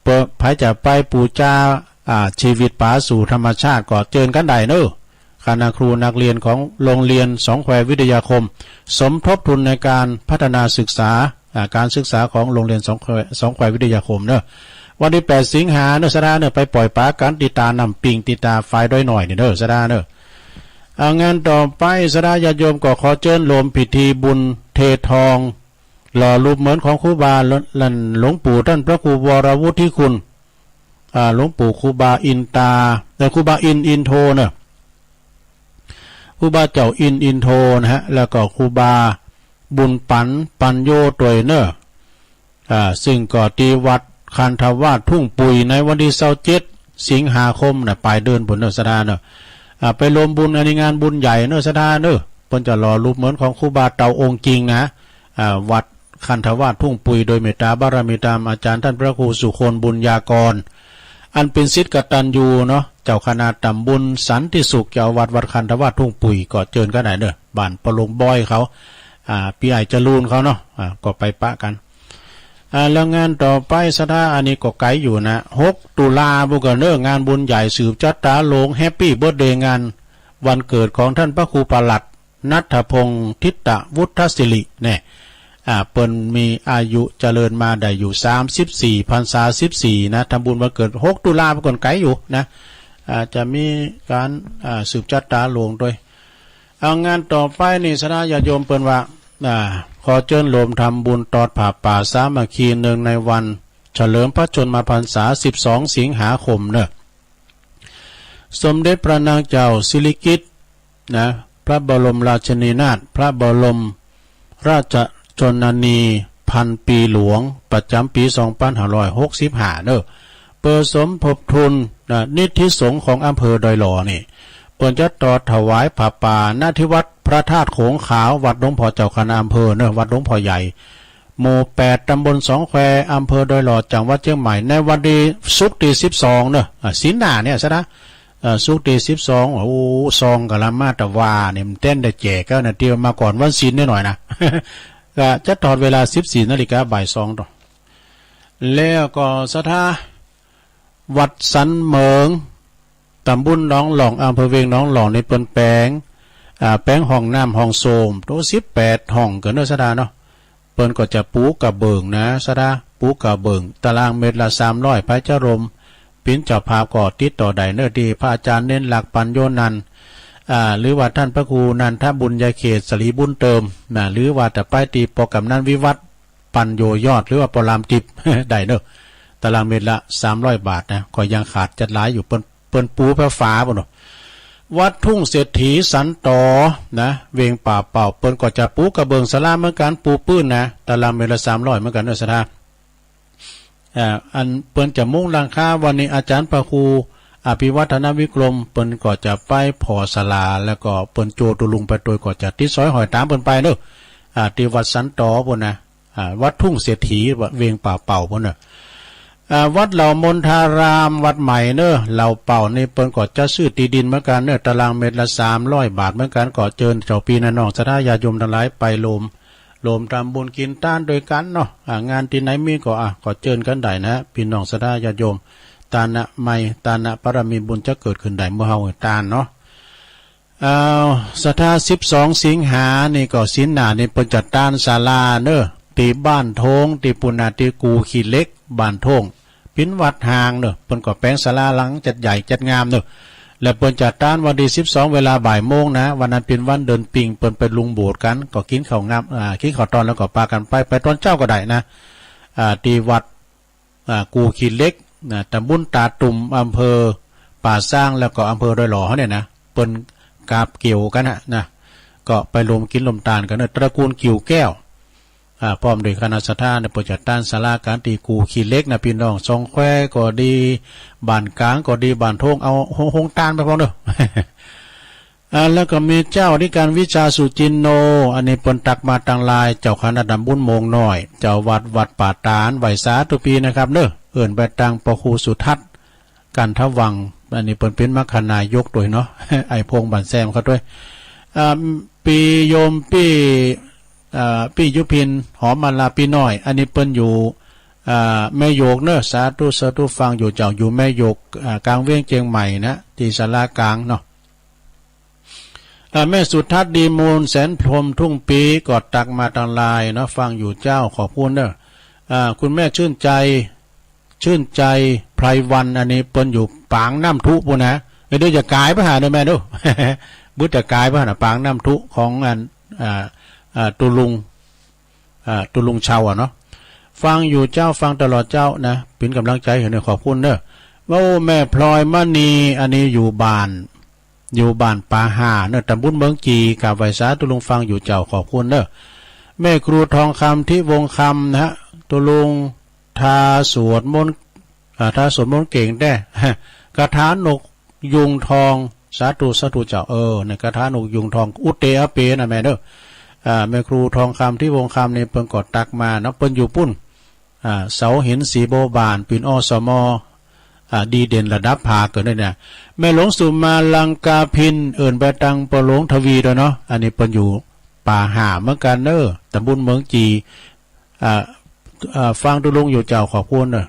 เปิดภายจะไปปูจาชีวิตป่าสู่ธรรมชาติก็เจอกันได้เนอะคณะครูนักเรียนของโรงเรียน2 แคววิทยาคมสมทบทุนในการพัฒนาศึกษาการศึกษาของโรงเรียน2 แคววิทยาคมเนอะวันที่8 สิงหาเนอะศรัทธาเนอะไปปล่อยปลากันติตานำปิงติตาฝายดอยหน่อยเนอะศรัทธาเนอะงานต่อไปศรัทธาญาติโยมก็ขอเชิญรวมพิธีบุญเททองหล่อรูปเหมือนของครูบาหลวงปู่ท่านพระครูวรวุฒิคุณหลวงปู่ครูบาอินตาแต่ครูบาอินโทเนอะครูบาเจ้าอินโทนะฮะแล้วก็ครูบาบุญปัญโยตวยเนอะซึ่งก็ที่วัด คันธวาสทุ่งปุยในวันที่27สิงหาคมปลายเดือนผลเนสดาเนอะไปรวมบุญในงานบุญใหญ่เนสดาเนอะเพิ่นจะรอรูปเหมือนของครูบาเต่าองค์จริงนะวัดคันธวาสทุ่งปุยโดยเมตตาบารมีตามอาจารย์ท่านพระครูสุคนบุญญากรอันเป็นศิษย์กตัญญูเนาะเจ้าคณะตำบลสันติสุขเจ้าวัดคันธวาสทุ่งปุยก็เจิญกันไหนเด้อบ้านปลงบอยเขาพี่ไอจรูนเขาเนาะก็ไปปะกันแล้วงานต่อไปสถาอันนี้ก็ไกลอยู่นะ6 ตุลาบุกเนอร์งานบุญใหญ่สืบจัตตาโลงแฮปปี้เบิร์ธเดย์งานวันเกิดของท่านพระครูปลัดณัฐพงศ์ทิตวุฒศิริเนี่ยเปิ้นมีอายุเจริญมาได้อยู่34พรรษา14นะทำบุญวันเกิด6 ตุลาเป็นคนไกลอยู่นะจะมีการสืบจัตตาโลงด้วยเอางานต่อไปนี่สถาญาติโยมเปิ้นว่าขอเชิญรวมทำบุญตอดผ่าป่าสามัคคีหนึ่งในวันเฉลิมพระชนมพรรษา12 สิงหาคมเนอะสมเด็จพระนางเจ้าสิริกิติ์นะพระบรมราชินีนาถพระบรมราชชนนีพันปีหลวงประจำปี2565เนอะเปิดสมทบทุนนิธิสงฆ์ของอำเภอดอยหล่อนี่เปิดจะต่อถวายผ้าป่าณที่วัดพระธาตุโขงขาววัดหลวงพ่อเจ้าคณะอำเภอเนอะวัดหลวงพ่อใหญ่หมู่8ตำบล2 แควอำเภอดอยหล่อจังหวัดเชียงใหม่ในวันที่ศุกร์ที่12เนอะศีลหน้าเนี่ยซะนะศุกร์ที่12โอ้ซองกะละมาตะวาเนี่ยมันเต้นได้แจกก็นะเดียวมาก่อนวันศีลนิดหน่อยนะ ก็จะถอดเวลา 14 นาฬิกาบ่าย 2ต่อแล้วก็สถาวัดสันเหมิงตำบลหนองหลองอำเภอเวียงหนองหลองในเปิ้นแปลงห้องน้ำห้องโสมโต18 ห้องเกินเนอะสดาเนาะเปิ้นก็จะปูกระเบิงนะสดาปูกระเบิงตารางเมตรละ300พระเจ้ารมปิ่นเจ้าภาพก็ติดต่อได้เนอะดีพระอาจารย์เน้นหลักปัญโยนันหรือว่าท่านพระครูนันทบุญญาเขตสรีบุญเติมนะหรือว่าแต่ป้ายตีโปรแกรมนั้นวิวัฒน์ปัญโยยอดหรือว่าปรามติบ ได้เนอะตารางเมตรละ300 บาทนะก็ยังขาดจัดหลายอยู่เปิ้นปูพระฟ้าบ่เนาะวัดทุ่งเศรษฐีสันตอนะเวงป่าเป่าเปิ้นก็จะปูกระเบิงสลาเหมือนกันปูปื้นนะตารางเมตรละ300เหมือนกันเนอะสถาอันเปิ้นจะมุ่งหลังคาวันนี้อาจารย์พระครูอภิวัฒนวิกรมเปิ้นก็จะไปพอสลาแล้วก็เปิ้นโจตุลุงไปโดยก็จะติดซอยหอยตามเปิ้นไปเด้อที่วัดสันตอพุ่นนะวัดทุ่งเศรษฐีเวงป่าเป่าพุ่นน่ะวัดเหล่ามนทารามวัดใหม่เนอะเหล่าเป่านี่เปิ้นก็จะซื้อที่ดินเหมือนกันเนอะตารางเมตรละ300 บาทเหมือนกันก็เชิญเจ้าปีน้องสถาญาติโยมทั้งหลายไปรวมทำบุญกินต้านโดยกันเนาะงานที่ไหนมีก็เชิญกันได้นะพี่น้องสถาญาติโยมตานะไม่ตานะปรมีบุญจะเกิดขึ้นได้เมื่อเฮาตานเนาะสถา12 สิงหานี่ก็ศีลหน้านี่เปิ้นจัดตานศาลาเนอะที่บ้านโทงที่ปุณณาธิกูขี้เล็กบ้านโทงปิ้นวัดหางเนอะเปิ้นก็แปลงศาลาหลังจัดใหญ่จัดงามเนอะและเปิ้นจัดตานวันที่12เวลาบ่ายโมงนะวันนั้นเป็นวันเดินปิงเปิ้นไปลุงโบสถ์กันก็กินข้าวงามกินข้าวตอนแล้วก็พากันไปตอนเจ้าก็ได้นะที่วัดกูขี้เล็กตำบลตาตุ่มอำเภอป่าสร้างแล้วก็อำเภอดอยหล่อเขาเนี่ยนะเปิ้นกาบเกี่ยวกันนะก็ไปรวมกินลมตาลกันเนอะตระกูลกิ่วแก้วพร้อมด้วยคณะสัตยาในโปรเจกต์ต้านศาลาการตีกูขี้เล็กนะพี่น้อง2 แควก็ดีบ้านกลางก็ดีบ้านโทงเอาหงตาลไปพร้อมเด้อแล้วก็มีเจ้าที่การวิชาสุจินโนอันนี้เปิ้นตักมาตังลายเจ้าคณะตำบลโมงน้อยเจ้าวัดป่าตาลไหวสาตุปีนะครับเด้อเอิ่นไปตังปครูสุทัศน์กันทวังอันนี้เปิ้นเป็นมรรคนายกด้วยเนาะ ไอพงบันแซมเขาด้วยปีโยมปียุพินหอมมาลาปีน้อยอันนี้เปิ้นอยู่แม่โยกเนอะสาธุฟังอยู่เจ้าอยู่แม่โยกกลางเวียงเชียงใหม่นะที่ศาลากลางเนาะแม่สุทัศน์ดีมูลแสนพรมทุ่งปีกอดตักมาตังลายเนาะฟังอยู่เจ้าขอบคุณเนอะคุณแม่ชื่นใจไพรวันอันนี้เปิ้นอยู่ปางน้ำทุปุ่นนะเดี๋ยวจะกายไปหาด้วยแม่ดู บุตรกายไปหาปางน้ำทุของอันตุลุงชาวเนาะฟังอยู่เจ้าฟังตลอดเจ้านะเป็นกำลังใจเห็นขอบคุณเนอะว่าแม่พลอยมณีอันนี้อยู่บ้านป่าห่าเนอะตำบลเมืองจีกับไวสาตุลุงฟังอยู่เจ้าขอบคุณเนอะแม่ครูทองคำที่วงคำนะฮะตุลุง ถ้าสวดมนต์เก่งได้คาถานกยุงทองสาธุเจ้าในคาถานกยุงทองอุเตอเปนะแม่เด้อแม่ครูทองคำที่วงคำนี่เพิ่นกดตักมาเนาะเพิ่นอยู่ปุ้นเสาหินสีโบบานปิ่นอสมดีเด่นระดับภาคเกิดได้เนี่ยแม่หลวงสุมาลังกาพินเอิ่นไปตังปะหลวงทวีด้วยเนาะอันนี้เพิ่นอยู่ป่าหาเหมือนกันเด้อตำบลเมืองจีฟังตุลุงอยู่เจ้าขอบคุณเด้อ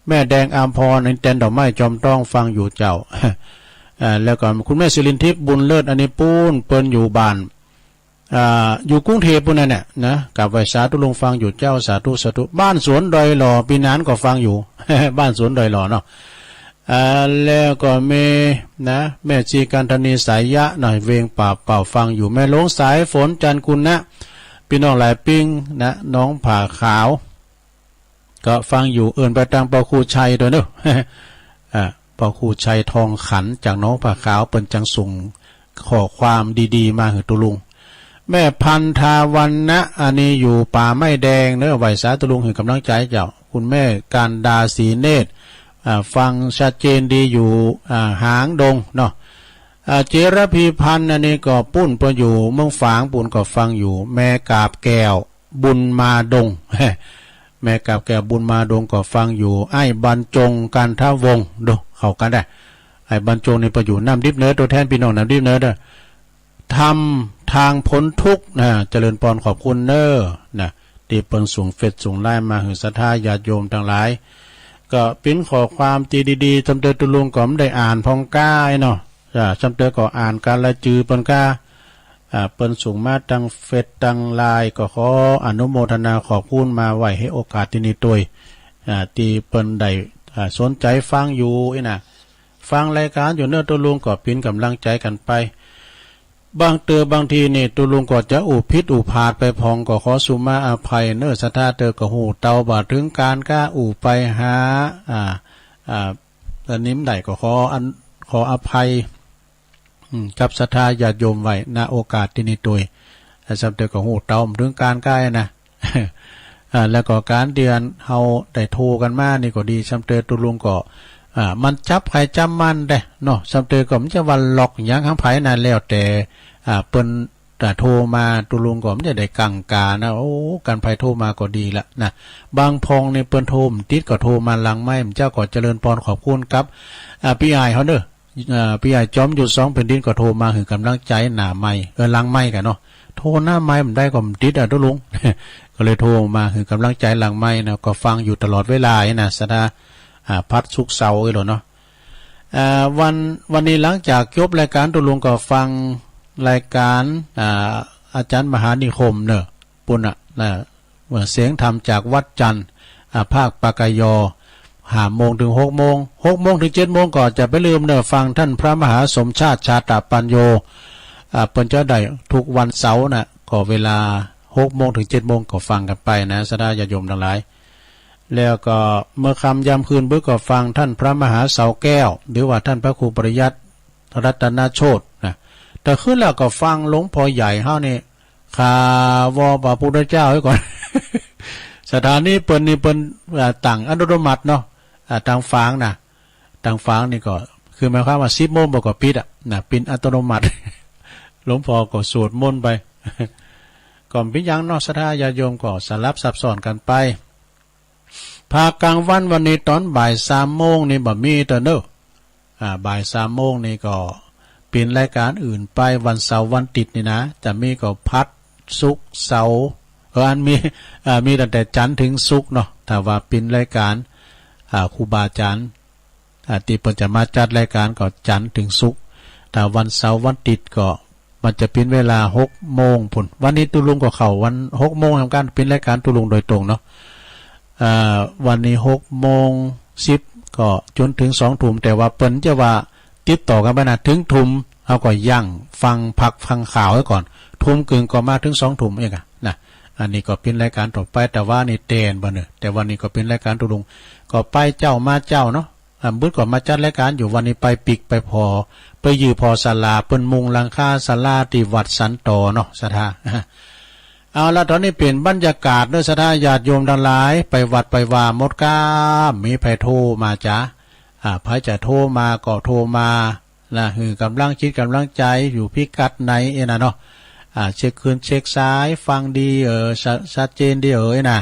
แม่แดงอามพรในแตนดอกไม้จอมต้องฟังอยู่เจ้าแล้วก็คุณแม่ศิรินทิพย์บุญเลิศอันนี้ปูนเปิ้นอยู่บ้านอยู่กรุงเทพปุ่นนั่นแหละนะกับไว้สาธุลุงฟังอยู่เจ้าสาธุบ้านสวนดอยหล่อปีนั้นก็ฟังอยู่ บ้านสวนดอยหล่อเนาะแล้วก็แม่จีกันธนีสายยะหน่อยเวงป่าเป่าฟังอยู่แม่หลวงสายฝนจันคุณนะพี่น้องหลายปิ้งนะน้องผ่าขาวก็ฟังอยู่เอิ่นไปทางปอคูชัยด้วยเนอะปอคูชัยทองขันจากน้องผ่าขาวเป็นจังส่งขอความดีๆมาให้ตุลุงแม่พันธาวันนะอันนี้อยู่ป่าไม้แดงเนอะไหวสาตุลุงให้กำลังใจเจ้าคุณแม่การดาสีเนตรฟังชัดเจนดีอยู่หางดงเนาะเจรพีพันธ์อันนี้ก็ปุ้นประอยู่เมืองฝางปุ้นก็ฟังอยู่แม่กาบแก้วบุญมาดงแม่กาบแก้วบุญมาดงก็ฟังอยู่ไอ้บรรจงการท่าวงดูเข้ากันได้ไอ้บรรจงนี่ประอยู่น้ำดิบเนื้อตัวแทนพี่น้องน้ำดิบเนื้อเด้อทำทางพ้นทุกข์นะเจริญพรขอบคุณเนอนะตีเปิงสูงเฟซสูงไล่มาหือศรัทธาญาติโยมทั้งหลายก็เป็นขอความตีดีๆจำเตอตุลุงก็ไม่ได้อ่านพองก้าเนาะจำเตอก็อ่านการละจือเปิ้นก้าเปิ้นสูงมาตังเฟซตังไลน์ก็ขออนุโมทนาขอบคุณมาไว้ให้โอกาสที่นี้ตัวตีเปิ้นได้สนใจฟังอยู่นะฟังรายการอยู่เนื้อตุลุงก็เป็นกำลังใจกันไปบางทีนี่ตุลุงก็จะอุพิษอุพาดไปพองก็ขอสุมาอภัยเนื้อสะท่าเตอก็หูเตาบาถึงการก้าอูไปหาอันนี้ได้ก็ขออภัยกับสะท่าญาติโยมไว้ณโอกาสที่นี้ตัวสับเตอก็หูเตาถึงการก้านะแล้วก็การเดือนเฮาได้โทรกันมานี่ก็ดีสับเตอตุลุงก็มันจับใครจำมันได้เนาะสัมเตอก็มันจะวันหลอกอย่างข้างไผ่นั่นแล้วแต่เปิ้นโทรมาตุลุงก็มันจะได้กังกานะโอ้การไผ่โทรมาก็ดีละนะบางพองในเปิ้นโทรมติดก็โทรมาลังไม้เจ้าก็เจริญพรขอบคุณครับพี่อายเขาเด้อพี่อายจอมอยู่2แผ่นดินก็โทรมาคือกำลังใจหน้าไม้ลังไม้กันเนาะโทรหน้าไม้มันได้ก็มันติดตุลุง ก็เลยโทรมาคือกำลังใจลังไม้นะก็ฟังอยู่ตลอดเวลานะสดาพัดสุกเสาเลยเนาะวันนี้หลังจากจบรายการตุลุงก็ฟังรายการอาจารย์มหานิคมเนอะปุ่นเสียงธรรมจากวัดจันทร์ภาคปากยอ5 โมงถึง6 โมง6 โมงถึง7 โมงก็จะไปลืมเนอะฟังท่านพระมหาสมชาติชาตปัญโยเปิ้นจะได้ทุกวันเสาร์นะก็เวลา6 โมงถึง7 โมงก็ฟังกันไปนะสดาญาติโยมทั้งหลายแล้วก็เมื่อคำยามคืนเบื่อก็ฟังท่านพระมหาเสาแก้วหรือว่าท่านพระครูปริยัติรัตนโชตินะแต่ขึ้นแล้วก็ฟังหลวงพ่อใหญ่เฮานี่ข่าวพระพุทธเจ้าไว้ก่อน สถานีเปิ้นนี่เปิ้นต่างอนุโลมัติเนาะทางฟังนะทางฟังนี่ก็คือหมายความว่า10 โมงบ่ก็ปิดนะปิดอัตโนมัติ หลวงพ่อก็สวดมนต์ไป ก่อนเป็นยังเนาะศรัทธาญาติโยมก็สลับซับซ้อนกันไปภาคกลางวันนี้ตอนบ่าย3 โมงนี่บ่มีแต่เนอะบ่าย3 โมงนี่ก็เป็นรายการอื่นไปวันเสาร์วันติดนี่นะจะมีก็พัดศุกร์เสาร์อันมีตั้งแต่จันทร์ถึงศุกร์เนาะถ้าว่าเป็นรายการครูบาอาจารย์ที่เพิ่นจะมาจัดรายการก็จันทร์ถึงศุกร์ถ้าวันเสาร์วันติดก็มันจะเป็นเวลา6 โมงพุ่นวันนี้ตุลุงก็เข้าวัน6 โมงทำการเป็นรายการตุลุงโดยตรงเนาะวันนี้6 โมง 10ก็จนถึง2 ทุ่มแต่ว่าเปิ้นจะว่าติดต่อกันไปนะถึงทุ่มเอาก็ยั่งฟังพักฟังข่าวไว้ก่อนทุ่มกึ่งก็มาถึง2 ทุ่มเองนะอันนี้ก็เป็นรายการต่อไปแต่ว่านี่เตนบ่เนี่ยแต่วันนี้ก็เป็นรายการตุลุงก็ไปเจ้ามาเจ้าเนาะบึ้ดก็มาจัดรายการอยู่วันนี้ไปปิกไปพอไปยือพอศาลาเปิ้นมุงหลังคาศาลาที่วัดสันตอเนาะสถา เอาละตอนนี้เปลี่ยนบรรยากาศด้วยสถานญาติโยมทั้งหลายไปวัดไปว่าหมดก้ามีไผโทรมาจ้ะไผจะโทรมาก็โทรมานะคือกำลังคิดกำลังใจอยู่พิกัดไหนนะเนาะเช็คคืนเช็คซ้ายฟังดีชัดเจนดีนะ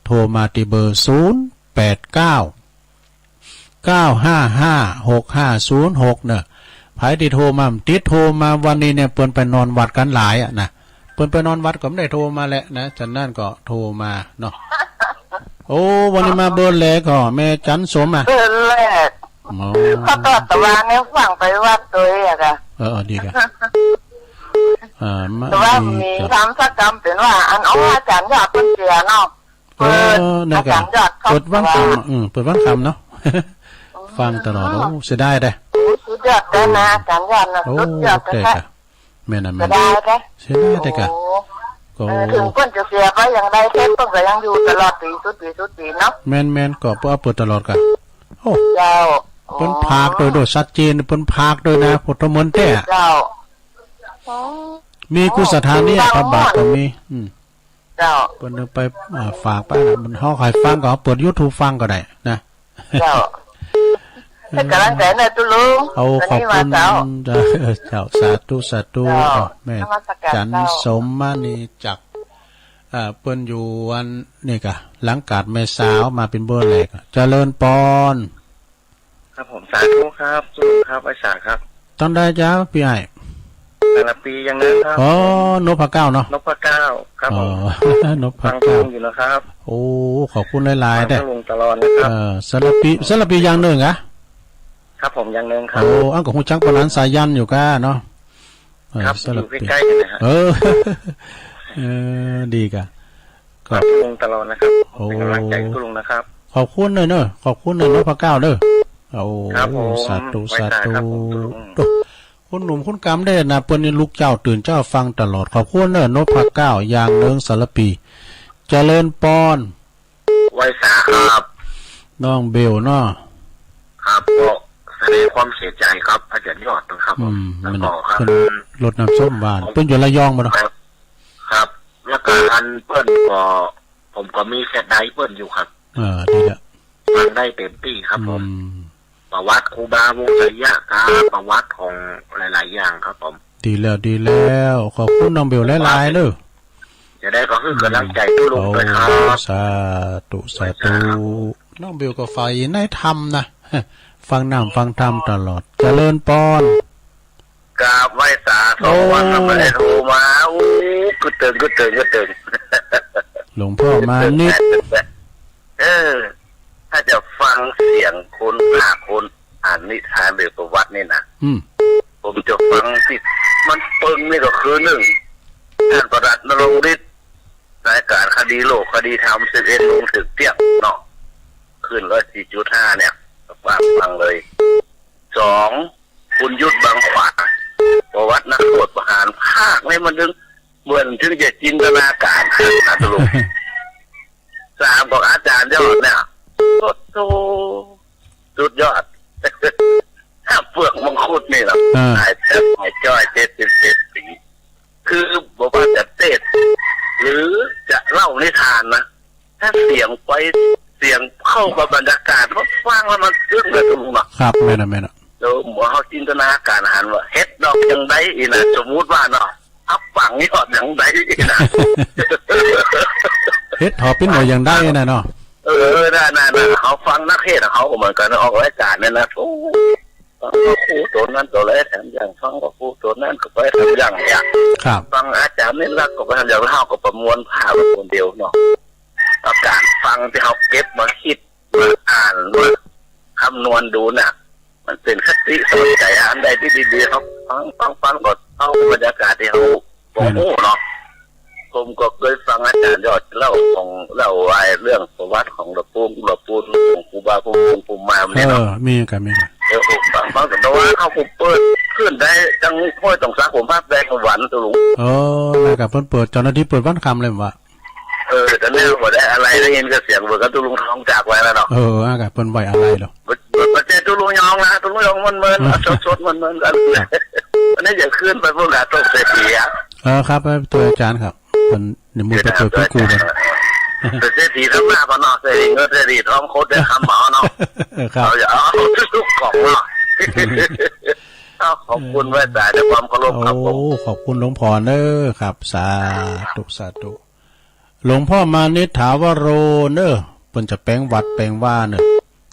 โทรมาที่เบอร์0899556506เนอะไผที่โทรมาติดโทรมาวันนี้เนี่ยเปิ้นไปนอนวัดกันหลายนะเปิ้นไปนอนวัดก็ไม่ได้โทรมาแหละนะจากนั้นก็โทรมาเนาะโอ้วันนี้มาเบอร์แรกก็แม่จันสมเบอร์แรกเขาตอดตะวันเนี่ยฟังไปวัดตัวอะค่ะดีกันแต่ว่ามีคำสักคำเป็นว่าอันอาจารย์ยอดเพิ่นเสียเนาะอาจารย์ยอดเปิดวันคำเปิดวันคำเนาะฟังตลอดโอ้เสียดายได้สุดยอดแต่นะอาจารย์ยอดนะสุดยอดแต่แม่น่ะแม่เสียดายแต่ถึงเพิ่นจะเสียไปอย่างใดเพิ่นก็ยังอยู่ตลอดปีสุดปีเนาะแม่นก็เปิดตลอดกันโอ้เจ้าเพิ่นพากโดยชัดเจนเพิ่นพากโดยนะพุทธมนต์แท้เจ้ามีกุศลทานนี่พระบาทก็มีเจ้าเพิ่นไปฝากไปมันเฮาใครฟังก็เปิด YouTube ฟังก็ได้นะเจ้าให้กำลังใจหน่อยตุลุงเอาขอบคุณเจ้าสาธุแม่จันสมมานีจักเปิ้นอยู่วันนี่กะหลังกาดแม่สาวมาเป็นเบอร์แรกเจริญปอนครับผมสาธุครับสุขครับไอ้สาครับตอนได้จ้าพี่ไอ้แต่ละปียังนั้นครับนพเก้าเนาะนพเก้าครับผมนพเก้าอยู่นะครับโอ้ขอบคุณหลายๆได้ลงตลอดนะครับสารปีอย่างหนึ่งอะครับผมอย่างหนึ่งครับโอ้อันก็หูจักปนันสายันอยู่ก้าเนาะครับอยู่ใกล้ๆกันนะฮะดีกะก็ลงตลอดนะครับเป็นกำลังใจให้ลุงนะครับขอบคุณเนอะขอบคุณเนอะพระเก้าเนอะโอ้สาธุคุณหนุ่มคุณกำได้นะเปิ้นนี่ลูกเจ้าตื่นเจ้าฟังตลอดขอบคุณเนอะนพเก้าอย่างเนืองสารปีเจริญปอนไว้สาครับน้องเบลเนาะครับก็แสดงความเสียใจครับอาจารย์ยอดนะครับแล้วก็ครับรถน้ำส้มหวานเปิ้นอยู่ระยองบ่เนาะครับแล้วก็อันเปิ้นก็ผมก็มีแค่ได้เปิ้นอยู่ครับดีละฟังได้เต็มที่ครับผมประวัติครูบาวงศยะครับประวัติของหลายๆอย่างครับผมดีแล้วขอบคุณน้องเบลหลายๆเลยจะได้ก็คือกำลังใจทุกลงด้วยครับสาธุน้องเบลก็ไฟในธรรมนะฟังน้ำฟังธรรมตลอดเจริญปอนกราบไหว้สาธุวันไม่ได้โทรมาก็เติงหลวงพ่อมานิดถ้าจะฟังเสียงคนหาคนอ่านนิทานหรือประวัตินี่นะผมจะฟังที่มันปึงนี่ก็คือหนึ่งท่านประหลัดนรงค์ฤทธิ์รายการคดีโลกคดีธรรม11 ลงถึงเตี้ยเนาะขึ้น104.5เนี่ยฟังเลย2คุณยุทธบางขวาประวัตินักโทษประหารภาคนี่มันถึงเหมือนถึงจะจินตนาการนะทุก3บอกอาจารย์ยอดเนี่ยโตสุดยอดถ้าเปลือกมังคุดนี่แหละหายแทบหายจ้อย77 ปีคือบอกว่าจะเทศหรือจะเล่านิทานนะถ้าเสียงไปเสียงเข้ากับบรรยากาศมันฟังแล้วมันซึ้งเลยทุกคนครับแม่นะเดี๋ยวหมอเขาจินตนาการหันว่าเฮ็ดดอกยังไดอีนะสมมุติว่าเนาะอับฝังยอดยังไดอีนะเฮ็ดถอปิ้นหน่อยยังได้นะเนาะน่าเขาฟังนักเทศเขาก็เหมือนกันออกรายการเนี่ยนะโอ้ฟังก็ครูตัวนั้นตัวแรกแถมอย่างฟังก็ครูตัวนั้นก็ไปทำอย่างเนี่ยฟังอาจารย์นี่รักก็ไปทำอย่างเราก็ประมวลภาพคนเดียวเนาะอาการฟังที่เขาเก็บมาคิดมาอ่านมาคำนวณดูน่ะมันเป็นคติสอนใจอันใดที่ดีๆเขาฟังก็เอาบรรยากาศที่เขาบอกโอ้เนาะผมก็เคยฟังอาจารย์ยอดเล่าเรื่องประวัติของหลวงปู่ของครูบาภูมิมาเนี่ยเนาะมีกันฟังแต่ว่าเขาผมเปิดขึ้นได้จังห้อยตรงซักผมภาพแดงหวานตัวลุงนะครับเพิ่นเปิดเจ้าหน้าที่เปิดวันคำเลยว่าแต่เนี่ยบ่ได้อะไรได้ยินก็เสียงเบิกตัวลุงท้องจากไว้แล้วเนาะอากาศเปิ้นไหวอะไรหรอประเทศตัวลุงยองนะตัวลุงยองมันสดมันกันอันนี้อย่าขึ้นไปพวกกาตกเสียครับตัวอาจารย์ครับ มันในมือไปเปิดกูกันแต่เศรษฐีทั้งหน้าพนอเศรษฐีเงินเศรษฐีท้องโคตรได้คำหมอเนาะเราอย่าเอาทุกของเนาะขอบคุณแม่แต่ด้วยความเคารพครับผมขอบคุณหลวงพ่อเนอครับสาธุสาธุหลวงพ่อมานิถาวโรเนอเพิ่นจะแปลงวัดแปลงว่าเนอ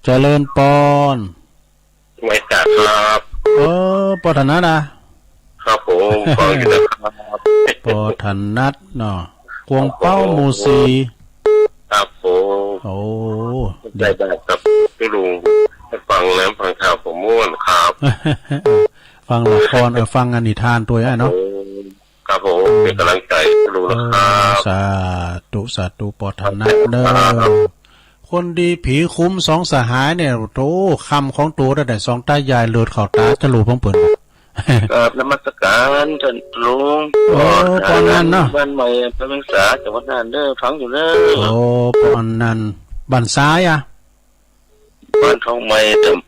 เจริญปอนไม่กล้าครับปอธนัทนะครับผมขออยู่นะครับปอธนัทเนาะกวงเป้าหมู่สี่ครับผมได้ครับพี่ลุงฟังแล้วฟังข่าวผมม่วนครับฟังละครฟังนิทานตัวเนาะครับผมเป็นกำลังใจพี่ลุงนะครับสาธุสาธุปอธนัทเด้อคนดีผีคุ้มสองสหายเนี่ยโตคำของตัวได้สองตายายเลือดเข่าตาจะรู้เพิ่งเปิดครับนมัสการท่านลุงปอนนันเนาะบ้านใหม่พระเมืองสาจังหวัดน่านเด้อฟังอยู่เด้อปอนนันบ้านซ้ายบ้านทองใหม่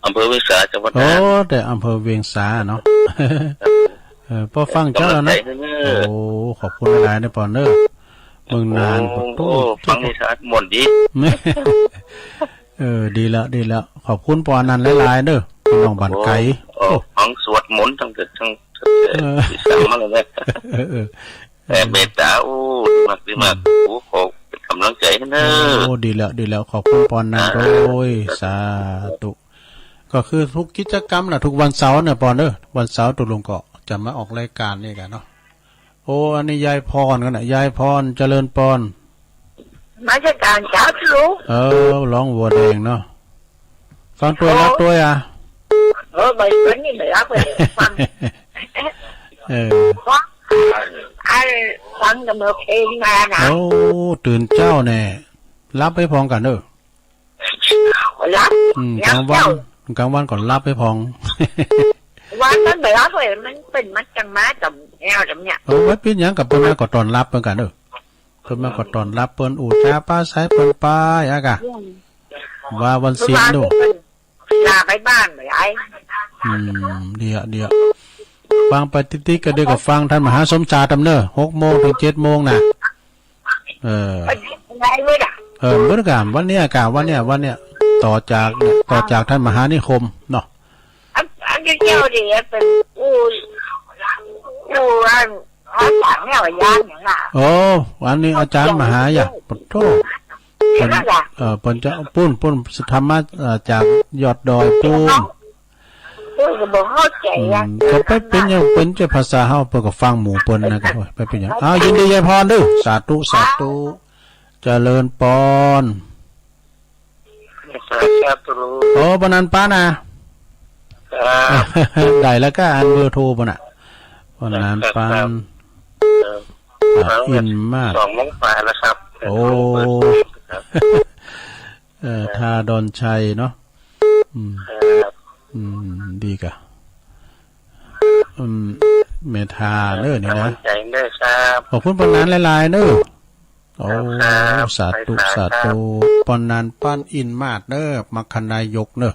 อำเภอเวียงสาจังหวัดน่านแต่อำเภอเวียงสาเนาะพอฟังเจ้าแล้วนะขอบคุณหลายๆนะปอนเด้อเมืองนานฟังนิทานหมดดีดีแล้วขอบคุณปอนันหลายๆเด้อน้องบันไก่ฟังสวดมนต์ทั้งเกิดทั้งสามอะไรเนี่ยแต่เมตตาดีมากขอเป็นกำลังใจให้เนอะดีแล้วขอบคุณปอนันโดยสาธุก็คือทุกกิจกรรมน่ะทุกวันเสาร์เนี่ยปอนเด้อวันเสาร์ตุลงก็จะมาออกรายการนี่กันเนาะอันนี้ยายพรกันนะยายพรเจริญปอนมาจากการเช้าลูกร้องวัวแดงเนาะฟังตัวรักตัวไม่เป็นนี่ไม่รักเลยฟังฟังกับเมื่อเพลงมานะตื่นเจ้าแน่รับไปพองกันรับกลางวันก่อนรับไปพองวันนั้นไม่รับเลยมันเป็นมัดจังม้าจับแอวจับเนี่ยไว้เป็นอย่างกับเปิ้นมาก็ตอนรับเปิ้นกันเพิ่นมาก็ตอนรับเปิ้นอู่จ้าป้าสายเปิ้นป้ายกะว่าวันศีลดูลาไปบ้านไอ้เดี๋ยวฟังไปติ๊กๆก็เดี๋ยวก็ฟังท่านมหาสมชาตำเนอ6 โมงถึง 7 โมงน่ะเมื่อกะวันเนี้ยต่อจากท่านมหานิคมเนาะอันเจ้าดิเป็นสั่งเนี่ยย่างอย่างน่ะวันนี้อาจารย์มหาอย่าปะโทเปิ้นจะปุ้นธรรมะจากยอดดอยปุ้นก็ไปเป็นอย่างเป็นจะภาษาเฮาเปิ้นก็ฟังหมู่เปิ้นนะก็ไปเป็นอย่างยินดียายพรเด้อสาธุเจริญปอนปนันป้านะได้แล้วก็อันเบอร์โทรปน่ะปนันปานอินมาก2 โมงฝ่ายแล้วครับทาดอนชัยเนาะดีกะเมทาเน้อนี่นะขอบคุณปนันหลายๆเน้อสาธุปนันปั้นอินมากเน้อมัคคนายกเน้อ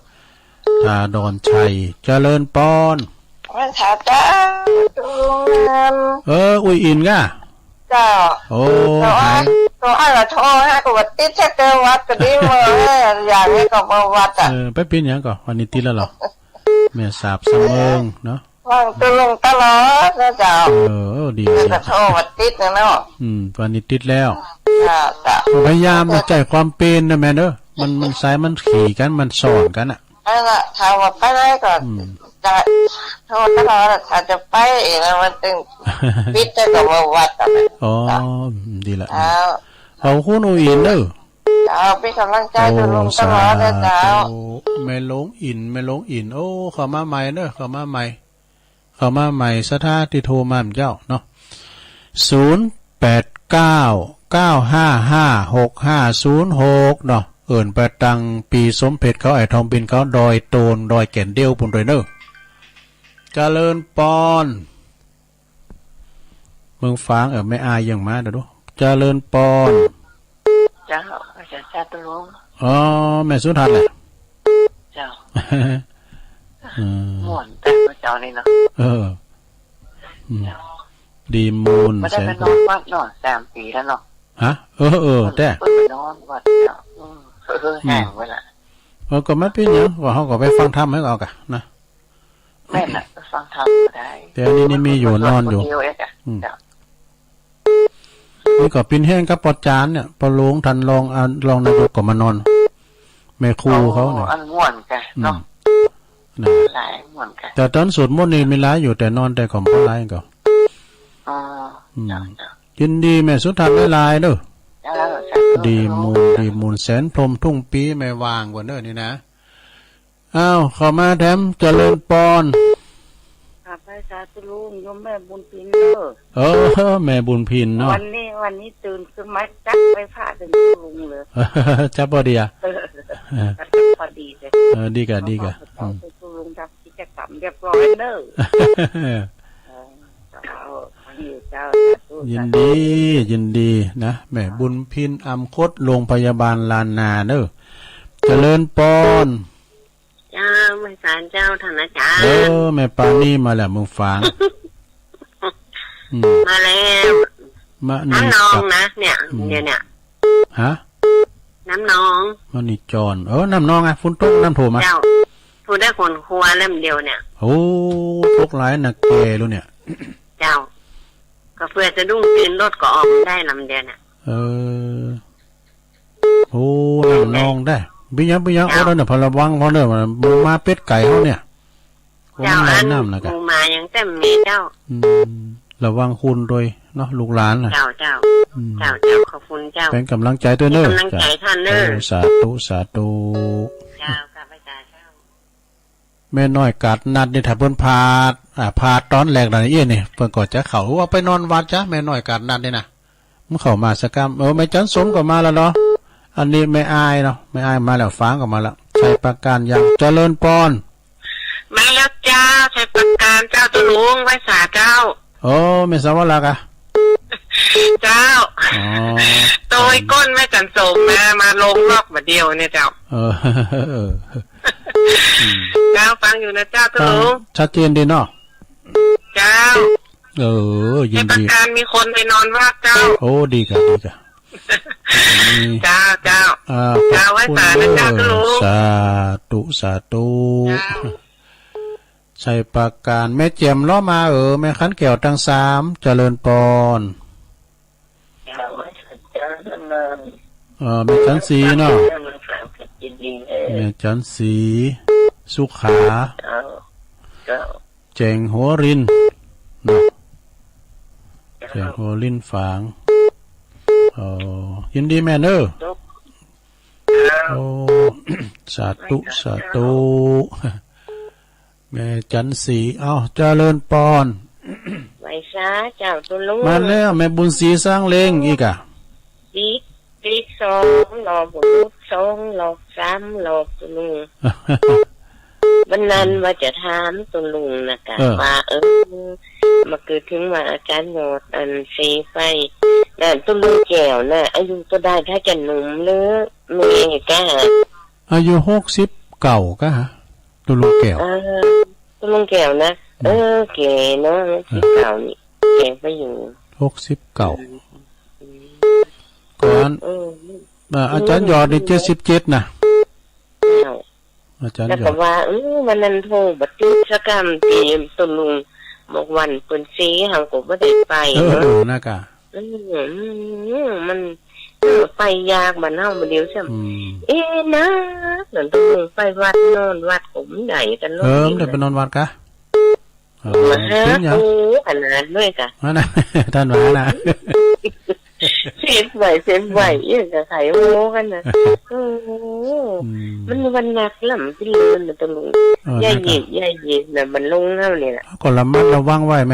ทาดอนชัยเจริญปอนอุ้ยอินก่ะจ้าตัวอะไรโทรให้กวัดติดแค่เกินวัดก็ดีมาอย่างนี้ก็มาวัดไปเป็นอย่างก่อนวันนี้ติดแล้วหรอแม่สาบเสมอเนาะว่างตัวลงตลอดนะจ้าดีจะโทรวัดติดเนาะวันนี้ติดแล้วพยายามใจความเป็นนะแม่เนอะมันสายมันขี่กันมันสอนกันอ่ะนั่นแหละถามว่าไปได้ก่อนจะโทรตลอดถ้าจะไปแล้วมันตึงปิดจะกับวัดดีละเอาคุณอุอินเด้อเป็นกำลังใจตัวลงตลอดนะจ้าไม่ลงอินเข้ามาใหม่เด้อเข้ามาใหม่สถาที่โทรมาเจ้าเนาะ0899556506เนาะเอิ้นไปตังปีสมเพชรเขาไอ้ทองบินเขาดอยโตนดอยแก่นเดียวปุ่นด้วยเด้อเจริญปอนเมืองฟางไม่อายอย่างมาเด้อเจริญปอนจ้าอาจารย์ชาตุลุงแม่สุทัศน์แหละเจ้าม่วนแต่เจ้านี่เนาะ ดีมูล ไม่ แส ได้ น ไปนอนวัดเนาะ3 ปีแล้วเนาะ ฮะแต่ ไปนอนวัดเนาะแห้งไว้ละ ก็ไม่เป็นหยังว่าเขาก็ไปฟังธรรมให้เอากะนะ แม่น่ะฟังธรรมก็ได้ แต่อันนี้มีอยู่นอนอยู่ เดียวเองอ่ะ นี่ก็ปินแห้งกับปอจานเนี่ยปอหลวงทันรองนายกก็มานอนแม่ครูเขาเนี่ย อันม่วนกันเนาะ นะ หลายม่วนกัน แต่ตอนสวดมนต์นี่มีหลายอยู่แต่นอนแต่ของบ่หลายก็ อ๋อ ยินดีแม่สุธาหลายๆเด้อ แล้ว ดีมูลแสนพรหมทุ่งปีไม่วางกว่าเด้อนี่นะอ้าวเข้ามาแถมเจริญปอน ค่ะพระสาธุลุงโยมแม่บุญพินเด้อ แม่บุญพินเนาะ วันนี้ตื่นขึ้นมาจักไปพาถึงลุงเลย จับบ่ดีอ่ะ พอดีเลย ดีกะ ลุงทำกิจกรรมเรียบร้อยเด้อยินดีนะแม่บุญพินอำคตโรงพยาบาลลานนาเด้อเจริญปอน เจ้าไม่สารเจ้าท่านอาจารย์ แม่ปานี่มาแล้วมึงฟัง มาแล้วน้ำนองนะเนี่ยฮะน้ำนองมันนี่จอนน้ำนองอ่ะฝนตกน้ำโถมาเจ้าพูดได้คนครัวเล่มเดียวเนี่ยโอ้ตกหลายนักแกรู้เนี่ยเจ้าก็เพื่อจะดุ้งตื่นรถก็ออกได้ลำเดียวเนี่ยโอ้น้ำนองได้บิยังเอาแล้วเนี่ยพอระวังเพราะเนี่ยมันมาเป็ดไก่เขาเนี่ยเจ้าอันมูมายังเต็มมีเจ้าระวังคุณโดยเนาะลูกหลานน่ะเจ้าขอบคุณเจ้าเป็นกำลังใจด้วยเนอะกำลังใจท่านเนอะสาธุเจ้ากับพระเจ้าแม่น้อยกัดนัดนี่ถ้าเพิ่นพาตอนแรกนั่นนี่เพิ่นก็จะเข้าว่าไปนอนวัดจ้ะแม่น้อยกัดนัดนี่นะมันเข้ามาสักกรรมแม่จันสมก็มาแล้วเนาะอันนี้ไม่อายเนาะไม่อายมาแล้วฟ้างก็มาแล้วใช้ประการยังเจริญปอนมาแล้วเจ้าใช้ประการเจ้าตุลุงไว้สาเจ้าไม่สาวรักอ่ะเจ้าโตยก้นไม่จันสมมาลงรอบมาเดียวเนี่ยเจ้าเจ้าฟังอยู่นะเจ้าตุลุงชัดเจนดีเนาะเจ้ายินดีประการมีคนไปนอนว่าเจ้าดีกะเจ้าไว้สานะเจ้าตุลุงสาธุใส่ปากการแม่เจียมล้อมาแม่ขันแก้วทั้ง3เจริญปอนแม่จันสีเนาะแม่จันสีสุขาแจงหัวรินเนาะแจงหัวรินฝางยินดีแม่เนอะสาธุแม่จันสีเจริญปอนไว้ซาเจ้าตุลุงมาแล้วแม่บุญศรีสร้างเลงอีกอ่ะปี2หลอกบุญ2หลอก3หลอกตุลุงวันนั้นว่าจะถามตุลุงนะกะว่ามาเกิดถึงว่าอาจารย์โหดอันสีไฟนั่นตุลุงแก้วน่ะอายุตัวได้ถ้าจะหนุ่มหรือแม่กะอายุ60ก็ฮะตุลุงแก้วตุลุงแก้วนะแก่เนาะ10เก่านี่แก่ไปอยู่60ก่อนอาจารย์ยอดนี่77นะอาจารย์ยอดแล้วก็ว่าวันนั้นโทรบัดติดสกรรมตีตุลุงบอกวันเปิ้นสีเฮาก็บ่ได้ไปเนาะน่ากะมันไปยากบ้านเฮาบ่เดียวซ้ํนะนั่นตุลุงไปวัดนอนวัดผมได้กันเนาะได้ไปนอนวัดกะมาหาขนาดด้วยกะนั่นท่านว่านะเสียนไหวอย่างกับไข่โม้กันนะมันวันหนักล่ำที่เลือนตะลุงย่าเย็ดน่ะมันลงเท่านี่แหละก็ระมัดระวังไว้ไหม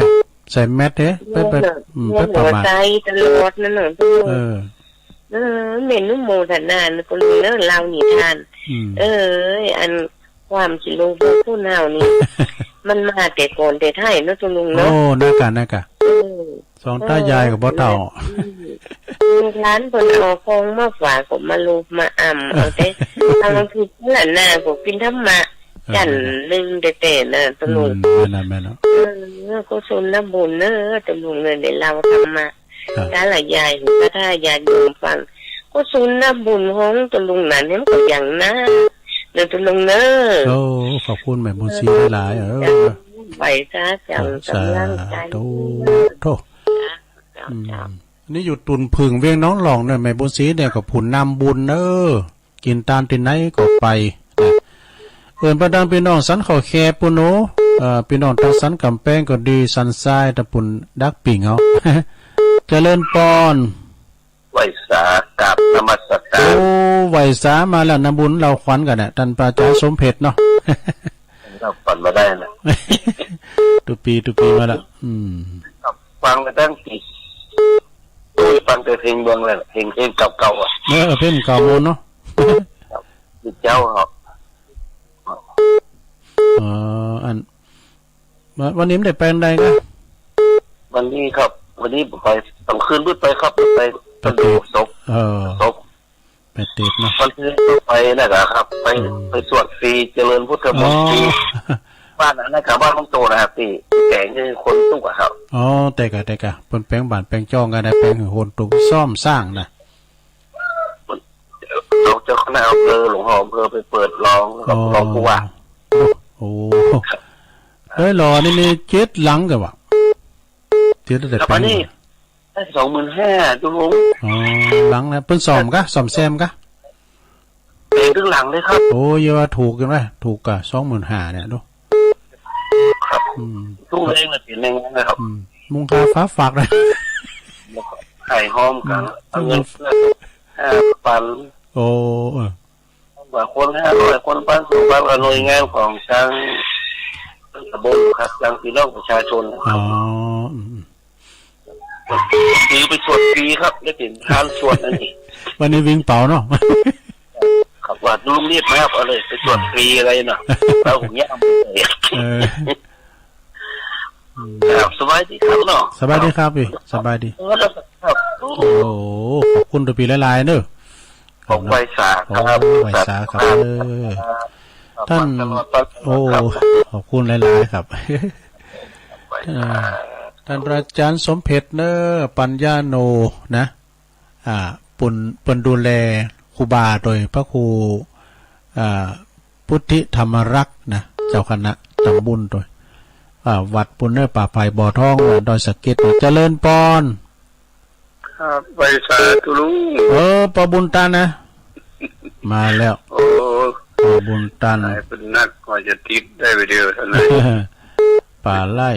ใส่แมสเด้ไปประมาณใจตลอดนั่นน่ะตะลุงเมนูโมทนานก็รู้แล้วเรานิทานอันความสิลงผู้เน่านี่มันมาแต่ก่อนแต่ไทยเนาะตะลุงเนาะน่ากะสองตายายกับบ่เฒ่าร้านเพิ่นเอาของมาฝากผมมาลูกมาอ่ำเอาแต่ทางคือนั่นน่ะผมกินธรรมะ จันลึงได้แต่เนอะตลุงแม่นะก็สุนนะบุญเนอะตลุงเลยเดี๋ยวเราทำมาถ้าหลายยายก็ถ้ายายโยมฟังก็สุนนะบุญห้องตลุงนั้นเนี่ยก็อย่างนะเดี๋ยวตลุงเนอะโอ้ขอบคุณแม่บุญศรีหลายไปซะจังกำลังใจโทนี่อยู่ตุนพึ่งเวียงน้องหลองเนี่ยแม่บุญศรีเนี่ยก็ผุนนำบุญเนอะกินตามที่ไหนก็ไปเอิ้นประดังพี่น้องสันเขาแคปุโนพี่น้องทางสันกำแพงก็ดีสันทรายตะปุ่นดักปิ่งเอาเจริญปอนไหวสากับนมัสการโอ้ไหวสามาแล้วนะบุญเราขวัญกันน่ะท่านพระอาจารย์สมเพชรเนาะเราฝันมาได้นะตุปีมาแล้วฟังมาตั้งปีฟังแต่เพลงเมืองเลยเพลงเก่าๆอ่ะเพลงเก่าโมนเนาะเจ้าครับอันวันนี้ไม่ได้ไปไหนกันวันนี้ครับวันนี้ไปต้องคืนมืดไปครับไปดูศพไปติดนะวันที่ไปนะครับไปสวดฟรีเจริญพุทธมนต์ฟรีบ้านนะครับบ้านต้องโตนะครับตีแก่งคือคนตุ๊กอะครับแต่กะเป็นแปลงบ้านแปลงจ้องกันได้แปลงโหนตุกซ่อมสร้างนะเราเจ้าคณะอำเภอหลวงพ่ออำเภอไปเปิดร้องผู้ว่าโอ้เฮ้ยรอนี่มี7 หลังกันวะ7แต่เป็นนี่ได้25,000จุลุงหลังนะเพิ่นซ่อมแซมกะเป็นถึงหลังเลยครับโอ้ยว่าถูกกันไหมถูกกะ25,000เนี่ยดูครับทุกเองเลยเปลี่ยนเองนะครับมุงคาฟ้าฝากเลยไข่หอมกันเงินปันโอ้บางคน500คนปันสูงปันหน่วยงานของทางตำบลครับทางพี่น้องประชาชนคือไปสวดฟรีครับได้เป็นทานสวดนั่นเองวันนี้วิ่งเป่าเนาะขับว่าลุงเรียกไหมครับเอาเลยไปสวดฟรีอะไรเนาะเราอย่างเงี้ยสบายดีครับเนาะสบายดีครับพี่สบายดีโอ้ขอบคุณตัวปีหลายๆเนอะของไวสาครับไวสาครับท่านโอ้ขอบคุณหลายๆครับท่านอาจารย์สมเพชรเนอปัญญาโนนะปุ่นดูแลครูบาโดยพระครูพุทธิธรรมรักษ์นะเจ้าคณะตำบลโดยวัดปุณเนอป่าไผ่บ่อทองดอยสะเก็ดเจริญปอนครับไวสาตุลุงปอบุญตันนะมาแล้วปอบุญตันเป็นนักก็จะติดได้ไปเดียวเท่านั้นป่าไร่3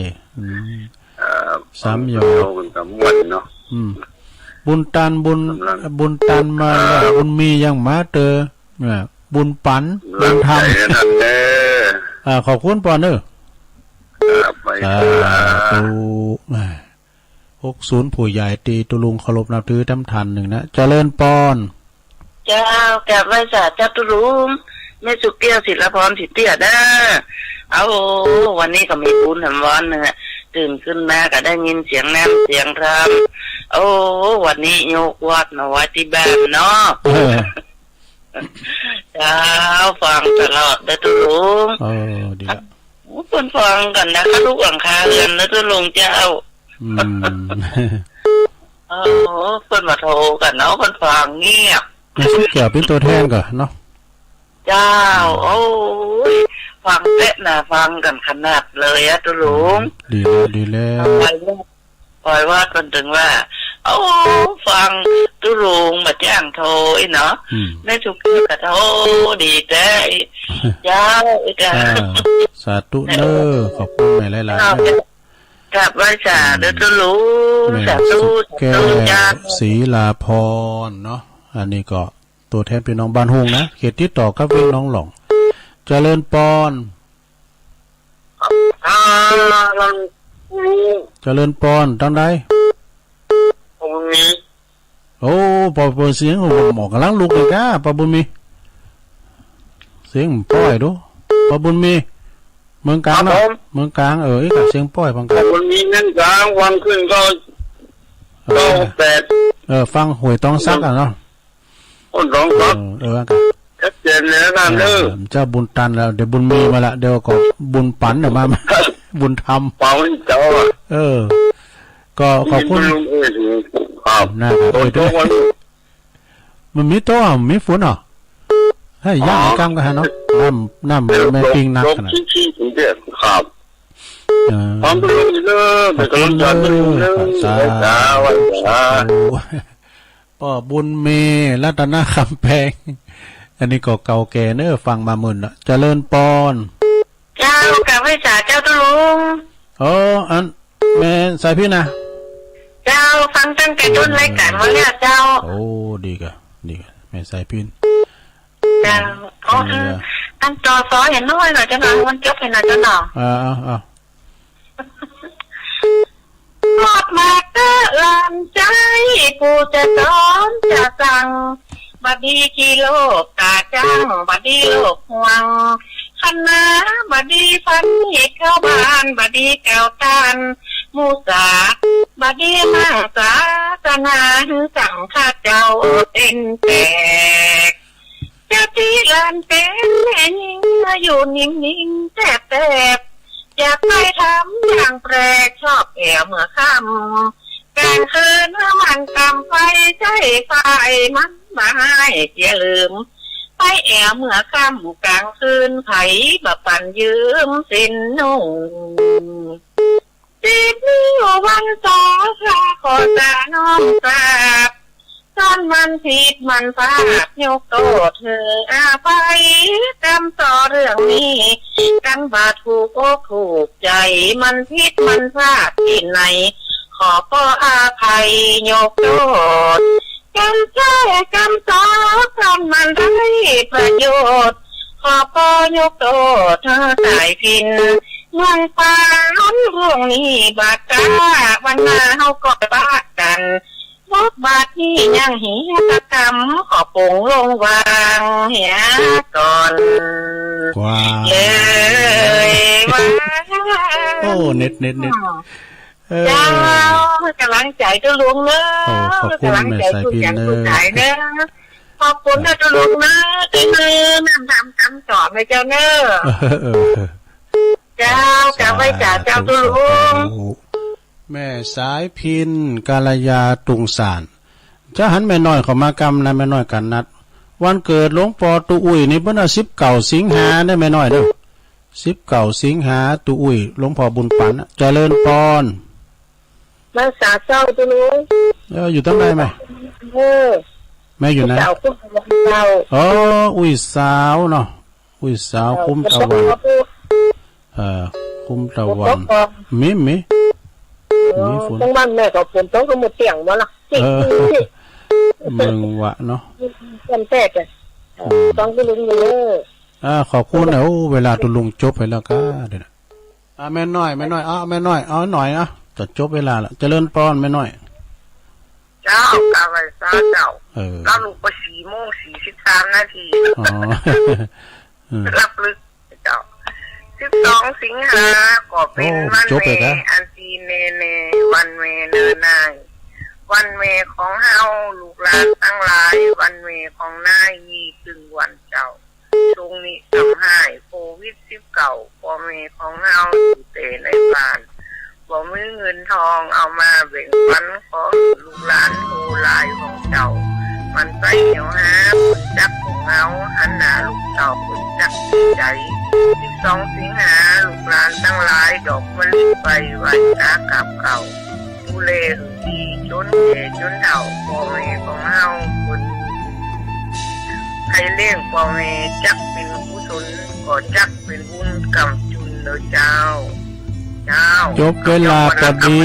ยอกับมวนเนาะบุญตันมาแล้วบุญมียังมาเตอบุญปันบุญธรรมขอบคุณปอนเนอ60ผู้ใหญ่ตีตุลุงเคารพนับถือทำทันหนึ่งนะเจริญปอนเจ้าแก่ไว้สาจัตุลุงแม่สุเกี้ยวศิลพรสิเตี้ยนะเอาวันนี้ก็มีบุญทำวันนึงตื่นขึ้นมาก็ได้ยินเสียงน้ำเสียงรำโอ้วันนี้โยกวัดมาวัดที่บ้านเนาะเจ้าฟังตลอดเด้อตุลุงดีละเพิ่นฟังกันนะคะลูกหลังคาเรือนแล้วตุลุงเจ้าเพิ่นมาโทรกันเนาะเพิ่นฟังเงียบเกี่ยวเป็นตัวแทนก่อนเนาะเจ้าโอ้ยฟังเป๊ะนะฟังกันขนาดเลยอะตุลุงดีแล้วปล่อยว่าจนถึงว่าโอ้ฟังตุลุงมาแจ้งโทรเนาะในทุกที่ก็โทรดีแต่เจ้าอีกสาธุเด้อขอบคุณแม่หลายๆกลับไหว้จ่าเด้อตุลุงสาธุจ้าศรีลาพรเนาะอันนี้ก็ตัวแทนพี่น้องบ้านฮงนะเขตติดต่อกับพี่น้องหลงเจริญปอนเจริญปอนตั้งใดโอ้ปอเสียงหมอกำลังลุกเลยก้าปอบุญมีเสียงป้อยดูปอบุญมีเมืองกลางเนาะเมืองกลางอีกเสียงป้อยพังกันบุญมีนั่นกลางวันขึ้นก็8ฟังหวยต้องซักอ่ะเนาะคนร้องครับกัน ชัดเจนแล้วนะเด้อ เจ้าบุญตันแล้วเดี๋ยวบุญมีมาละเดี๋ยวก็บุญปันเดี๋ยวมาบุญธรรม เปล่าให้เจ้าอ่ะ ก็ขอบคุณ ลุงถึงครับ นะครับด้วยมันมีโต๊ะมีฝนเหรอให้ย่างกล้ามกันฮะเนาะน้ำแม่ปิ้งนักขนาดชี้ถึงเด็ดครับพร้อมเลยเด้อเป็นกำลังใจเด้อสาธุป้อบุญเมรัตนคำแพงอันนี้ก็เก่าแก่เนอะฟังมาหมื่นละเจริญปอนเจ้ากับไว้จ่าเจ้าตุลุงอันแม่สายพี่นะเจ้าฟังตั้งแต่ต้นรายการมาแล้วเจ้าดีกะแม่สายพี่เจ้าอันจอซอเห็นน้อยหน่อยจะหน่อยมันจบเห็นหน่อยจะหน่อยหมดมาเตอลานใจกูจะสอนจะสั่งบัดดีกิโลกาจังบัดดีโลกห่วงคณะบัดดีฟันเหตุเข้าบ้านบัดดีแก้วตานมูสาบัดดีมั่งสาสนาสั่งข้าเจ้าเต้นแตกเจ้าที่ลานเป็นแม่ยิงอยู่นิ่งๆแทบอยากไปทำอย่างแปลกชอบแอบเมื่อค่ำกลางคืนมันกำไฟใจไฟมันมาให้เจียลืมไปแอบเมื่อค่ำกลางคืนไผ่บะปั่นยืมสินนุ่งติดนิ้ววันสองข้าขอตาน้องกราบซ่อนมันผิดมันพลาดยกโทษเธอไปกำต่อเรื่องนี้กันบาถูกอกถูกใจมันผิดมันพลาดที่ไหนขอก็อาภัยยกโทษกันแค่กำต่อทำมันได้ประโยชน์ขอก็ยกโทษเธอตายพินเมืองฟ้าล้นเรื่องนี้บาดกาวันหน้าเฮาก็บาดกันบาดที่ยังเหียตะกำขอปงลงวางเหียก่อนเลยว่าเน็ตเจ้ากำลังใจตัวลุงเนอะกำลังใจผู้ใหญ่ผู้ใหญ่เนอะขอบคุณนะตัวลุงเนอะที่มือนำคำสอนไปเจ้าเนอะเจ้ากำไว้จ่าเจ้าตัวลุงแม่สายพินกาลยาตุงสารจะหันแม่น้อยเข้ามากำนะแม่น้อยกันนัดวันเกิดหลวงปอตุอุ้ยนี่เพิ่น19 สิงหาได้แม่น้อยเด้อ19 สิงหาตุอุ้ยหลวงพ่อบุญปันเจริญปอนมาสาเจ้าตุลุงอยู่ตั้งไหนไหมแม่อยู่ไหนอุ้ยสาวเนาะอุ้ยสาวคุ้มตะวันคุ้มตะวันมีฝนต้องบ้านแม่กับฝนต้องก็หมดเสียงวะล่ะเมืองวะเนาะคนแตกอ่ะต้องตุลุงอยู่เลยขอบคุณนะเวลาตุลุงจบไปแล้วก็เดี๋ยวแม่น้อยแม่น้อยแม่น้อยเอาหน่อยจะจบเวลาละเจริญปอนแม่น้อยเจ้ากาไว้ซาเจ้าแล้วลูกไป4:43 นาทีรับลึกเจ้า12 สิงหาก็เป็นวันเมอันซีเนวันเมเนนายวันเมของเฮาลูกหลานทั้งหลายวันเมของนายยี่ถึงวันเจ้าช่วงนี้ทำให้โควิด19พ่อเมของเฮาอยู่แต่ในบ้านบ่มีเงินทองเอามาแบ่งปันขอลูกหลานโหลายของเจ้ามันไปเหี่ยวหาคนจักของเฮาหันหน้าลูกเจ้าคนจักใจ12 สิงหาลูกหลานทั้งหลายดอกมะลิไปไหว้ตากับเก่าดูแลดีจนแก่จนเฒ่าพ่อแม่ของเฮาคนให้เลี้ยงพ่อแม่จักเป็นกุศลก็จักเป็นบุญกำจุนเด้อเจ้าจบเวลาพอดี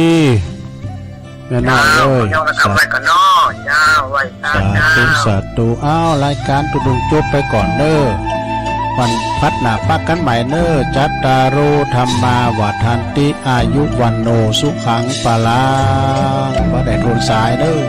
แม่น้อยเลยสาธุรายการตุดุงจบไปก่อนเด้อวันพัดหนาปักกันใหม่เน้อจัตตาโรธรรมาวาทันติอายุวันโนสุขังปะลังบ่ได้โดนสายเด้อ